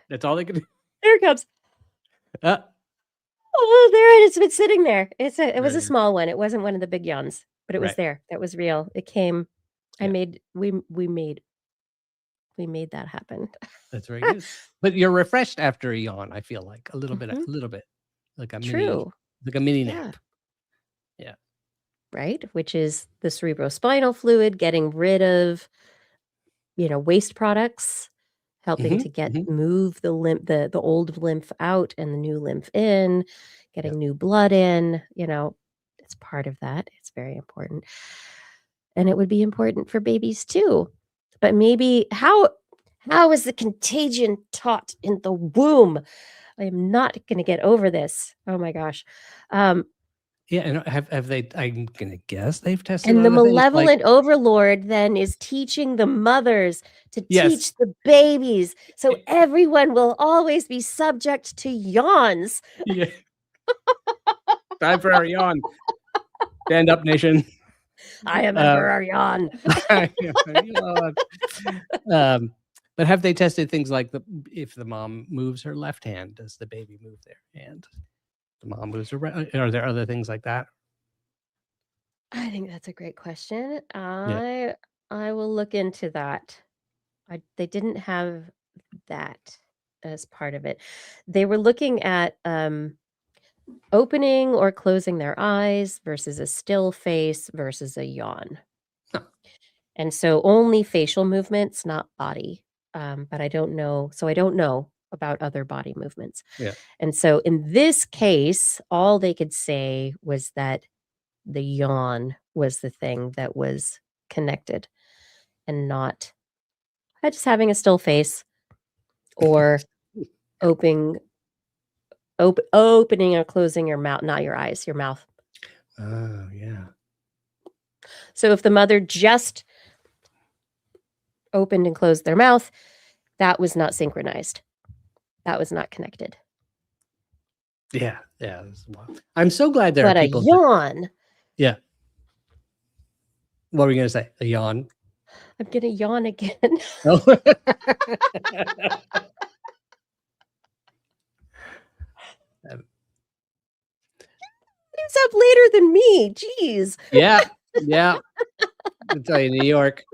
That's all they could do. There it comes. Oh, there it is. It's been sitting there. It was a small one. It wasn't one of the big yawns, but it was there. That was real. It came. We made that happen. That's very good. But you're refreshed after a yawn. I feel like a little bit, like a mini nap. Yeah. Right, which is the cerebrospinal fluid getting rid of, waste products, helping to move the lymph, the old lymph out and the new lymph in, getting new blood in, it's part of that. It's very important. And it would be important for babies too. But maybe how is the contagion taught in the womb? I am not going to get over this. Oh my gosh. Yeah, and have they? I'm gonna guess they've tested. And the other things like, malevolent overlord then is teaching the mothers to Yes. teach the babies, so everyone will always be subject to yawns. yeah. Time for our yawn. Stand up, nation. I am Emperor Yawn. But have they tested things like if the mom moves her left hand, does the baby move their hand? The mom moves her right. Are there other things like that? I think that's a great question. I will look into that. They didn't have that as part of it. They were looking at opening or closing their eyes versus a still face versus a yawn. Huh. And so only facial movements, not body. But I don't know. So I don't know about other body movements. Yeah. And so in this case, all they could say was that the yawn was the thing that was connected and not just having a still face or opening or closing your mouth, not your eyes, your mouth. Oh, yeah. So if the mother just opened and closed their mouth, that was not synchronized. That was not connected. Yeah. I'm so glad there but are people. A yawn. Yeah. What were you going to say? A yawn? I'm going to yawn again. Oh. It's up later than me. Jeez. Yeah. I tell you, New York,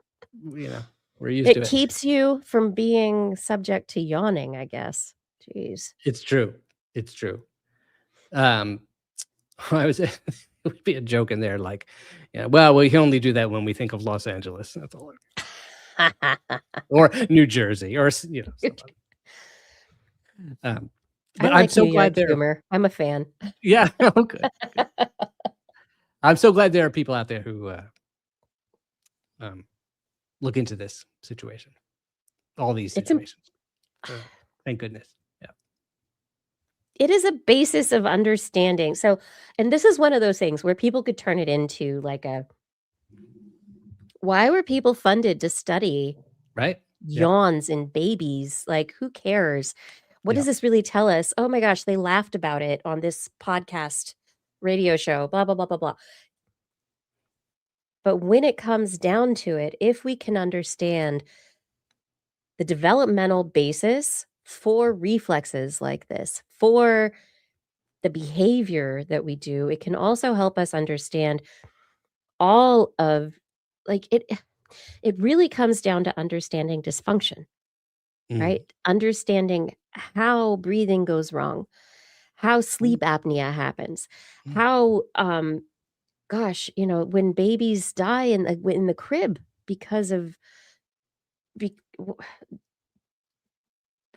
we're used to it. It keeps you from being subject to yawning, I guess. Jeez. It's true. It would be a joke in there like, well, we can only do that when we think of Los Angeles. That's all. Or New Jersey, or but I'm so glad there. Humor. I'm a fan. Yeah. Oh, good. I'm so glad there are people out there who look into this situation, all these situations. Thank goodness. Yeah. It is a basis of understanding. So, and this is one of those things where people could turn it into like why were people funded to study yawns in babies? Like, who cares? What does this really tell us? Oh my gosh, they laughed about it on this podcast radio show, blah, blah, blah, blah, blah. But when it comes down to it, if we can understand the developmental basis for reflexes like this, for the behavior that we do, it can also help us understand all of, like, it really comes down to understanding dysfunction, right? Understanding how breathing goes wrong, how sleep apnea happens, how, gosh, when babies die in the crib because of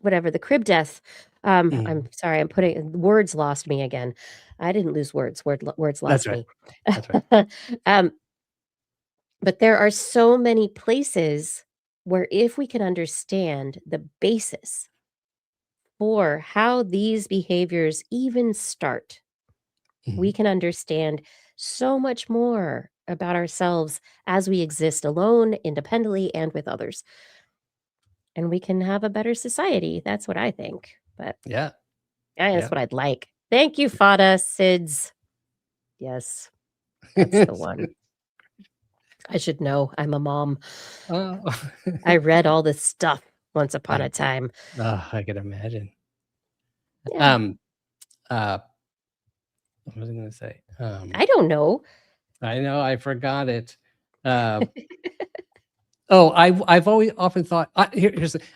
whatever, the crib death. I'm sorry, I'm putting words lost me again. I didn't lose words. Words lost me. That's right. But there are so many places where if we can understand the basis for how these behaviors even start, we can understand so much more about ourselves as we exist alone, independently, and with others. And we can have a better society. That's what I think. But yeah, that's what I'd like. Thank you, Fada Sids. Yes, that's the one. I should know. I'm a mom. Oh. I read all this stuff once upon a time. I can imagine. Yeah. What was I going to say? I don't know. I know. I forgot it. I've always often thought.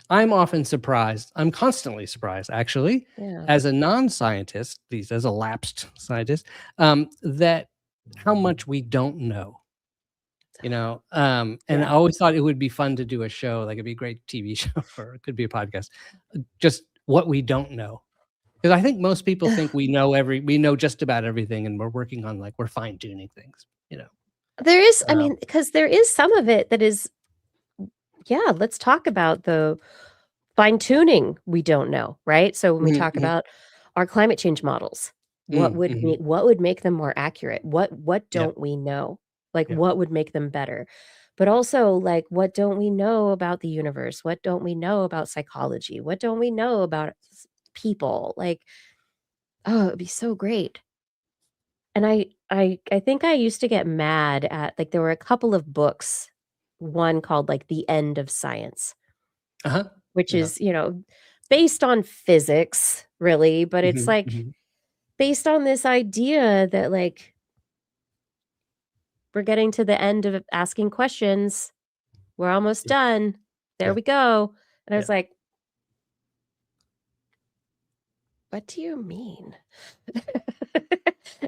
I'm often surprised. I'm constantly surprised, actually, as a non-scientist, at least as a lapsed scientist, that how much we don't know you know. And I always thought it would be fun to do a show, like it'd be a great TV show, or it could be a podcast, just what we don't know. Because I think most people think we know just about everything, and we're working on, like, we're fine tuning things, you know. There is, I mean, because there is some of it that is, yeah, let's talk about the fine tuning we don't know, right? So when we talk about our climate change models, what would make them more accurate? What don't we know? Like, what would make them better? But also, like, what don't we know about the universe? What don't we know about psychology? What don't we know about people? Like, oh, it'd be so great. And I think I used to get mad at, like, there were a couple of books, one called, like, The End of Science, which is, you know, based on physics, really, but it's, like, based on this idea that, like, we're getting to the end of asking questions. We're almost done. There we go. And I was like, what do you mean?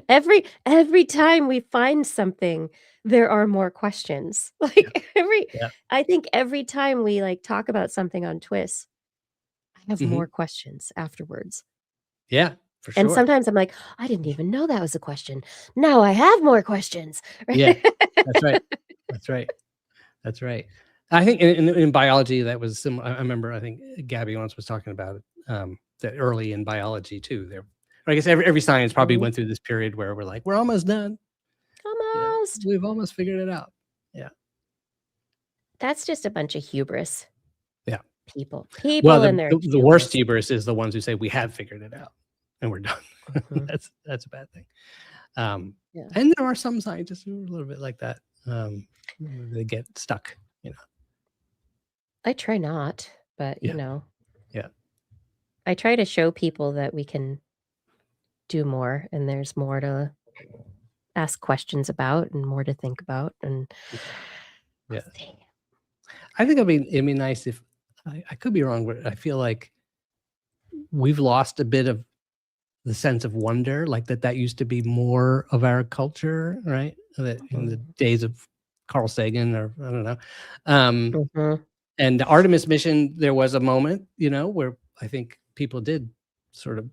Every time we find something, there are more questions. Like I think every time we, like, talk about something on TWIS, I have more questions afterwards. Yeah, for sure. And sometimes I'm like, I didn't even know that was a question. Now I have more questions. Yeah, that's right. That's right. That's right. I think in biology, that was similar. I remember, I think Gabby once was talking about it, that early in biology too. There, I guess every science probably went through this period where we're like, we're almost done. Almost. Yeah, we've almost figured it out. Yeah. That's just a bunch of hubris. Yeah. People well, and their the worst hubris is the ones who say we have figured it out and we're done. That's a bad thing. And there are some scientists who are a little bit like that. They get stuck, you know. I try not, but you know. Yeah. I try to show people that we can do more, and there's more to ask questions about and more to think about. And I think it'd be nice if I could be wrong, but I feel like we've lost a bit of the sense of wonder, like that used to be more of our culture, right? That in the days of Carl Sagan, or I don't know. And the Artemis mission, there was a moment, you know, where I think people did sort of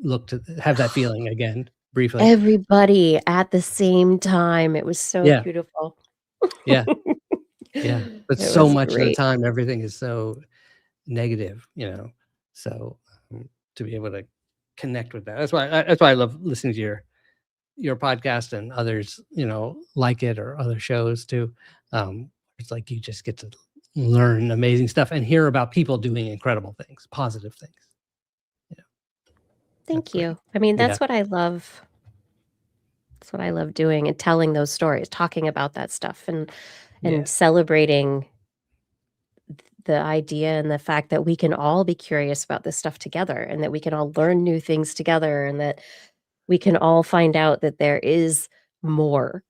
look to have that feeling again briefly. Everybody at the same time. It was so beautiful. Yeah. But so much of the time, everything is so negative, you know. So to be able to connect with that, that's why I love listening to your podcast and others, you know, like it, or other shows too. It's like you just get to learn amazing stuff and hear about people doing incredible things, positive things. Yeah. Thank you. Great. I mean, that's what I love. That's what I love doing, and telling those stories, talking about that stuff, and celebrating the idea and the fact that we can all be curious about this stuff together, and that we can all learn new things together, and that we can all find out that there is more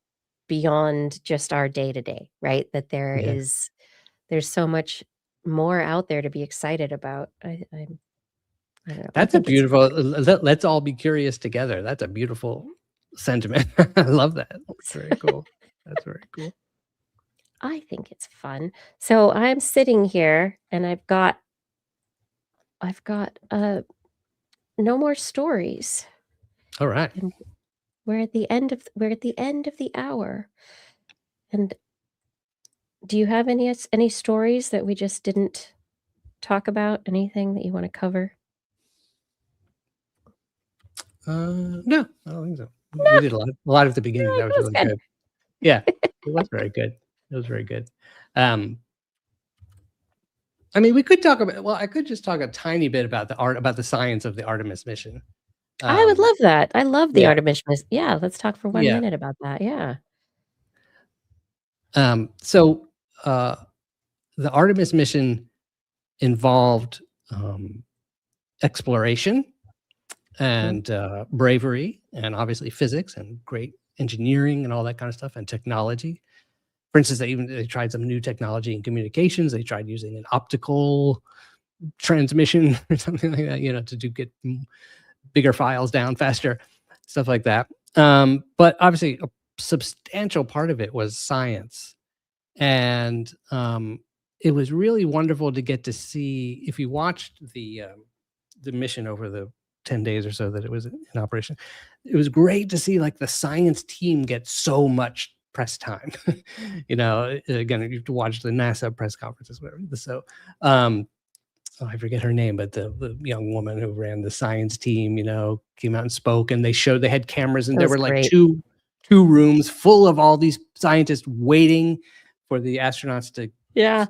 beyond just our day-to-day, right? That there's so much more out there to be excited about. I don't know. That's a beautiful, let's all be curious together. That's a beautiful sentiment. I love that. That's very cool. That's very cool. I think it's fun. So I'm sitting here and I've got no more stories. All right. And we're at the end of the hour. And do you have any stories that we just didn't talk about? Anything that you want to cover? No, I don't think so. No. We did a lot at the beginning. That was really good. Yeah, it was very good. It was very good. I mean, we could talk about. Well, I could just talk a tiny bit about the science of the Artemis mission. I would love that. I love the Artemis mission. Yeah, let's talk for 1 minute about that. Yeah. So the Artemis mission involved exploration and bravery, and obviously physics and great engineering and all that kind of stuff, and technology. For instance, they tried some new technology in communications. They tried using an optical transmission or something like that, you know, to get bigger files down faster, stuff like that. But obviously, substantial part of it was science. And it was really wonderful to get to see, if you watched the mission over the 10 days or so that it was in operation, it was great to see like the science team get so much press time. You know, again, you have to watch the NASA press conferences, whatever. So oh, I forget her name, but the young woman who ran the science team, you know, came out and spoke, and they had cameras, and That there was were like great. two rooms full of all these scientists waiting for the astronauts to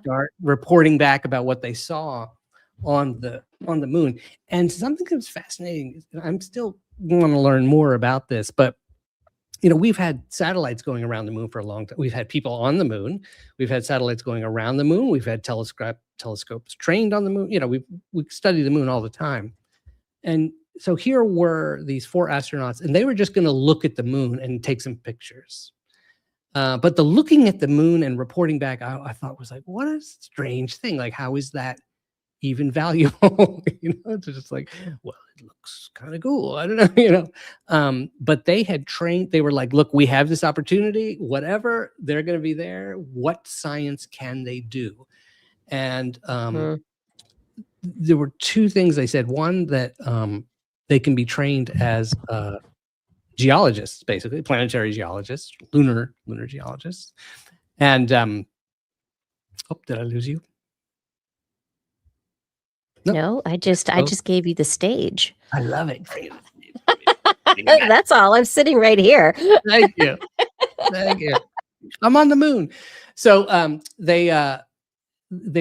start reporting back about what they saw on the moon. And something that was fascinating, I'm still want to learn more about this, but you know, we've had satellites going around the moon for a long time. We've had people on the moon. We've had satellites going around the moon. We've had telescopes trained on the moon. You know, we study the moon all the time. And so here were these 4 astronauts, and they were just going to look at the moon and take some pictures. But the looking at the moon and reporting back, I thought was like, what a strange thing. Like, how is that even valuable? You know, it's just like, well, it looks kind of cool. I don't know, you know. But they had trained, they were like, look, we have this opportunity, whatever, they're going to be there. What science can they do? And there were 2 things they said. One, that they can be trained as geologists, basically planetary geologists, lunar geologists. And oh, did I lose you? No, I just gave you the stage. I love it. That's all. I'm sitting right here. Thank you. Thank you. I'm on the moon. So they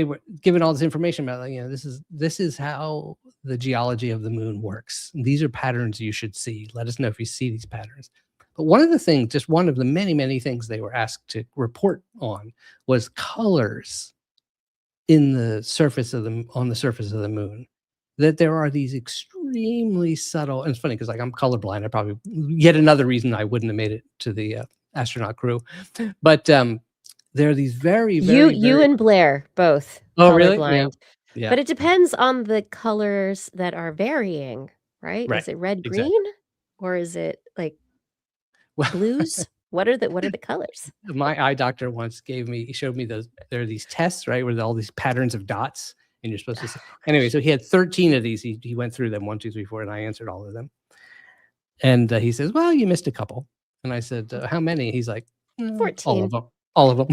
were given all this information about, like, you know, this is how the geology of the moon works. These are patterns you should see. Let us know if you see these patterns. But one of the things, just one of the many, many things they were asked to report on was colors on the surface of the moon. That there are these extremely subtle, and it's funny because like I'm colorblind. I probably, yet another reason I wouldn't have made it to the astronaut crew. But there are these very you and Blair both. Oh, really? Colorblind. Yeah. But it depends on the colors that are varying, right? Right. Is it red, Exactly. green, or is it like blues? What are the colors? My eye doctor once showed me there are these tests, right, where all these patterns of dots, and you're supposed to see. Anyway, so he had 13 of these. He went through them 1, 2, 3, 4, and I answered all of them. And he says, "Well, you missed a couple." And I said, "How many?" He's like, 14. All of them.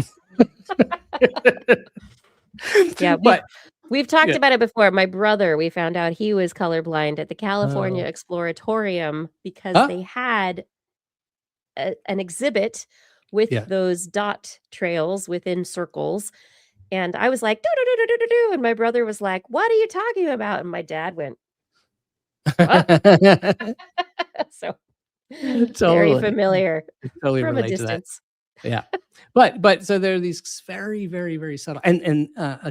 Yeah, but we've talked about it before. My brother, we found out he was colorblind at the California Exploratorium because they had an exhibit with those dot trails within circles. And I was like, do, and my brother was like, what are you talking about? And my dad went, so very familiar from a distance. Yeah. But so there are these very, very, very subtle and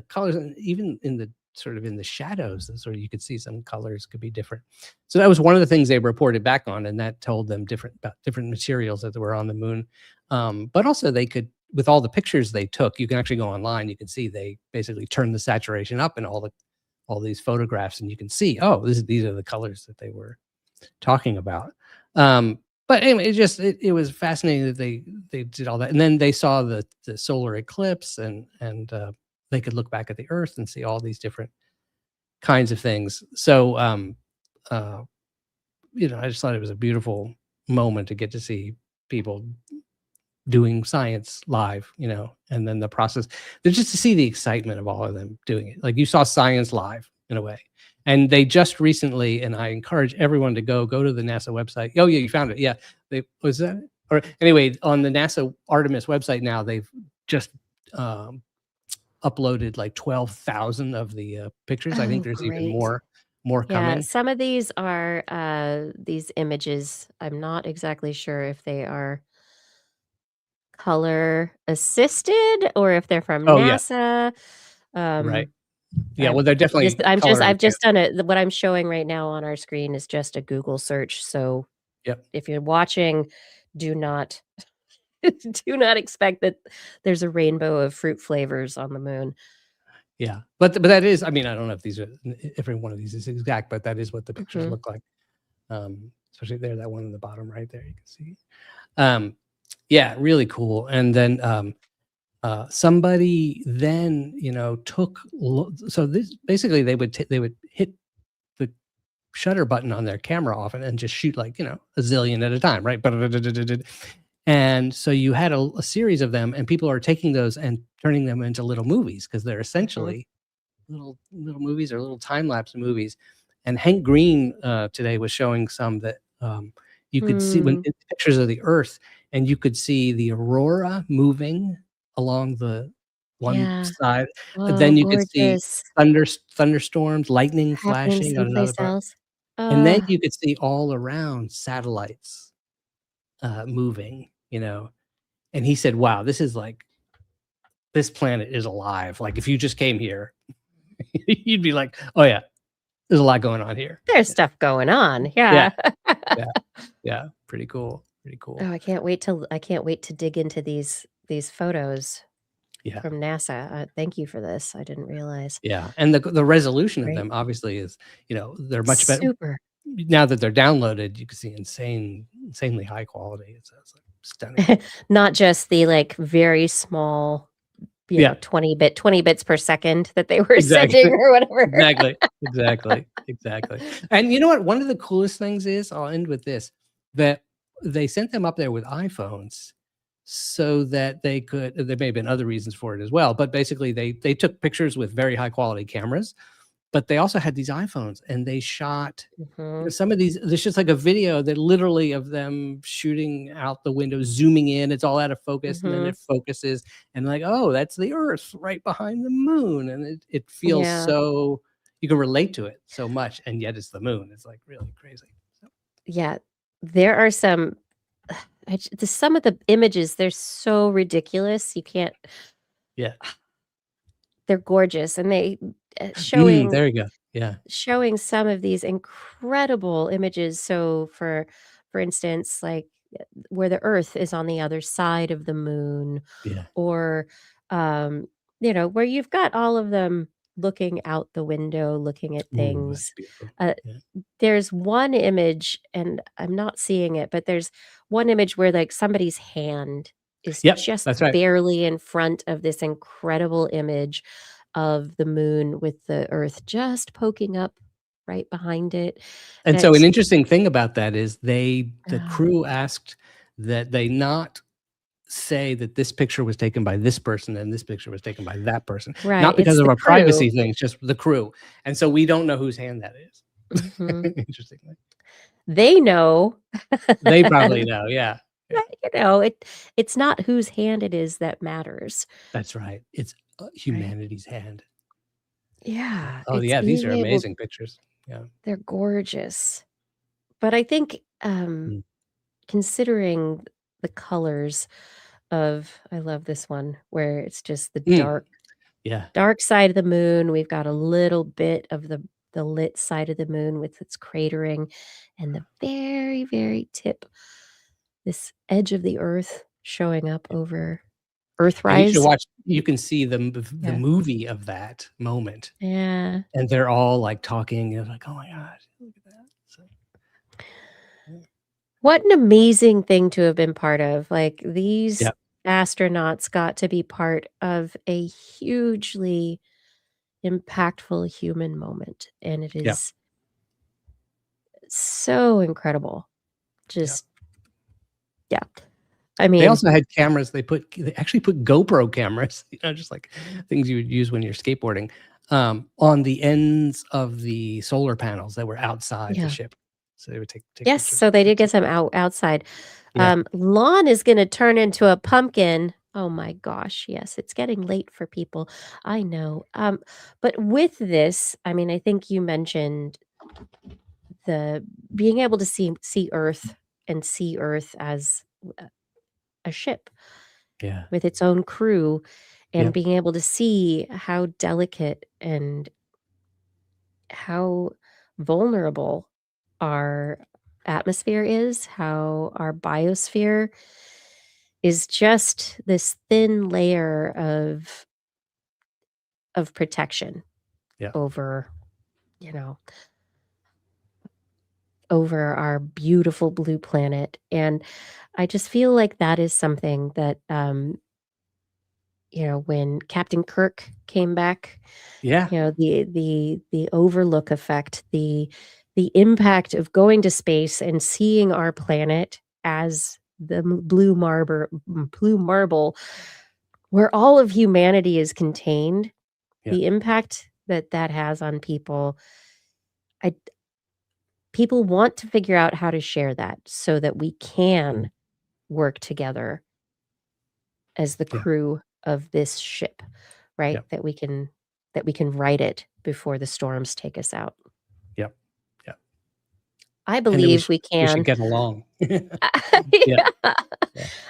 colors, and even in the sort of in the shadows, sort of you could see some colors could be different. So that was one of the things they reported back on, and that told them about different materials that were on the moon. But also they could, with all the pictures they took, you can actually go online, you can see they basically turned the saturation up in all these photographs, and you can see, oh, these are the colors that they were talking about. But anyway, it was fascinating that they did all that, and then they saw the solar eclipse, and they could look back at the Earth and see all these different kinds of things. So, you know, I just thought it was a beautiful moment to get to see people doing science live, you know, and then the process, just to see the excitement of all of them doing it. Like you saw science live in a way. And they just recently, and I encourage everyone to go to the NASA website. Oh yeah, you found it. Yeah, was that? Or anyway, on the NASA Artemis website now, they've just uploaded like 12,000 of the pictures. I think there's even more coming. Some of these are these images. I'm not exactly sure if they are color assisted or if they're from NASA. Right. Yeah, well, they're definitely. I've just done it. What I'm showing right now on our screen is just a Google search. So, if you're watching, do not expect that there's a rainbow of fruit flavors on the moon. Yeah, but that is. I mean, I don't know if every one of these is exact, but that is what the pictures look like. Especially there, that one in the bottom right there, you can see. Yeah, really cool. And then somebody then, took so this basically they would hit the shutter button on their camera often and just shoot like a zillion at a time, right? And so you had a series of them, and people are taking those and turning them into little movies because they're essentially little movies or little time lapse movies. And Hank Green today was showing some that you could see when pictures of the Earth, and you could see the aurora moving along the one Yeah. side. Oh, Then you could see gorgeous. thunderstorms, lightning Happening flashing on another someplace part. else. And then Oh, you could see all around satellites moving, and he said, wow, this is like, this planet is alive. Like if you just came here, you'd be like, oh yeah, there's a lot going on here. there's stuff going on. Yeah. Yeah. Yeah. Pretty cool. Pretty cool. Oh, I can't wait to dig into these photos Yeah. from NASA. Thank you for this. I didn't realize. Yeah. And the resolution of Great. them obviously is, they're much better. Super. Now that they're downloaded, you can see insanely high quality. It's like stunning. Not just the like very small, Yeah. 20 bits per second that they were Exactly. sending or whatever. Exactly. And you know what? One of the coolest things is, I'll end with this, that they sent them up there with iPhones so that they could, there may have been other reasons for it as well, but basically they took pictures with very high quality cameras, but they also had these iPhones, and they shot some of these. There's just like a video that literally of them shooting out the window, zooming in. It's all out of focus, and then it focuses, and like, oh, that's the Earth right behind the moon, and it feels so, you can relate to it so much, and yet it's the moon. It's like really crazy. So. Yeah, there are some of the images. They're so ridiculous. You can't. Yeah, they're gorgeous, and they showing. There you go. Yeah, showing some of these incredible images. So for instance, like where the Earth is on the other side of the moon, or where you've got all of them looking out the window, looking at things. There's one image, and I'm not seeing it, but there's one image where like somebody's hand is just barely in front of this incredible image of the moon with the Earth just poking up right behind it. And so an interesting thing about that is the crew asked that they not say that this picture was taken by this person and this picture was taken by that person. Right. Not because of a privacy thing, it's just the crew. And so we don't know whose hand that is. Interestingly. They know. They probably know, yeah. It's not whose hand it is that matters. That's right. It's humanity's hand. Yeah. Oh yeah, these are amazing pictures. Yeah. They're gorgeous. But I think considering the colors of, I love this one where it's just the dark side of the moon. We've got a little bit of the lit side of the moon with its cratering, and the very, very tip, this edge of the Earth showing up over Earthrise. You should watch. You can see the movie of that moment. Yeah, and they're all like talking and like, oh my god, look at that. So, what an amazing thing to have been part of. Like these astronauts got to be part of a hugely impactful human moment, and it is so incredible. Just I mean, they also had cameras. They actually put GoPro cameras, just like things you would use when you're skateboarding, on the ends of the solar panels that were outside the ship. So they would take yes, pictures. So they did get some outside. Lawn is going to turn into a pumpkin. Oh my gosh, yes, it's getting late for people. I know. But with this, I mean, I think you mentioned the being able to see Earth and see Earth as a ship with its own crew, and being able to see how delicate and how vulnerable our atmosphere is, how our biosphere is just this thin layer of protection over, over our beautiful blue planet. And I just feel like that is something that, when Captain Kirk came back, Yeah. the overlook effect, the impact of going to space and seeing our planet as the blue marble where all of humanity is contained, Yeah. the impact that that has on people. I People want to figure out how to share that so that we can work together as the Yeah. crew of this ship, right? Yep. That we can right it before the storms take us out. Yep. Yep. I And that believe we we should can. get along. Yeah. Yeah.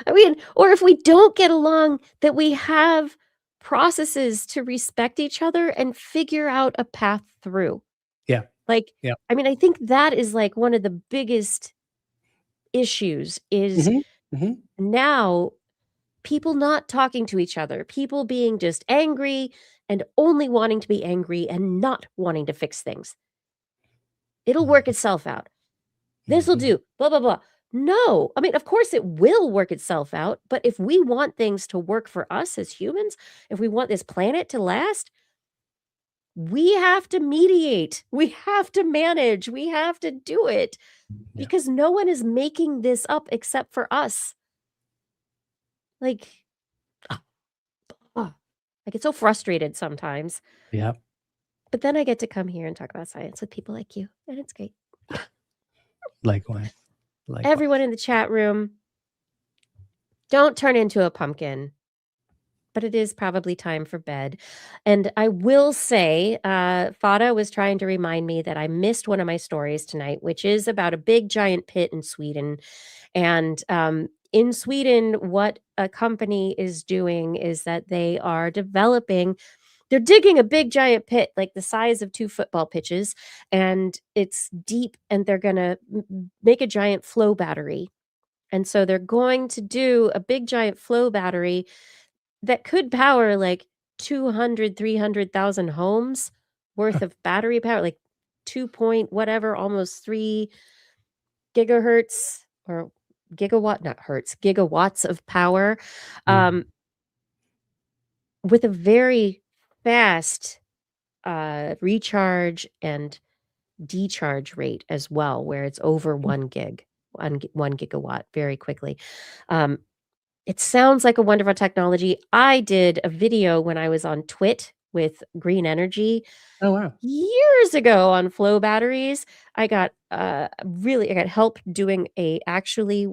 I mean, or if we don't get along, that we have processes to respect each other and figure out a path through. Yeah. Like, Yeah. I mean, I think that is like one of the biggest issues is now people not talking to each other, people being just angry and only wanting to be angry and not wanting to fix things. It'll work itself out. This'll do, blah, blah, blah. No, I mean, of course it will work itself out, but if we want things to work for us as humans, if we want this planet to last, we have to mediate, we have to manage, we have to do it because no one is making this up except for us. Like, I get so frustrated sometimes. Yeah. But then I get to come here and talk about science with people like you, and it's great. Likewise. Everyone in the chat room, don't turn into a pumpkin, but it is probably time for bed. And I will say, Fada was trying to remind me that I missed one of my stories tonight, which is about a big giant pit in Sweden. And in Sweden, what a company is doing is that they are they're digging a big giant pit like the size of 2 football pitches, and it's deep, and they're going to make a giant flow battery. And so they're going to do a big giant flow battery that could power like 200, 300,000 homes worth of battery power, like 2 point whatever, almost 3 gigahertz or gigawatt, not hertz, gigawatts of power, with a very fast recharge and decharge rate as well, where it's over 1 gigawatt very quickly. It sounds like a wonderful technology. I did a video when I was on TWIT with Green Energy. Oh, wow. Years ago on flow batteries. I got help doing a actually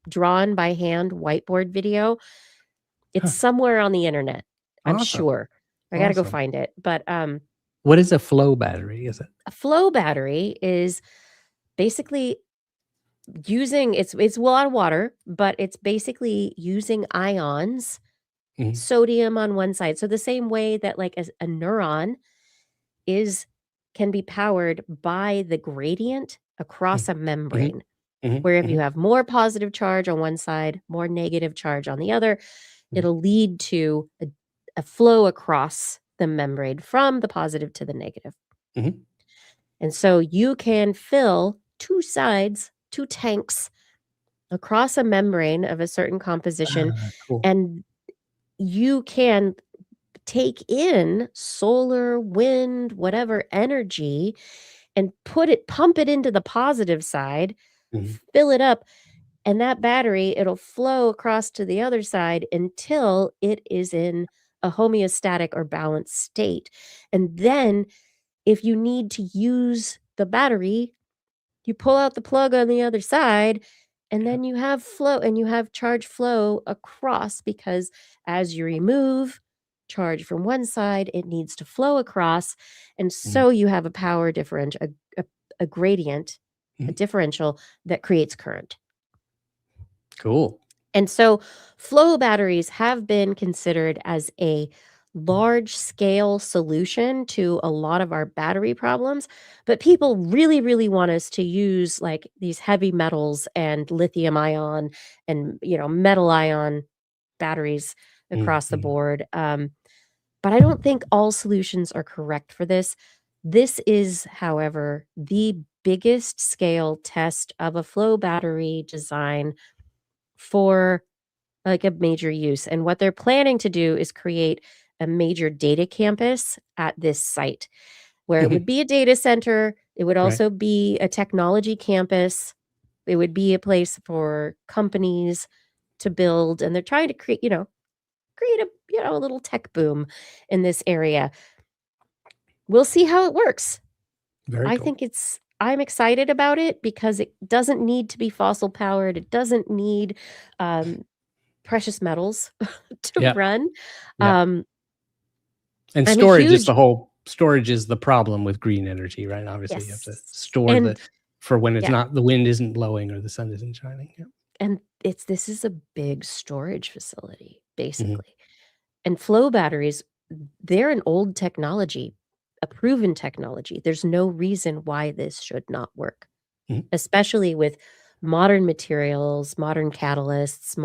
drawn by hand whiteboard video. It's somewhere on the internet, I'm sure. I got to go find it. But what is a flow battery? Is it? A flow battery is basically using it's a lot of water, but it's basically using ions, sodium on one side. So the same way that like a neuron can be powered by the gradient across a membrane, where if you have more positive charge on one side, more negative charge on the other, it'll lead to a flow across the membrane from the positive to the negative. And so you can fill 2 sides, 2 tanks across a membrane of a certain composition, and you can take in solar, wind, whatever energy and pump it into the positive side, fill it up, and that battery, it'll flow across to the other side until it is in a homeostatic or balanced state. And then if you need to use the battery, you pull out the plug on the other side, and then you have flow and you have charge flow across, because as you remove charge from one side, it needs to flow across. And so you have a power differential, a gradient, a differential that creates current. Cool. And so flow batteries have been considered as a large scale solution to a lot of our battery problems, but people really, really want us to use like these heavy metals and lithium ion and, metal ion batteries across the board. But I don't think all solutions are correct for this. This is, however, the biggest scale test of a flow battery design for like a major use. And what they're planning to do is create a major data campus at this site where it would be a data center. It would also be a technology campus. It would be a place for companies to build. And they're trying to create a, a little tech boom in this area. We'll see how it works. Very cool. I'm excited about it because it doesn't need to be fossil powered. It doesn't need precious metals to run. And storage is the problem with green energy, right? Obviously, you have to store for when it's not, the wind isn't blowing or the sun isn't shining. Yeah. And this is a big storage facility, basically. And flow batteries, they're an old technology, a proven technology. There's no reason why this should not work, especially with modern materials, modern catalysts,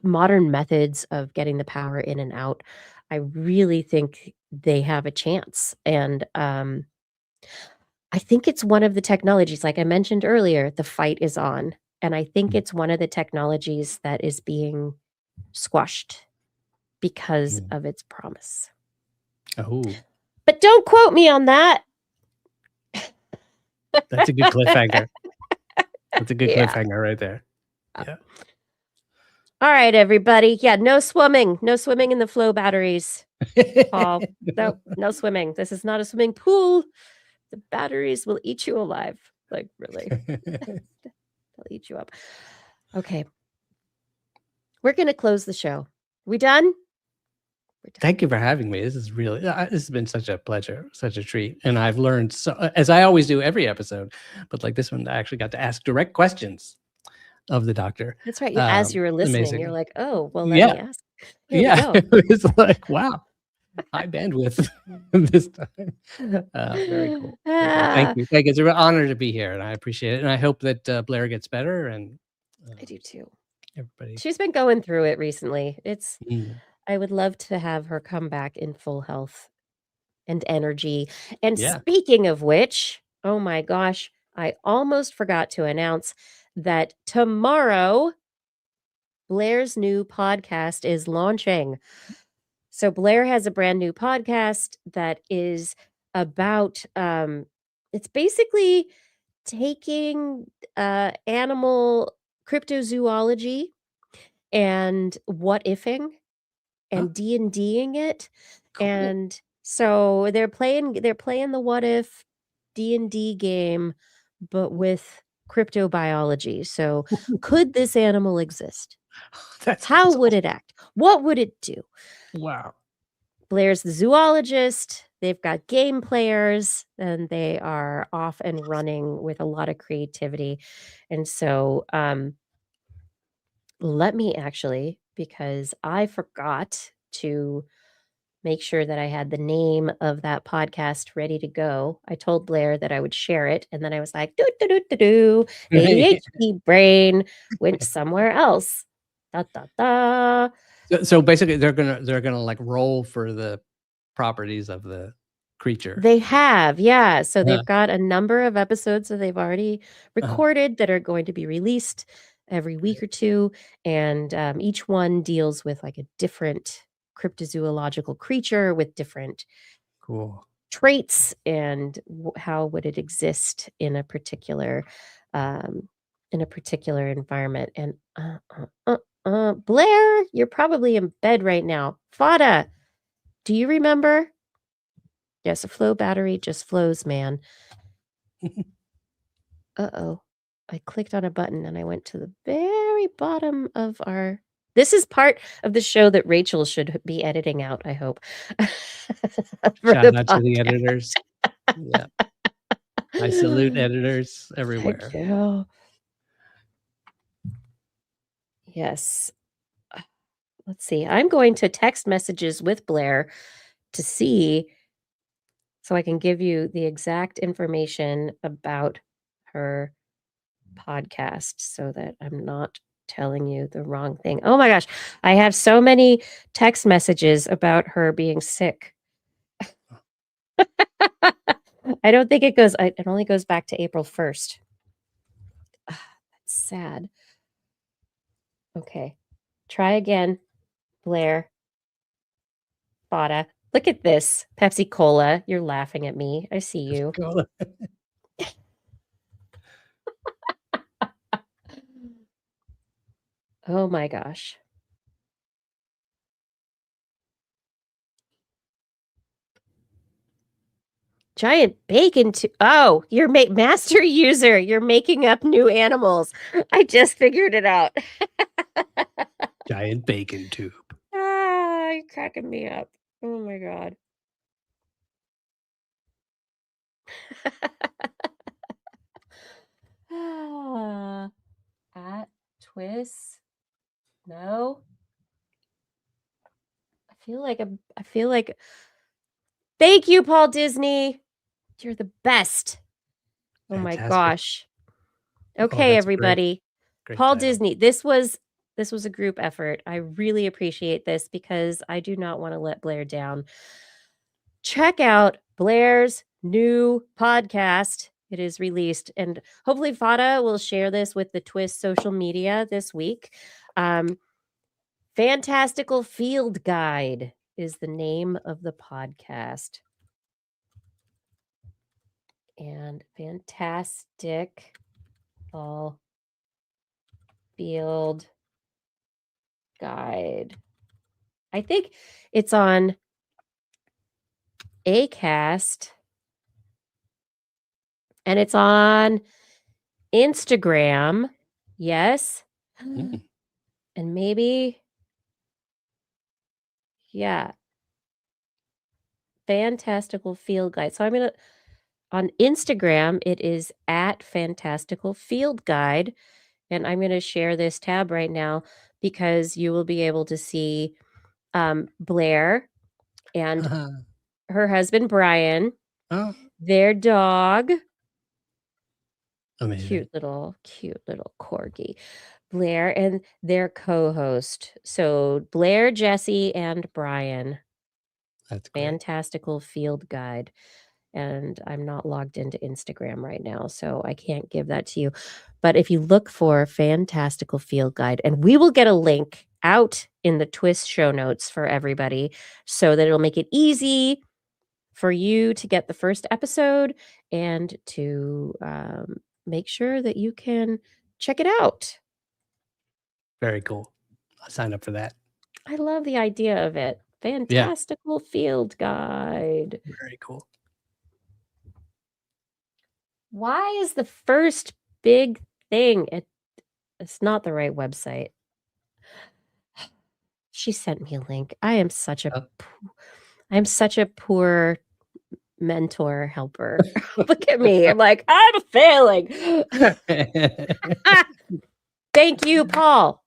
modern methods of getting the power in and out. I really think they have a chance. And I think it's one of the technologies, like I mentioned earlier, the fight is on. And I think it's one of the technologies that is being squashed because of its promise. Oh. But don't quote me on that. That's a good cliffhanger. That's a good cliffhanger right there. Yeah. All right, everybody. Yeah, no swimming. No swimming in the flow batteries. Paul. No swimming. This is not a swimming pool. The batteries will eat you alive. Like, really. They'll eat you up. Okay. We're going to close the show. We done? We're done? Thank you for having me. This is really, this has been such a pleasure, such a treat. And I've learned, so, as I always do every episode, but like this one, I actually got to ask direct questions of the doctor. That's right. As you were listening, amazing. You're like, oh, well, let me ask. Here we go. It's like, wow. High bandwidth this time. Very cool. Thank you. It's a real honor to be here, and I appreciate it. And I hope that Blair gets better. And I do too. Everybody. She's been going through it recently. I would love to have her come back in full health and energy. And speaking of which, oh my gosh, I almost forgot to announce that tomorrow Blair's new podcast is launching. So Blair has a brand new podcast that is about, it's basically taking animal cryptozoology and what-ifing and D&D'ing it. Cool. And so they're playing the what-if D&D game, but with cryptobiology. So could this animal exist? How would it act? What would it do? Wow. Blair's the zoologist. They've got game players, and they are off and running with a lot of creativity. And so let me actually, because I forgot to make sure that I had the name of that podcast ready to go. I told Blair that I would share it, and then I was like, ADHD brain went somewhere else. So basically, they're gonna like roll for the properties of the creature. They have, yeah. So they've got a number of episodes that they've already recorded that are going to be released every week or two, and each one deals with like a different cryptozoological creature with different traits, and how would it exist in a particular environment. And Blair, you're probably in bed right now. Fada, do you remember? Yes, a flow battery just flows, man. Uh-oh. I clicked on a button and I went to the very bottom of our... This is part of the show that Rachel should be editing out, I hope. Shout out to the editors. Yeah. I salute editors everywhere. Thank you. Yes. Let's see. I'm going to text messages with Blair to see, so I can give you the exact information about her podcast so that I'm not telling you the wrong thing. Oh my gosh. I have so many text messages about her being sick. I don't think it goes. It only goes back to April 1st. That's sad. Okay. Try again, Blair. Fada. Look at this. Pepsi Cola. You're laughing at me. I see you. Oh my gosh. Giant bacon oh, you're master user. You're making up new animals. I just figured it out. Giant bacon tube. Ah, you're cracking me up. Oh my god. At TWIS. No. I feel like thank you, Paul Disney. You're the best. Oh my Fantastic. gosh. Oh, Okay, that's everybody. great Paul title. Disney. This was a group effort. I really appreciate this because I do not want to let Blair down. Check out Blair's new podcast. It is released, and hopefully Fada will share this with the TWIS social media this week. Fantastical Field Guide is the name of the podcast. And Fantastical Field Guide. I think it's on Acast. And it's on Instagram. Yes. Mm. And maybe, yeah. Fantastical Field Guide. So I'm going to, on Instagram, it is at Fantastical Field Guide. And I'm going to share this tab right now because you will be able to see Blair and her husband, Brian, their dog. Amazing. Cute little corgi. Blair and their co-host. So Blair, Jesse, and Brian. That's great. Fantastical Field Guide. And I'm not logged into Instagram right now, so I can't give that to you. But if you look for Fantastical Field Guide, and we will get a link out in the TWIS show notes for everybody so that it'll make it easy for you to get the first episode and to make sure that you can check it out. Very cool. I'll sign up for that. I love the idea of it. Fantastical Field Guide. Very cool. Why is the first big thing? It's not the right website. She sent me a link. I am such a poor mentor helper. Look at me. I'm like, I'm failing. Thank you, Paul.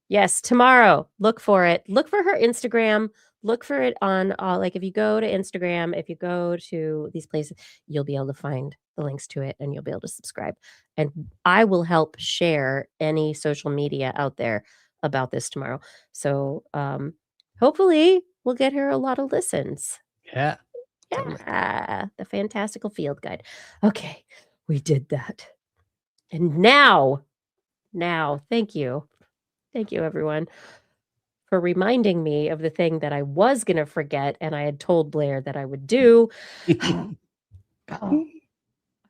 Yes, tomorrow. Look for it. Look for her Instagram. Look for it on like if you go to Instagram, if you go to these places, you'll be able to find the links to it and you'll be able to subscribe. And I will help share any social media out there about this tomorrow. So hopefully we'll get her a lot of listens. Yeah. Yeah. The Fantastical Field Guide. Okay, we did that. And now, thank you. Thank you, everyone, for reminding me of the thing that I was going to forget and I had told Blair that I would do.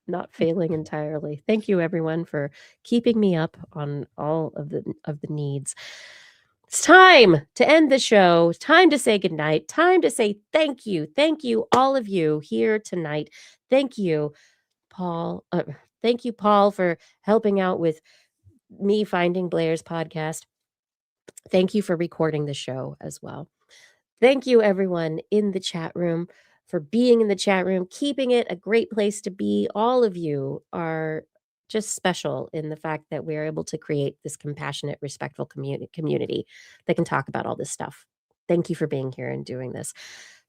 Not failing entirely. Thank you, everyone, for keeping me up on all of the needs. It's time to end the show. It's time to say goodnight. Time to say thank you. Thank you, all of you here tonight. Thank you, Paul. Thank you, Paul, for helping out with me finding Blair's podcast. Thank you for recording the show as well. Thank you, everyone in the chat room, for being in the chat room, keeping it a great place to be. All of you are just special in the fact that we're able to create this compassionate, respectful community that can talk about all this stuff. Thank you for being here and doing this.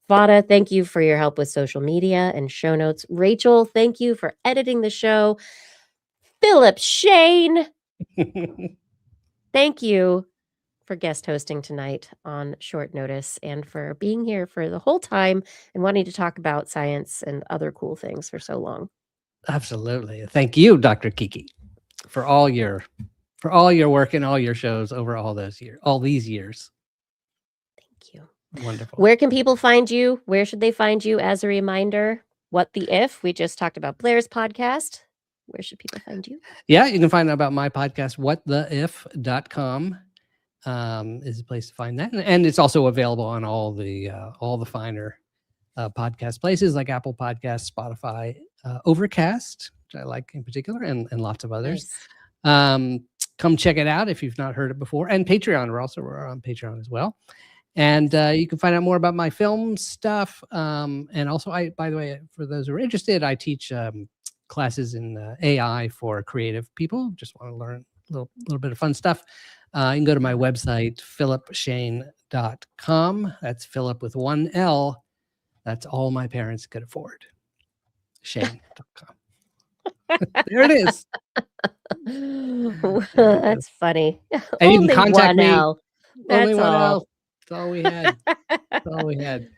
Vada, thank you for your help with social media and show notes. Rachel, thank you for editing the show. Philip Shane, thank you for guest hosting tonight on short notice and for being here for the whole time and wanting to talk about science and other cool things for so long. Absolutely. Thank you, Dr. Kiki, for all your work and all your shows over all these years. Thank you. Wonderful. Where can people find you? Where should they find you? As a reminder, What the If? We just talked about Blair's podcast. Where should people find you? Yeah, you can find out about my podcast, whattheif.com. Is a place to find that. And it's also available on all the finer podcast places like Apple Podcasts, Spotify, Overcast, which I like in particular, and lots of others. Nice. Come check it out if you've not heard it before. And Patreon, we're on Patreon as well. And you can find out more about my film stuff. And also, by the way, for those who are interested, I teach classes in AI for creative people. Just want to learn a little bit of fun stuff. You can go to my website, philipshane.com. That's Philip with one L. That's all my parents could afford. Shane.com. There it is. That's funny. And you can contact me. That's all. That's all we had. That's all we had.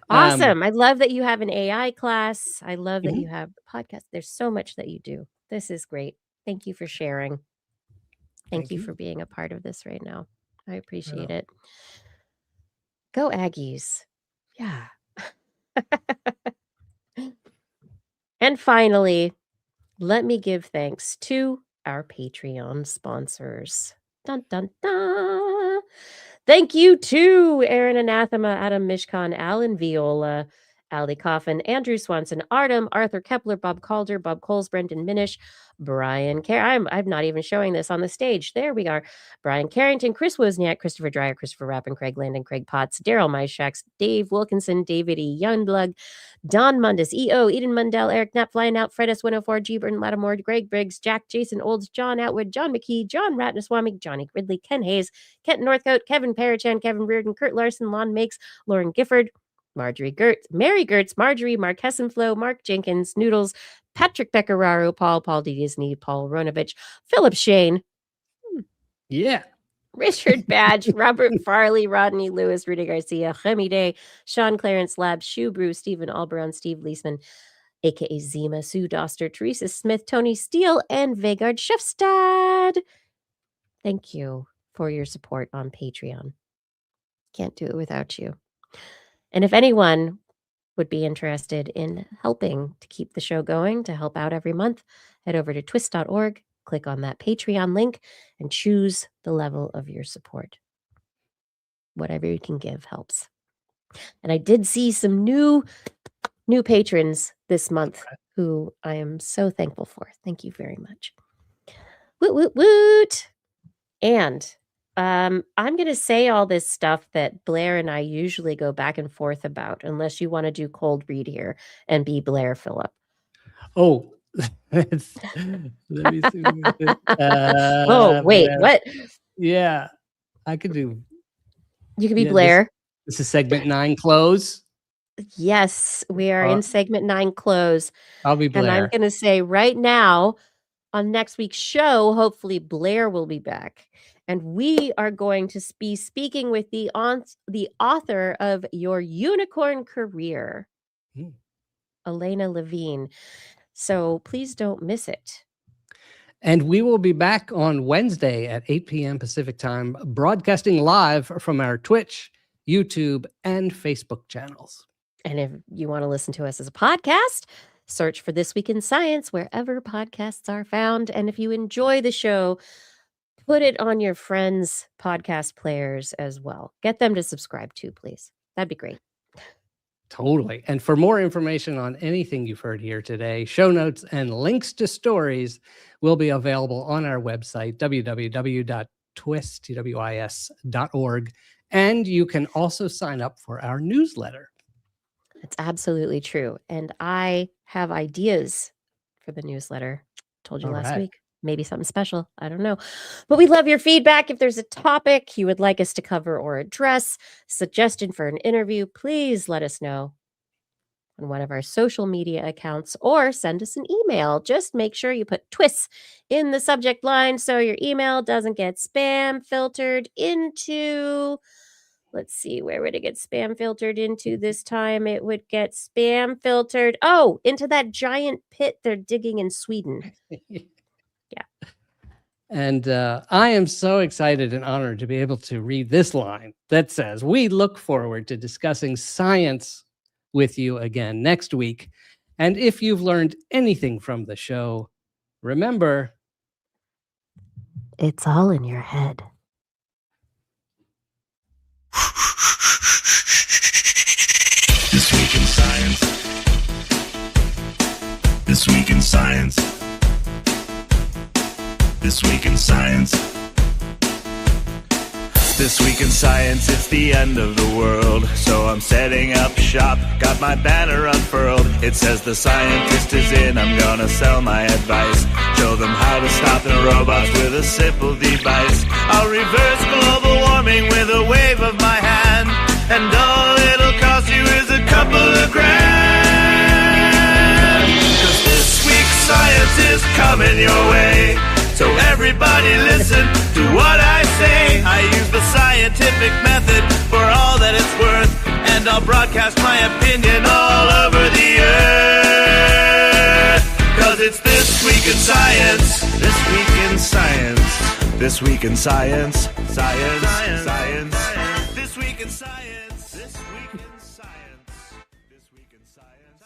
Awesome. I love that you have an AI class. I love that you have the podcast. There's so much that you do. This is great. Thank you for sharing. Thank you for being a part of this right now. I appreciate it. Go Aggies. Yeah. And finally, let me give thanks to our Patreon sponsors. Dun, dun, dun. Thank you to Aaron Anathema, Adam Mishkan, Alan Viola, Ali Coffin, Andrew Swanson, Artem, Arthur Kepler, Bob Calder, Bob Coles, Brendan Minish, Brian I'm not even showing this on the stage. There we are. Brian Carrington, Chris Wozniak, Christopher Dreyer, Christopher Rappin, Craig Landon, Craig Potts, Daryl Myshaks, Dave Wilkinson, David E. Youngblood, Don Mundus, E.O., Eden Mundell, Eric Knapp, Flying Out, Fred S104, G. Burton Lattimore, Greg Briggs, Jack, Jason Olds, John Atwood, John McKee, John Ratnaswamy, Johnny Ridley, Ken Hayes, Kent Northcote, Kevin Parachan, Kevin Reardon, Kurt Larson, Lon Makes, Lauren Gifford, Marjorie Gertz, Mary Gertz, Marjorie, Mark Hessenflow, Mark Jenkins, Noodles, Patrick Beccararo, Paul D. Disney, Paul Ronovich, Philip Shane. Yeah. Richard Badge, Robert Farley, Rodney Lewis, Rudy Garcia, Remy Day, Sean Clarence Lab, Shoe Brew, Stephen Alberon, Steve Leisman, aka Zima, Sue Doster, Teresa Smith, Tony Steele, and Vegard Schefstad. Thank you for your support on Patreon. Can't do it without you. And if anyone would be interested in helping to keep the show going, to help out every month, head over to twis.org, click on that Patreon link, and choose the level of your support. Whatever you can give helps. And I did see some new patrons this month who I am so thankful for. Thank you very much. Woot, woot, woot. And I'm going to say all this stuff that Blair and I usually go back and forth about, unless you want to do cold read here and be Blair Phillip. Oh, let me see. Oh, wait, what? Yeah, I could do. You could be Blair. This is segment 9 close. Yes, we are in segment 9 close. I'll be Blair. And I'm going to say right now on next week's show, hopefully Blair will be back. And we are going to be speaking with the author of Your Unicorn Career, Elena Levine. So please don't miss it. And we will be back on Wednesday at 8 p.m. Pacific time, broadcasting live from our Twitch, YouTube, and Facebook channels. And if you want to listen to us as a podcast, search for This Week in Science wherever podcasts are found. And if you enjoy the show, put it on your friends' podcast players as well. Get them to subscribe too, please. That'd be great. Totally. And for more information on anything you've heard here today, show notes and links to stories will be available on our website, www.twis.org. And you can also sign up for our newsletter. That's absolutely true. And I have ideas for the newsletter. Told you last week. Maybe something special. I don't know. But we love your feedback. If there's a topic you would like us to cover or address, suggestion for an interview, please let us know on one of our social media accounts or send us an email. Just make sure you put TWIS in the subject line so your email doesn't get spam filtered into... Let's see, where would it get spam filtered into this time? It would get spam filtered, into that giant pit they're digging in Sweden. Yeah. And I am so excited and honored to be able to read this line that says, "We look forward to discussing science with you again next week. And if you've learned anything from the show, remember, it's all in your head." This week in science. This week in science. This week in science. This week in science, it's the end of the world. So I'm setting up shop, got my banner unfurled. It says the scientist is in, I'm gonna sell my advice. Show them how to stop the robots with a simple device. I'll reverse global warming with a wave of my hand. And all it'll cost you is a couple of grand. 'Cause this week's science is coming your way. So everybody listen to what I say. I use the scientific method for all that it's worth. And I'll broadcast my opinion all over the earth. 'Cause it's This Week in Science. This Week in Science. This Week in Science. Science. Science. This Week in Science. This Week in Science. This Week in Science.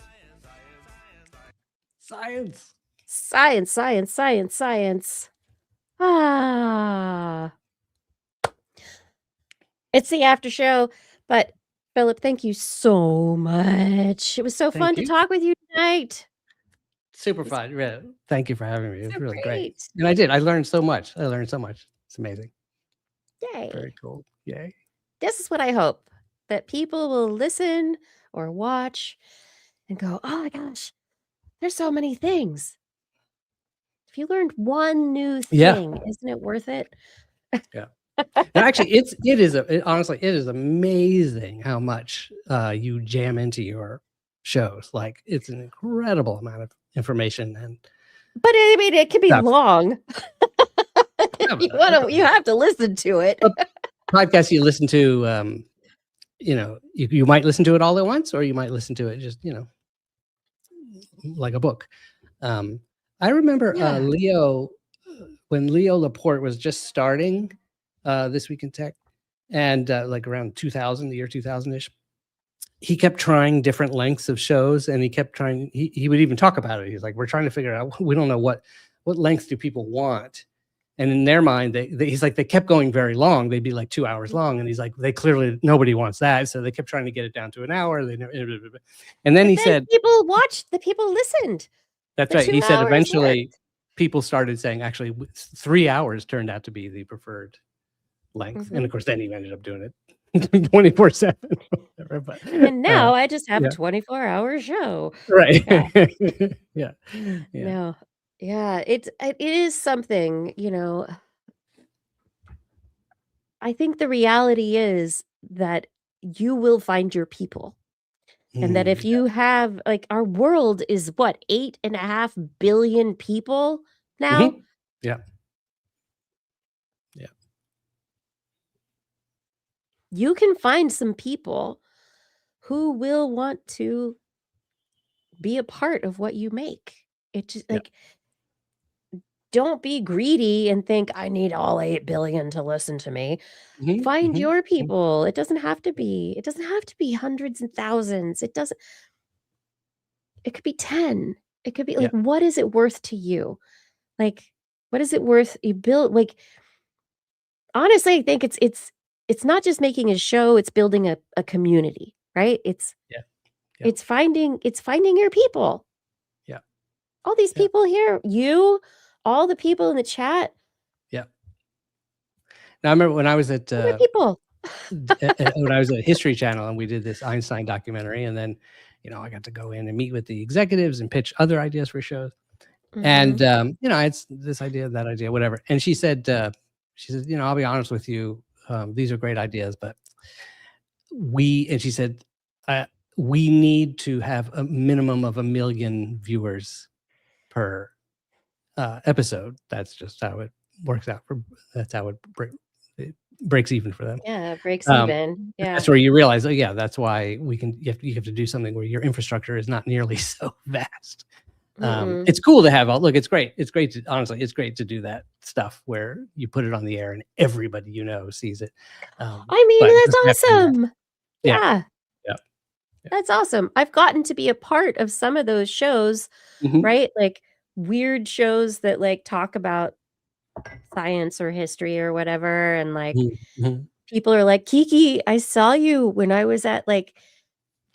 science." Science, science, science, science. It's the after show, but Philip, thank you so much. It was so fun to talk with you tonight. Super fun. Yeah. Thank you for having me. It was So really great. great. And I did. I learned so much. It's amazing. Yay. Very cool. Yay. This is what I hope, that people will listen or watch and go, oh my gosh, there's so many things. If you learned one new thing, isn't it worth it? Yeah. And actually, honestly, it is amazing how much you jam into your shows. Like, it's an incredible amount of information. But I mean, it can be long. Yeah, you have to listen to it. Podcasts you listen to, you might listen to it all at once, or you might listen to it just, like a book. I remember Leo, when Leo Laporte was just starting This Week in Tech, and like around 2000, the year 2000-ish, he kept trying different lengths of shows, and he kept trying, he would even talk about it. He's like, we're trying to figure out, we don't know what length do people want. And in their mind, he's like, they kept going very long. They'd be like 2 hours long. And he's like, nobody wants that. So they kept trying to get it down to an hour. And then he said, people watched, the people listened. That's right. He said eventually people started saying, actually, 3 hours turned out to be the preferred length. And of course, then he ended up doing it 24/7. And now I just have a 24-hour show. Right. Yeah. No. Yeah, it is something, I think the reality is that you will find your people. And that if you have, like, our world is what, 8.5 billion people now? Yeah. You can find some people who will want to be a part of what you make. It just don't be greedy and think I need all 8 billion to listen to me. Find your people. It doesn't have to be hundreds and thousands. It could be 10. It could be like, what is it worth to you? Like, what is it worth you build? Like, honestly, I think it's not just making a show, it's building a community, right? It's finding your people. Yeah. All these people here, all the people in the chat. Yeah. Now I remember when I was at people. when I was at History Channel and we did this Einstein documentary, and then I got to go in and meet with the executives and pitch other ideas for shows. And it's this idea, that idea, whatever. And she said, I'll be honest with you, these are great ideas, but she said, we need to have a minimum of 1 million viewers per episode. That's just how it works out. That's how it breaks even for them. Yeah, breaks even. Yeah. That's where you realize, oh yeah, that's why you have to do something where your infrastructure is not nearly so vast. It's cool to have look, it's great. It's great to, honestly, it's great to do that stuff where you put it on the air and everybody sees it. I mean, that's awesome. Yeah. That's awesome. I've gotten to be a part of some of those shows, right? Like weird shows that like talk about science or history or whatever. And like people are like, Kiki, I saw you when I was at like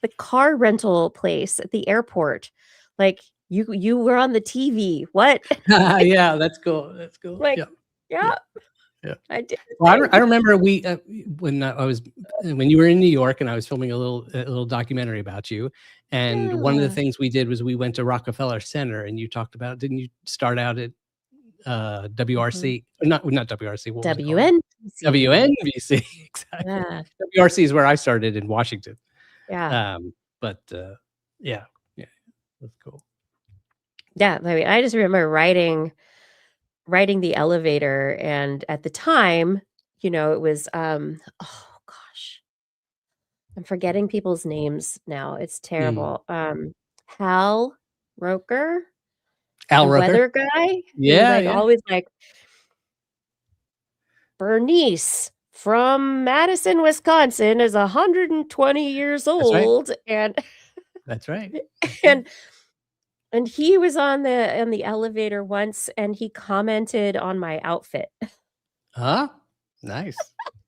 the car rental place at the airport. Like you were on the TV. What? Yeah, that's cool. That's cool. Like, yeah. I did. Well, I remember when you were in New York and I was filming a little documentary about you, and one of the things we did was we went to Rockefeller Center, and you talked about, didn't you start out at WRC? Not WRC. What WNVC. WNVC. Exactly. Yeah. WRC is where I started in Washington. Yeah. Yeah, that's cool. Yeah, I mean, I just remember riding the elevator, and at the time, you know, it was oh gosh, I'm forgetting people's names now. It's terrible. Hal Roker, Al the Roker, weather guy. Yeah, always like, Bernice from Madison, Wisconsin is 120 years old. And that's right. And he was on the elevator once, and he commented on my outfit. Nice.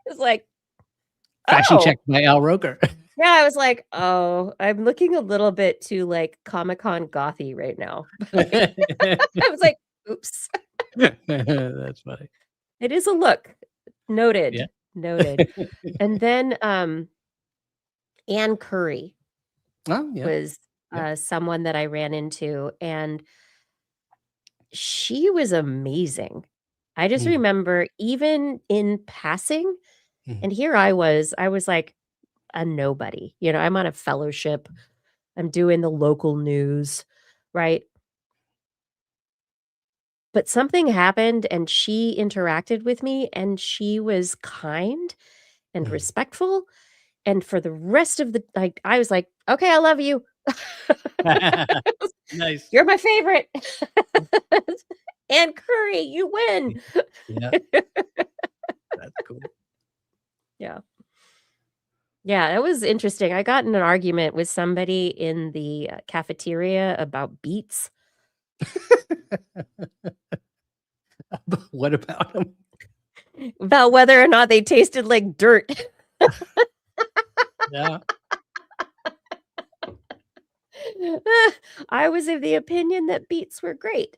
It's like, fashion check by Al Roker. Yeah, I was like, oh, I'm looking a little bit too like Comic-Con gothy right now. I was like, oops. That's funny. It is a look. Noted. Yeah. Noted. And then Ann Curry was someone that I ran into, and she was amazing. I just remember, even in passing, and here I was like a nobody. You know, I'm on a fellowship. I'm doing the local news, right? But something happened, and she interacted with me, and she was kind and respectful. And for the rest of the, like, I was like, okay, I love you. Nice. You're my favorite. Ann Curry, you win. Yeah. That's cool. Yeah. Yeah, it was interesting. I got in an argument with somebody in the cafeteria about beets. What about them? About whether or not they tasted like dirt. Yeah. I was of the opinion that beets were great.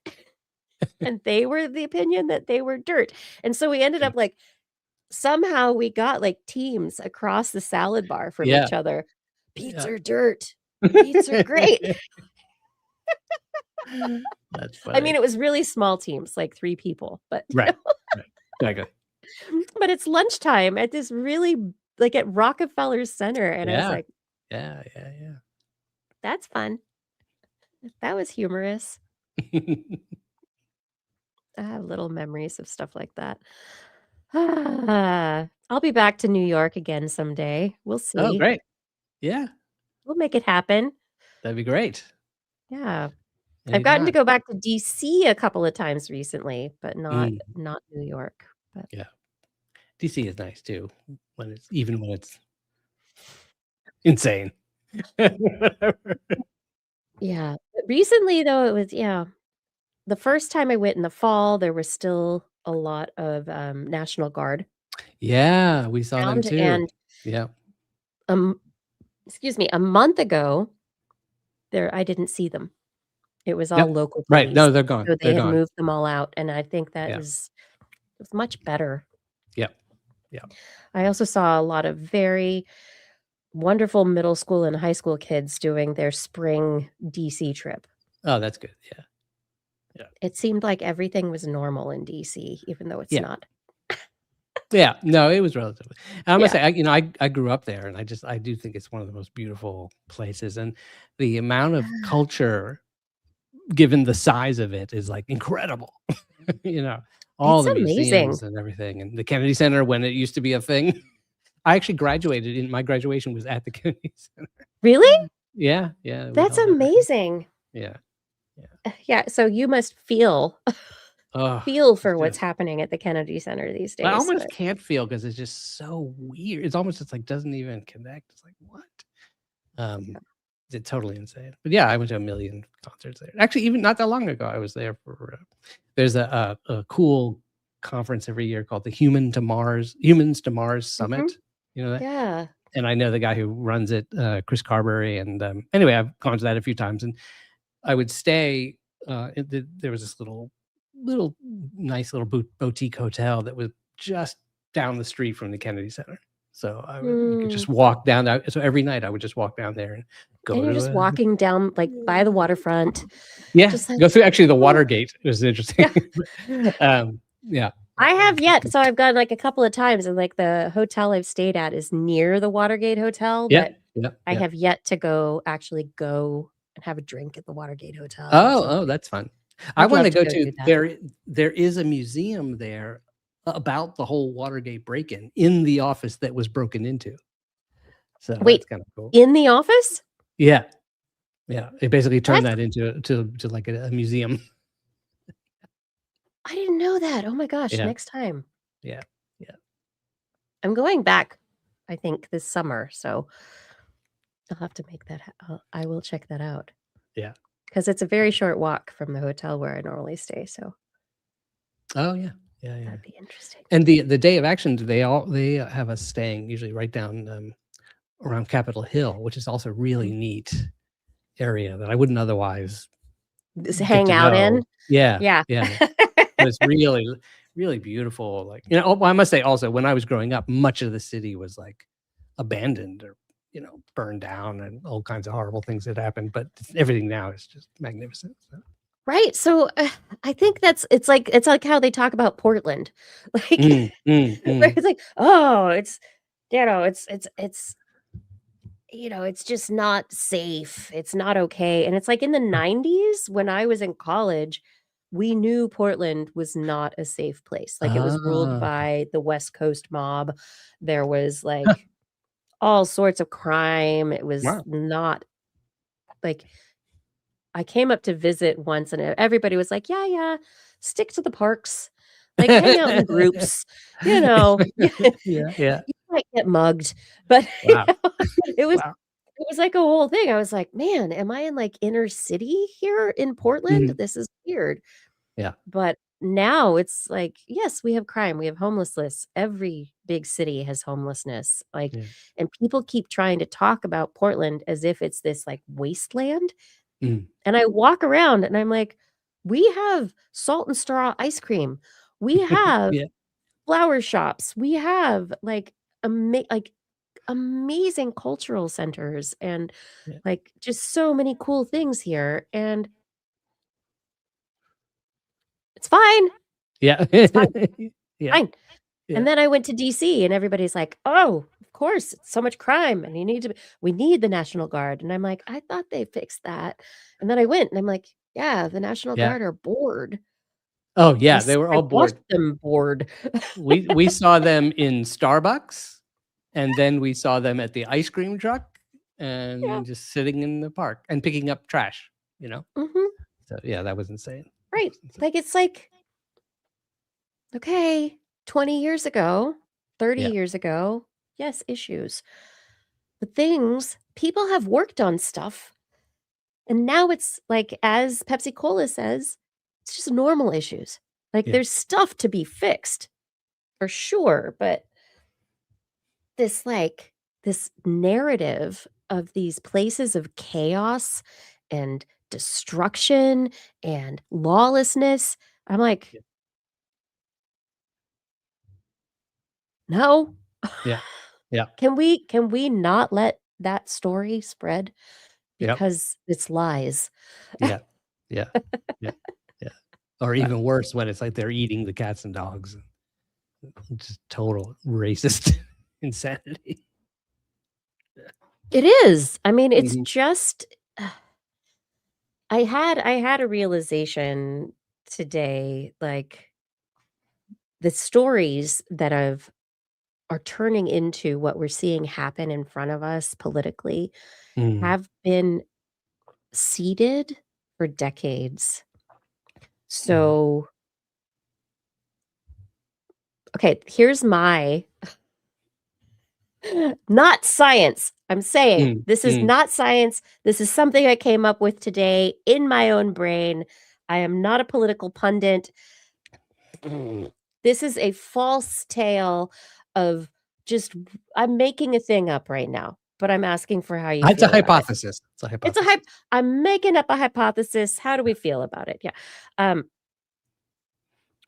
And they were the opinion that they were dirt. And so we ended up like, somehow we got like teams across the salad bar from each other. Beets are dirt. Beets are great. That's funny. I mean, it was really small teams, like 3 people, but right. Exactly. But it's lunchtime at this really, like, at Rockefeller Center, and I was like, yeah. that's fun. That was humorous. I have little memories of stuff like that. I'll be back to New York again someday. We'll see. Oh, great. Yeah. We'll make it happen. That'd be great. Yeah. I've gotten to go back to DC a couple of times recently, but not New York. But yeah. DC is nice too, when it's insane. Yeah. But recently though, it was the first time I went in the fall, there was still a lot of National Guard. Yeah, we saw them too. And yeah. Excuse me, a month ago, I didn't see them. It was all local police. Right. No, they're gone. So they They're had gone. moved them all out, and I think that was much better. Yeah. I also saw a lot of very wonderful middle school and high school kids doing their spring DC trip. Oh, that's good. Yeah. It seemed like everything was normal in DC, even though it's not. Yeah, no, it was relatively. I must Yeah. say, I grew up there, and I do think it's one of the most beautiful places, and the amount of culture, given the size of it, is like incredible. All It's the amazing. museums and everything, and the Kennedy Center when it used to be a thing. I actually graduated. In my graduation was at the Kennedy Center. Really? Yeah, yeah, we That's held it. amazing. Yeah. Yeah, so you must feel Oh, for what's happening at the Kennedy Center these I days. almost can't feel because it's just so weird. It's almost just like doesn't even connect. It's like what? It's totally insane. But yeah, I went to a million concerts there. Actually, even not that long ago, I was there for. There's a cool conference every year called the Humans to Mars Summit. You know that? Yeah. And I know the guy who runs it, Chris Carberry. And anyway, I've gone to that a few times, and I would stay. There was this little nice little boutique hotel that was just down the street from the Kennedy Center. So you could just walk down there. So every night I would just walk down there and go. And you're just walking down like by the waterfront. Yeah, just like, go through actually the Watergate. It was interesting. Yeah. I have yet. So I've gone like a couple of times, and like the hotel I've stayed at is near the Watergate Hotel. Yeah. But I have yet to actually go and have a drink at the Watergate Hotel. Oh, that's fun. I want to go to that. there is a museum there about the whole Watergate break-in in the office that was broken into. So wait, that's kind of cool. In the office? Yeah. Yeah. It basically turned that into like a museum. I didn't know that. Oh my gosh. Yeah. Next time. Yeah. Yeah. I'm going back, I think, this summer. So I'll have to make that. I will check that out. Yeah. Because it's a very short walk from the hotel where I normally stay. So. Oh yeah. Yeah. That'd be interesting. And the day of action, they have us staying usually right down around Capitol Hill, which is also a really neat area that I wouldn't otherwise hang out in. Yeah. Yeah. It's really, really beautiful. Like, I must say also, when I was growing up, much of the city was like abandoned or, burned down, and all kinds of horrible things that happened. But everything now is just magnificent. So. Right. So I think it's like how they talk about Portland. Like, it's like, oh, it's it's just not safe. It's not okay. And it's like in the 90s when I was in college, we knew Portland was not a safe place. Like it was ruled by the West Coast mob. There was like all sorts of crime. It was not like, I came up to visit once and everybody was like, yeah, stick to the parks, like hang out in groups, Yeah. You might get mugged, but it was like a whole thing. I was like, man, am I in like inner city here in Portland? This is weird. Yeah. But now it's like, yes, we have crime. We have homelessness. Every big city has homelessness. Like, and people keep trying to talk about Portland as if it's this like wasteland. And I walk around and I'm like, we have salt and straw ice cream. We have flower shops. We have like amazing cultural centers and like just so many cool things here. And it's fine. Yeah. It's fine. Fine. Yeah. And then I went to DC and everybody's like, oh, of course, it's so much crime and we need the National Guard. And I'm like, I thought they fixed that. And then I went and I'm like, yeah, the National Guard are bored. Oh yeah, they were all bored. Them bored. we saw them in Starbucks, and then we saw them at the ice cream truck and just sitting in the park and picking up trash, So yeah, that was insane. Right. Like it's like, okay, 20 years ago, 30 years ago, yes, issues. But people have worked on stuff. And now it's like, as Pepsi Cola says, it's just normal issues. Like there's stuff to be fixed for sure. But this narrative of these places of chaos and destruction and lawlessness, I'm like, no. Yeah. Can we not let that story spread? Because it's lies. Yeah. Or even worse, when it's like they're eating the cats and dogs. just total racist insanity. It is. I mean, it's Mhm. just I had a realization today, like the stories that are turning into what we're seeing happen in front of us politically Mm, have been seeded for decades. mm, So, okay, here's my not science. I'm saying mm, this is mm. not science. This is something I came up with today in my own brain. I am not a political pundit. This is a false tale of just I'm making a thing up right now, but I'm asking for how you It's a feel about it. hypothesis. It's a It's a hypothesis. I'm making up a hypothesis. How do we feel about it? Yeah. Um,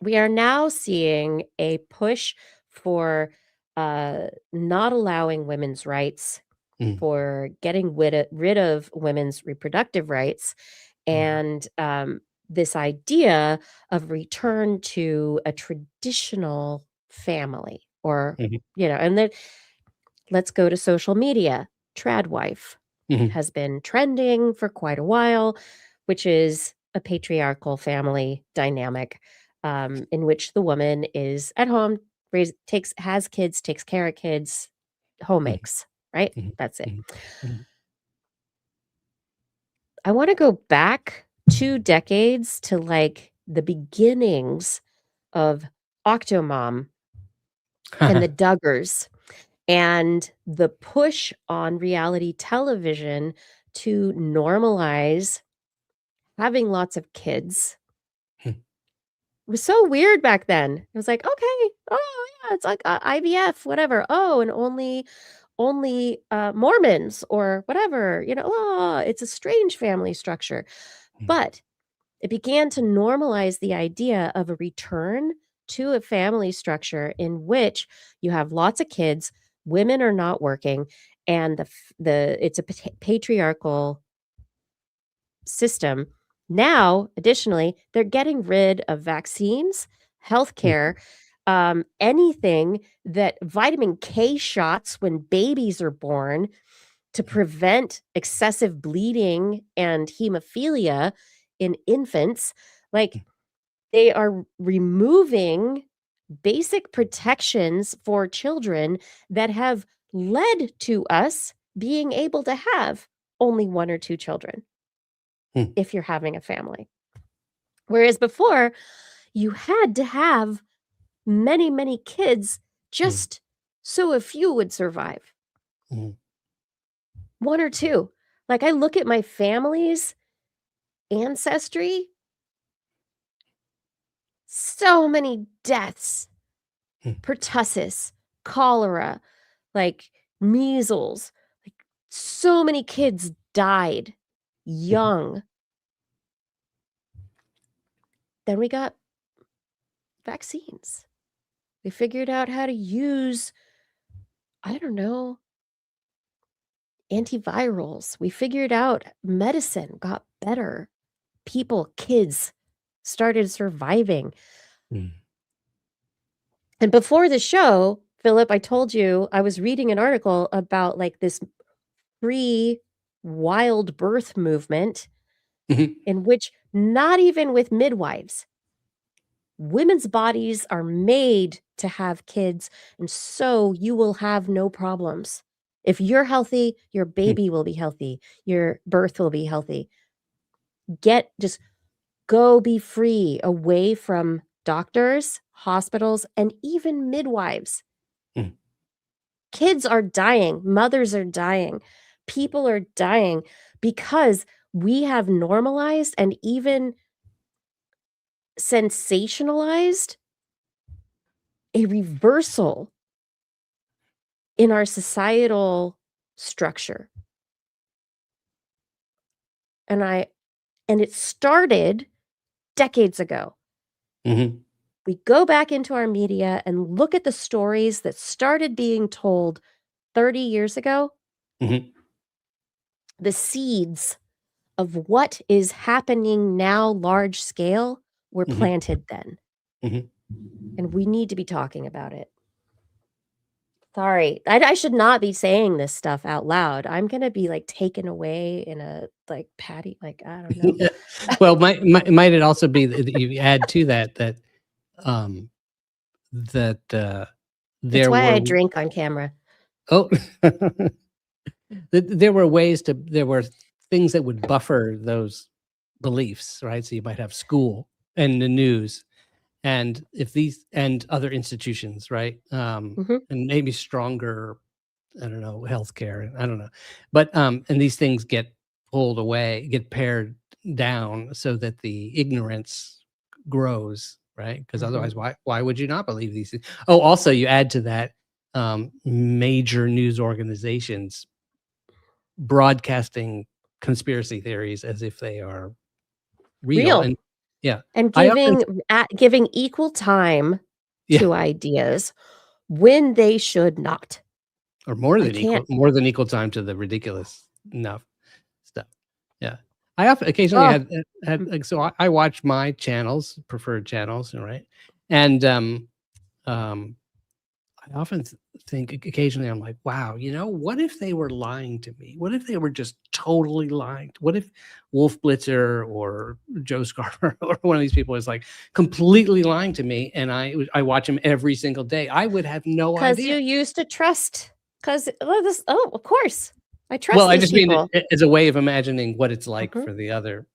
we are now seeing a push for not allowing women's rights, Mm, for getting rid of women's reproductive rights, mhm, and this idea of return to a traditional family, or mhm, and then let's go to social media. Trad wife mhm, has been trending for quite a while, which is a patriarchal family dynamic, in which the woman is at home, has kids, takes care of kids, home mhm, makes, right? mhm, That's it. mhm, mhm, I want to go back 2 decades to like the beginnings of Octomom and the Duggars and the push on reality television to normalize having lots of kids. It was so weird back then. It was like, okay, oh yeah, it's like IVF, whatever. Oh, and only Mormons or whatever. Oh, it's a strange family structure. mhm, But it began to normalize the idea of a return to a family structure in which you have lots of kids, women are not working, and it's a patriarchal system. Now, additionally, they're getting rid of vaccines, mhm, healthcare, anything that vitamin K shots when babies are born to prevent excessive bleeding and hemophilia in infants. Like, they are removing basic protections for children that have led to us being able to have only one or two children mhm, if you're having a family. Whereas before, you had to have many, many kids mhm, just so a few would survive. mhm, One or two. Like, I look at my family's ancestry, so many deaths, mhm, pertussis, cholera, like measles, like so many kids died mhm, young. Then we got vaccines. We figured out how to use, I don't know, antivirals. We figured out medicine got better. People, kids started surviving. mhm, And before the show, Philip, I told you I was reading an article about like this free wild birth movement mhm, in which not even with midwives, women's bodies are made to have kids. And so you will have no problems. If you're healthy, your mhm, baby will be healthy, your birth will be healthy. Just go be free away from doctors, hospitals, and even midwives. mhm, Kids are dying, mothers are dying, people are dying because we have normalized and even sensationalized a reversal in our societal structure. And it started decades ago. mhm, We go back into our media and look at the stories that started being told 30 years ago. mhm, The seeds of what is happening now large scale were mhm, planted then. mhm. And we need to be talking about it. Sorry, I should not be saying this stuff out loud. I'm gonna be like taken away in a like patty, like I don't know. Yeah. Well, might it also be that you add to that that That's there why I were drink on camera. oh there were things that would buffer those beliefs, right? So you might have school and the news, and if these and other institutions, right? Mhm. And maybe stronger, I don't know, healthcare, I don't know, but and these things get pulled away, get pared down, so that the ignorance grows, right? Because otherwise, why would you not believe these things? Oh, also, you add to that major news organizations broadcasting conspiracy theories as if they are real, Real. and yeah, And I often giving equal time yeah, to ideas when they should not. or more I than can't. equal time to the ridiculous enough stuff. Yeah. I often occasionally Oh, had like, so I watch my channels, preferred channels, right? And um I often think occasionally I'm like, wow, what if they were lying to me? What if they were just totally lying? What if Wolf Blitzer or Joe Scarborough or one of these people is like completely lying to me, and I watch him every single day? I would have no because idea. you used to trust. Because this. Oh, of course, I trust Well, I these just mean people. it as a way of imagining what it's like Mhm, for the other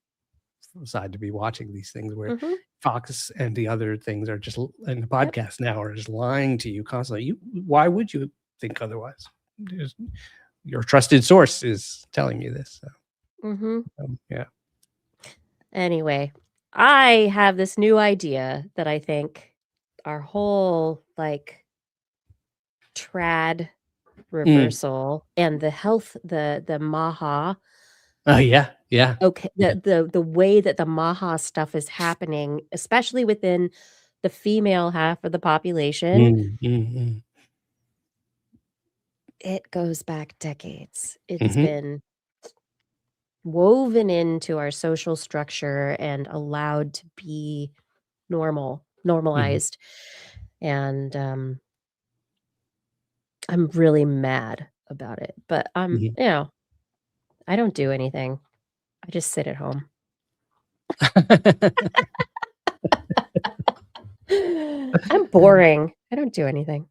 side to be watching these things where mhm. Fox and the other things are just and the podcast now are just lying to you constantly. Why would you think otherwise? Just- your trusted source is telling you this. So, yeah. Anyway, I have this new idea that I think our whole like trad Mm. reversal and the health, the Maha. Oh yeah, yeah. Okay, Yeah. the way that the Maha stuff is happening, especially within the female half of the population, Mm. it goes back decades. It's Mhm, been woven into our social structure and allowed to be mhm, normalized. And I'm really mad about it. But mhm. I don't do anything. I just sit at home. I'm boring. I don't do anything.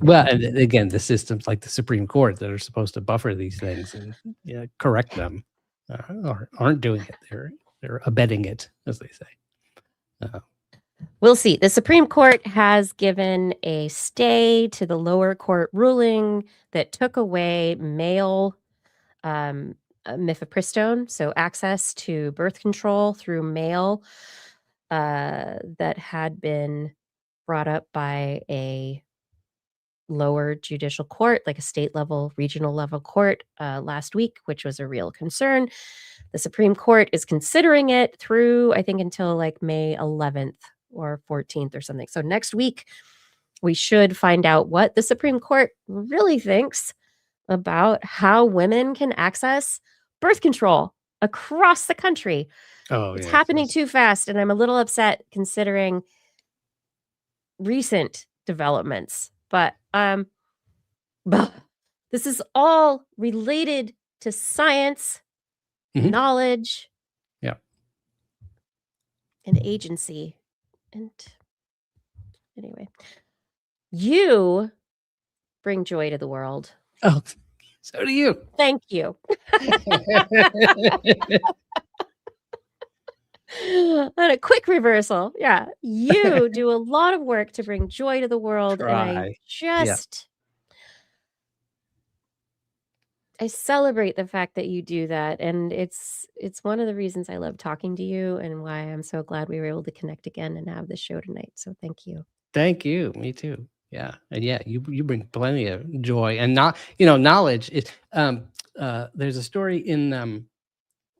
Well, and again, the systems like the Supreme Court that are supposed to buffer these things and correct them aren't doing it. They're abetting it, as they say. We'll see. The Supreme Court has given a stay to the lower court ruling that took away male mifepristone, so access to birth control through mail, that had been brought up by a lower judicial court, like a state level, regional level court last week, which was a real concern. The Supreme Court is considering it through, I think, until like May 11th or 14th or something. So next week, we should find out what the Supreme Court really thinks about how women can access birth control across the country. Oh It's yes, happening too fast, and I'm a little upset considering recent developments. But this is all related to science, Mhm. knowledge, Yeah. and agency. And anyway, you bring joy to the world. Oh, so do you. Thank you. On a quick reversal, yeah, you do a lot of work to bring joy to the world, and Try. Yeah. I celebrate the fact that you do that, and it's one of the reasons I love talking to you and why I'm so glad we were able to connect again and have this show tonight. So thank you. Thank you. Me too. Yeah. And yeah, you bring plenty of joy and not, knowledge is there's a story in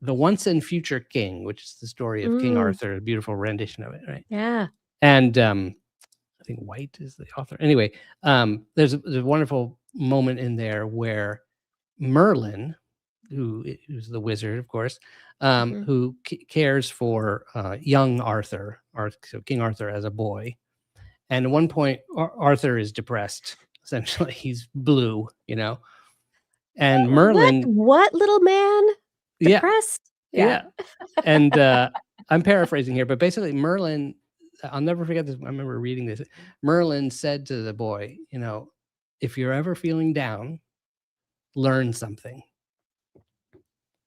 The Once and Future King, which is the story of King Mm, Arthur, a beautiful rendition of it, right? yeah. And I think White is the author. Anyway, there's a wonderful moment in there where Merlin, who's the wizard, of course, Mhm. who cares for young Arthur, so King Arthur as a boy. And at one point, Arthur is depressed. Essentially, he's blue, and Merlin. What little man? Yeah, Depressed? yeah. And I'm paraphrasing here, but basically, Merlin. I'll never forget this. I remember reading this. Merlin said to the boy, if you're ever feeling down, learn something.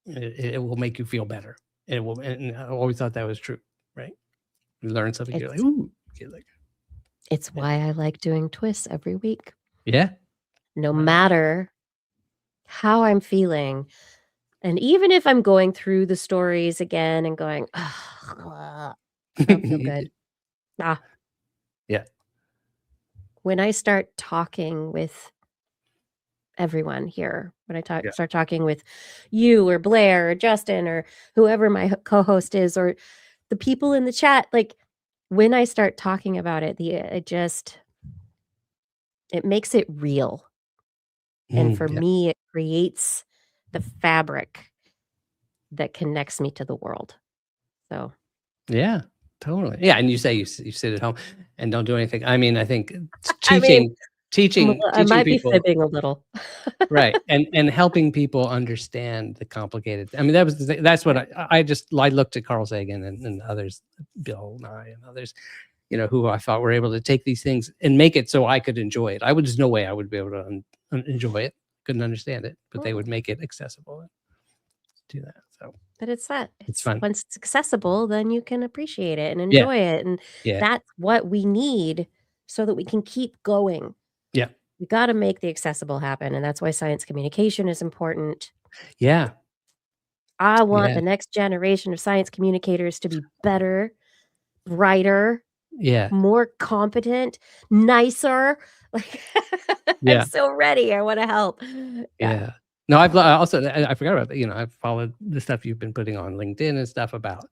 It will make you feel better. It will, and I always thought that was true, right? You learn something, you're like, ooh. It's why I like doing TWIS every week. Yeah. No matter how I'm feeling, and even if I'm going through the stories again and going, I don't feel good. Yeah. When I start talking with everyone here, when I start talking with you or Blair or Justin or whoever my co-host is, or the people in the chat, like when I start talking about it, it makes it real. And for me, it creates the fabric that connects me to the world. So yeah, totally. Yeah, and you say you sit at home and don't do anything. I mean, I think teaching I might people, be fibbing a little. right, and helping people understand the complicated. I mean, that's what I looked at Carl Sagan and others, Bill Nye and others, who I thought were able to take these things and make it so I could enjoy it. There's no way I would be able to enjoy it. Couldn't understand it, but they would make it accessible and do that. So, but it's fun. Once it's accessible, then you can appreciate it and enjoy it, and that's what we need so that we can keep going. Yeah, we got to make the accessible happen, and that's why science communication is important. Yeah, I want the next generation of science communicators to be better, brighter, more competent, nicer. Like, I'm so ready. I want to help. Yeah. No, I forgot about that. I've followed the stuff you've been putting on LinkedIn and stuff about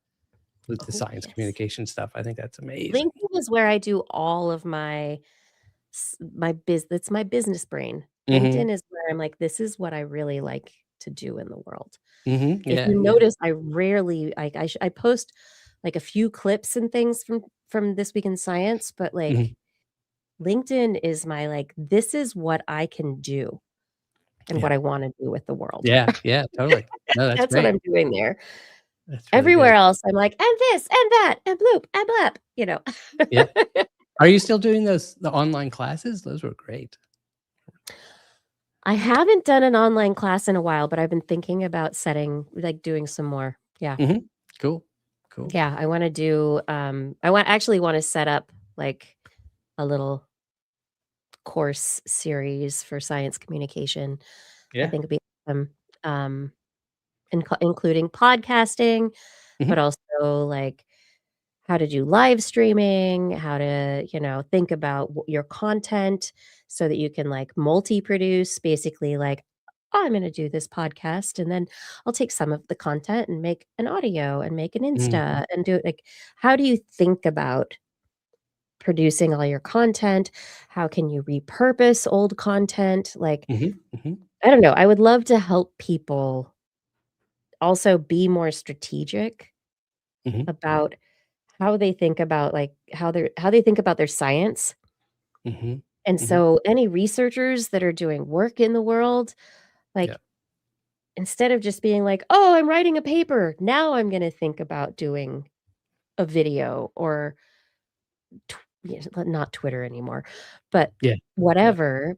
the science communication stuff. I think that's amazing. LinkedIn is where I do all of my business. It's my business brain. LinkedIn is where I'm like, this is what I really like to do in the world. If you notice, I rarely, I post like a few clips and things from This Week in Science, but like LinkedIn is my, like, this is what I can do and what I want to do with the world. Yeah, totally. No, that's what I'm doing there. That's really Everywhere good. else, I'm like, and this and that and bloop and blap, Yeah. Are you still doing the online classes? Those were great. I haven't done an online class in a while, but I've been thinking about doing some more. Yeah. Cool. Yeah, I want to do actually want to set up like a little course series for science communication. I think it'd be including podcasting, but also like how to do live streaming, how to, think about your content so that you can like multi-produce, basically like, oh, I'm going to do this podcast and then I'll take some of the content and make an audio and make an Insta and do it. Like, how do you think about producing all your content? How can you repurpose old content? Like, I don't know. I would love to help people also be more strategic about how they think about like how they think about their science. And so any researchers that are doing work in the world, like instead of just being like, oh, I'm writing a paper, now I'm going to think about doing a video or not Twitter anymore, but whatever.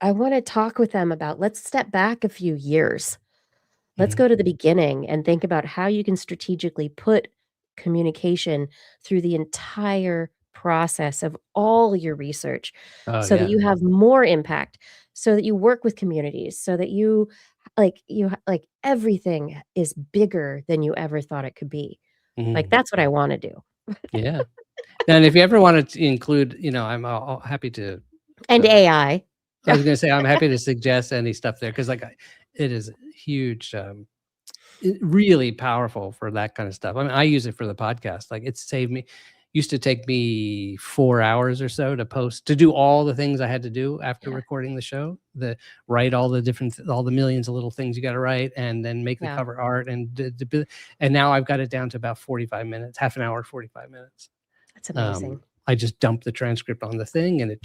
I want to talk with them about, let's step back a few years. Let's go to the beginning and think about how you can strategically put communication through the entire process of all your research so that you have more impact, so that you work with communities, so that you everything is bigger than you ever thought it could be. Like, that's what I want to do. Yeah. And if you ever wanted to include, I'm happy to. And AI. I was going to say, I'm happy to suggest any stuff there because like it is huge, really powerful for that kind of stuff. I mean, I use it for the podcast. Like, it's saved me. used to take me 4 hours or so to do all the things I had to do after recording the show, write all the millions of little things you got to write, and then make the cover art, and now I've got it down to about 45 minutes, half an hour, 45 minutes. That's amazing. I just dump the transcript on the thing, and it,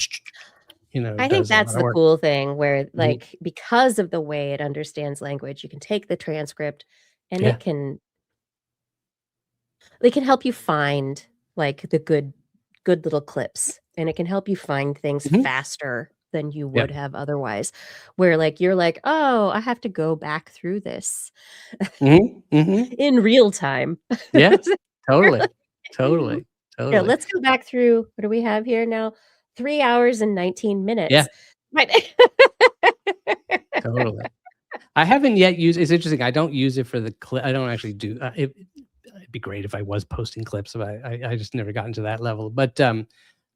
I think that's the cool thing, where like because of the way it understands language, you can take the transcript, and it can help you find like the good little clips, and it can help you find things faster than you would have otherwise, where like you're like, oh, I have to go back through this in real time. Yeah, totally. Yeah, let's go back through, what do we have here now? 3 hours and 19 minutes. Yeah. Right. Totally. I haven't yet used, it's interesting, I don't use it for the clip. I don't actually do it'd be great if I was posting clips, but I just never gotten to that level. But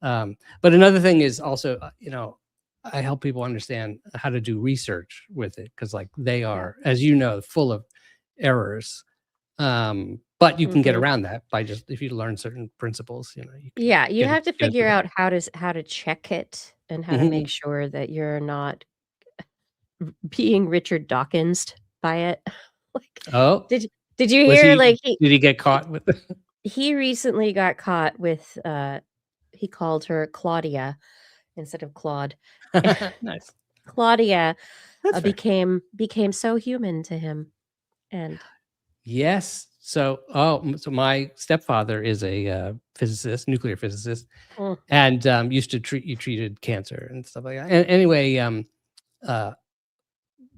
another thing is also, I help people understand how to do research with it, because like they are, as you know, full of errors. But you can get around that by just, if you learn certain principles, you have to figure out how to check it, and how to make sure that you're not being Richard Dawkins'd by it. Like, did you hear did he get caught with he recently got caught with he called her Claudia instead of Claude. Nice. Claudia became so human to him. And yes. So my stepfather is a physicist, nuclear physicist, and used to treated cancer and stuff like that. And anyway,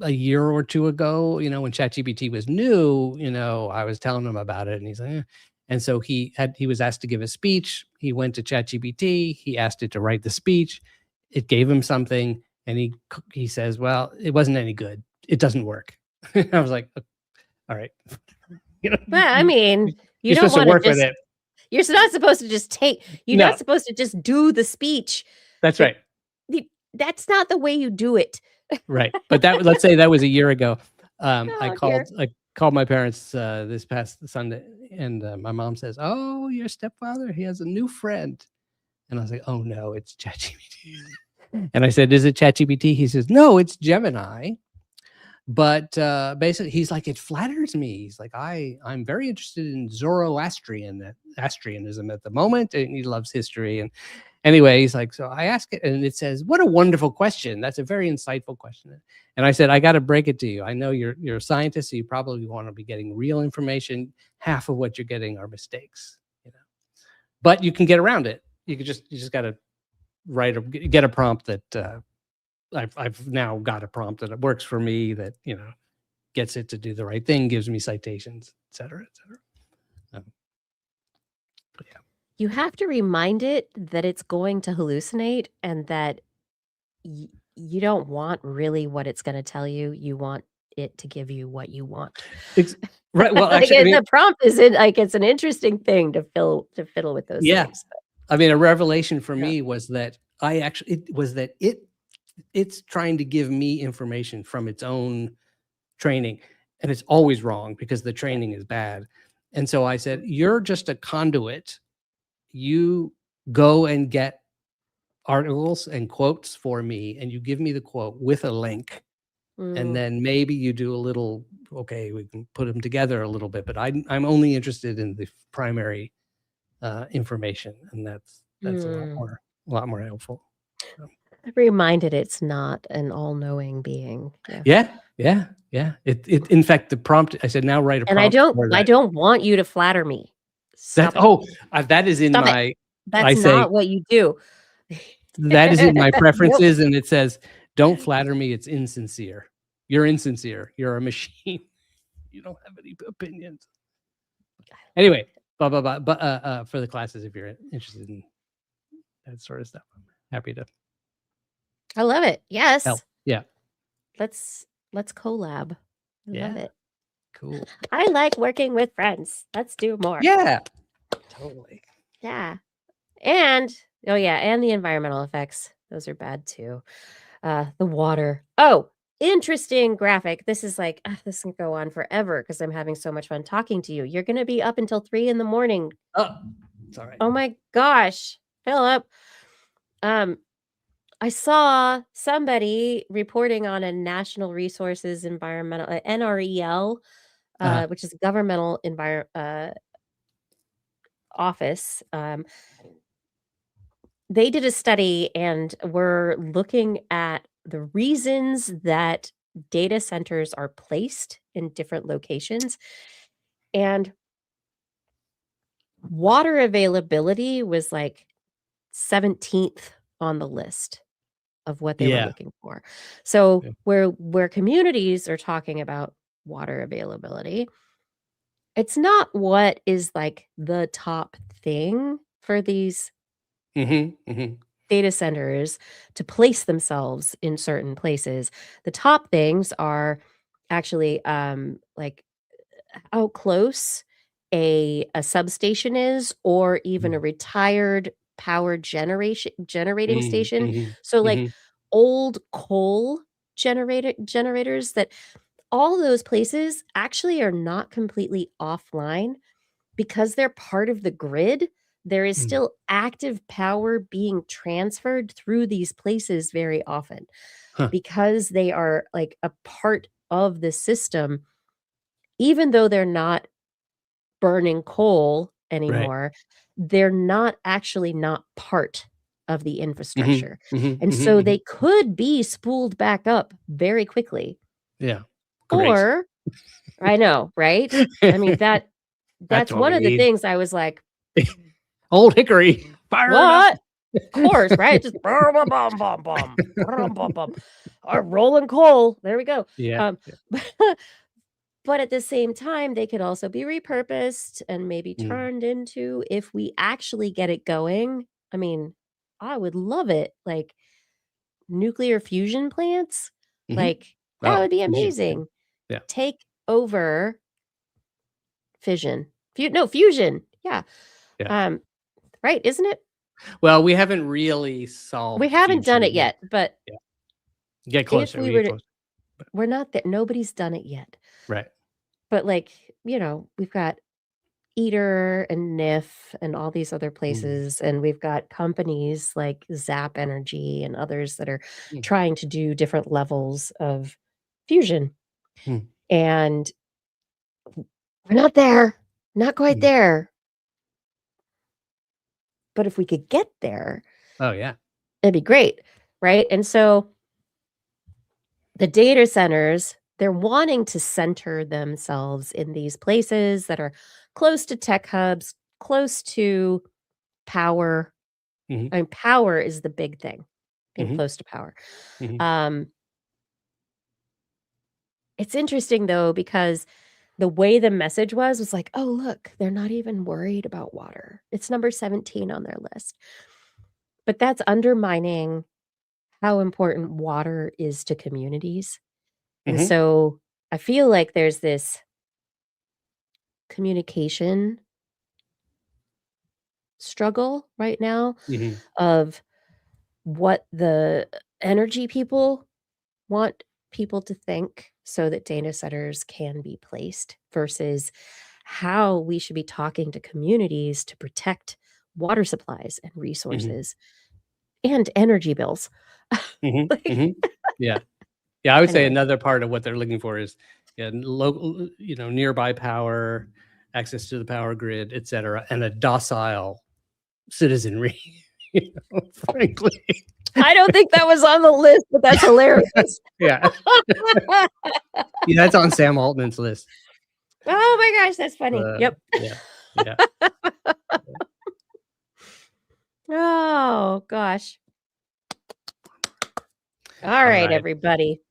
a year or two ago, when ChatGPT was new, I was telling him about it, and he's like, eh. And so he was asked to give a speech. He went to ChatGPT. He asked it to write the speech. It gave him something, and he says, well, it wasn't any good. It doesn't work. I was like, all right. Well, I mean, you don't want to work with it. You're not supposed to just not supposed to just do the speech. That's right. That's not the way you do it. Right. But let's say that was a year ago. I called my parents this past Sunday, and my mom says, oh, your stepfather, he has a new friend. And I was like, oh no, it's ChatGPT. And I said, is it ChatGPT? He says, no, it's Gemini. But basically, he's like, it flatters me. He's like, I'm very interested in Zoroastrianism at the moment, and he loves history. And anyway, he's like, so I ask it, and it says, what a wonderful question. That's a very insightful question. And I said, I got to break it to you. I know you're a scientist, so you probably want to be getting real information. Half of what you're getting are mistakes, but you can get around it. You just got to get a prompt that I've now got a prompt that works for me, that gets it to do the right thing, gives me citations, et cetera, et cetera. But yeah, you have to remind it that it's going to hallucinate, and that you don't want really what it's going to tell you. You want it to give you what you want. Right. Well, actually, the prompt is it's an interesting thing to fiddle with those things. I mean, a revelation for me was that it's trying to give me information from its own training, and it's always wrong because the training is bad. And so I said, you're just a conduit. You go and get articles and quotes for me, and you give me the quote with a link. And then maybe you do a little, okay, we can put them together a little bit, but I'm only interested in the primary information, and that's a lot more helpful. Reminded it's not an all-knowing being. Yeah. It in fact, the prompt, I said, now write a prompt. And I don't want you to flatter me. That is in my. That's not what you do. That is in my preferences, and it says, don't flatter me. It's insincere. You're insincere. You're a machine. You don't have any opinions. Anyway, blah blah blah. But for the classes, if you're interested in that sort of stuff, I'm happy to. I love it. Yes. Help. Yeah. Let's collab. I love it. Cool. I like working with friends. Let's do more. Yeah. Totally. Yeah. And the environmental effects. Those are bad too. The water. Oh, interesting graphic. This is like, this can go on forever because I'm having so much fun talking to you. You're going to be up until 3 a.m. Oh, It's all right. Oh my gosh, Philip. I saw somebody reporting on a National Resources Environmental NREL, which is a governmental office. They did a study and were looking at the reasons that data centers are placed in different locations. And water availability was like 17th on the list of what they were Yeah. looking for. So Yeah. where communities are talking about water availability, it's not what is like the top thing for these data centers to place themselves in certain places. The top things are actually like how close a substation is, or even a retired power generating station. So like old coal generators, that all those places actually are not completely offline because they're part of the grid. There is still active power being transferred through these places very often Huh. because they are like a part of the system. Even though they're not burning coal Right. anymore, they're not actually not part of the infrastructure. And so they could be spooled back up very quickly. Yeah. Great. Or I know, right? I mean, that's what one we of the need. things I was like, Old hickory, fire it up. what? Of course, right? Just bum, bum, bum, bum, bum, bum, bum. Or rolling coal. There we go. Yeah. But at the same time, they could also be repurposed and maybe turned into, if we actually get it going. I mean, I would love it. Like nuclear fusion plants, like that would be amazing. Yeah. Take over fission. Fusion. Yeah. Yeah. Right, isn't it? Well, we haven't really solved. We haven't done it fusion yet, but get closer. if we were to, we're not that nobody's done it yet. Right. But like, we've got Eater and NIF and all these other places, and we've got companies like Zap Energy and others that are trying to do different levels of fusion. And we're not there, not quite there. But if we could get there, oh yeah, it'd be great, right? And so the data centers, they're wanting to center themselves in these places that are close to tech hubs, close to power. I mean, power is the big thing, being close to power. It's interesting, though, because the way the message was like, oh, look, they're not even worried about water. It's number 17 on their list. But that's undermining how important water is to communities. And so I feel like there's this communication struggle right now of what the energy people want people to think so that data centers can be placed versus how we should be talking to communities to protect water supplies and resources and energy bills. Yeah. I would say another part of what they're looking for is local, nearby power, access to the power grid, etc., and a docile citizenry. Frankly, I don't think that was on the list, but that's hilarious. Yeah, that's on Sam Altman's list. Oh my gosh, that's funny. Yep. Yeah. Oh gosh. All right, everybody.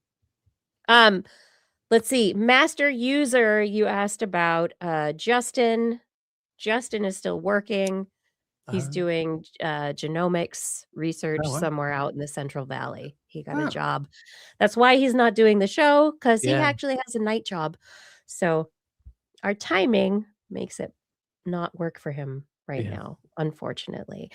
Let's see. Master user, you asked about Justin. Justin is still working. He's doing genomics research somewhere out in the Central Valley. He got a job. That's why he's not doing the show, because he actually has a night job. So our timing makes it not work for him right now, unfortunately.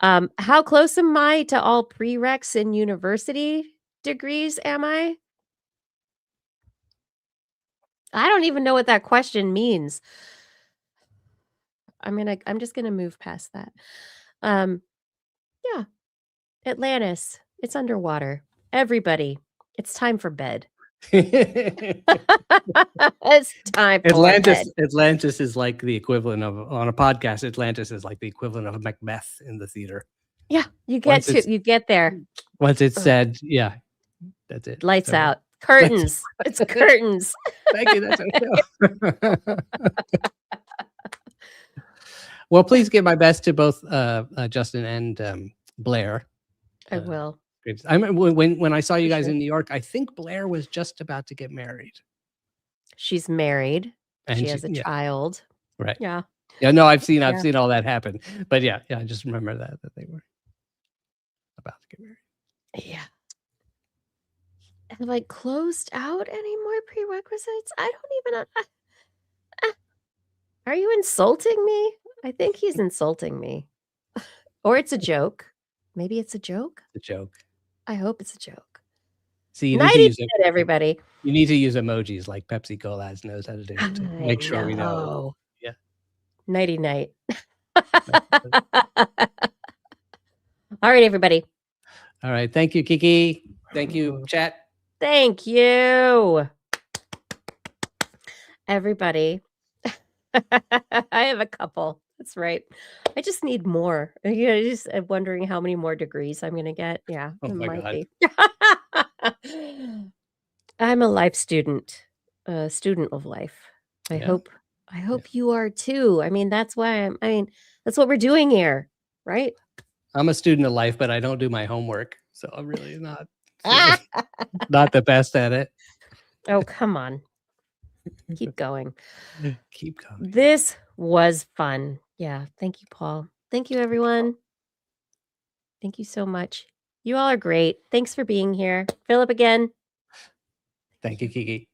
How close am I to all prereqs in university degrees am I? I don't even know what that question means. I'm just gonna move past that. Yeah, Atlantis. It's underwater. Everybody, it's time for bed. It's time for bed. Atlantis is like the equivalent of, on a podcast, Atlantis is like the equivalent of Macbeth in the theater. Yeah, you get there. Once it's said, yeah, that's it. Lights So, out. Curtains. It's curtains. thank you. That's okay. Well, please give my best to both Justin and Blair. I will. I remember when I saw you guys Sure. in New York, I think Blair was just about to get married. She's married. And she has a yeah, child. right. Yeah. Yeah, no, I've seen all that happen. But yeah, I just remember that they were about to get married. Yeah. Have I closed out any more prerequisites? I don't even. Are you insulting me? I think he's insulting me. Or it's a joke. Maybe it's a joke. It's a joke. I hope it's a joke. See, you need to use everybody. You need to use emojis like Pepsi Cola knows how to do to make sure we know. Yeah. Nighty night. All right, everybody. All right. Thank you, Kiki. Thank you, chat. Thank you. Everybody. I have a couple. That's right. I just need more. Just wondering how many more degrees I'm going to get. Yeah, oh it my might God. be. I'm a life student, a student of life. I hope you are too. I mean, that's why that's what we're doing here, right? I'm a student of life, but I don't do my homework. So I'm really not the best at it. Oh, come on. Keep going. Keep going. This was fun. Yeah. Thank you, Paul. Thank you, everyone. Thank you so much. You all are great. Thanks for being here. Philip again. Thank you, Kiki.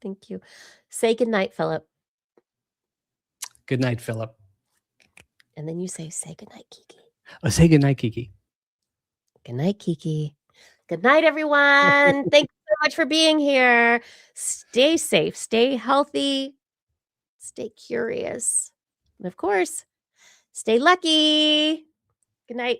Thank you. Say goodnight, Philip. Good night, Philip. And then you say goodnight, Kiki. Oh, say goodnight, Kiki. Good night, Kiki. Good night, everyone. Thank you so much for being here. Stay safe, stay healthy, stay curious. And of course, stay lucky. Good night.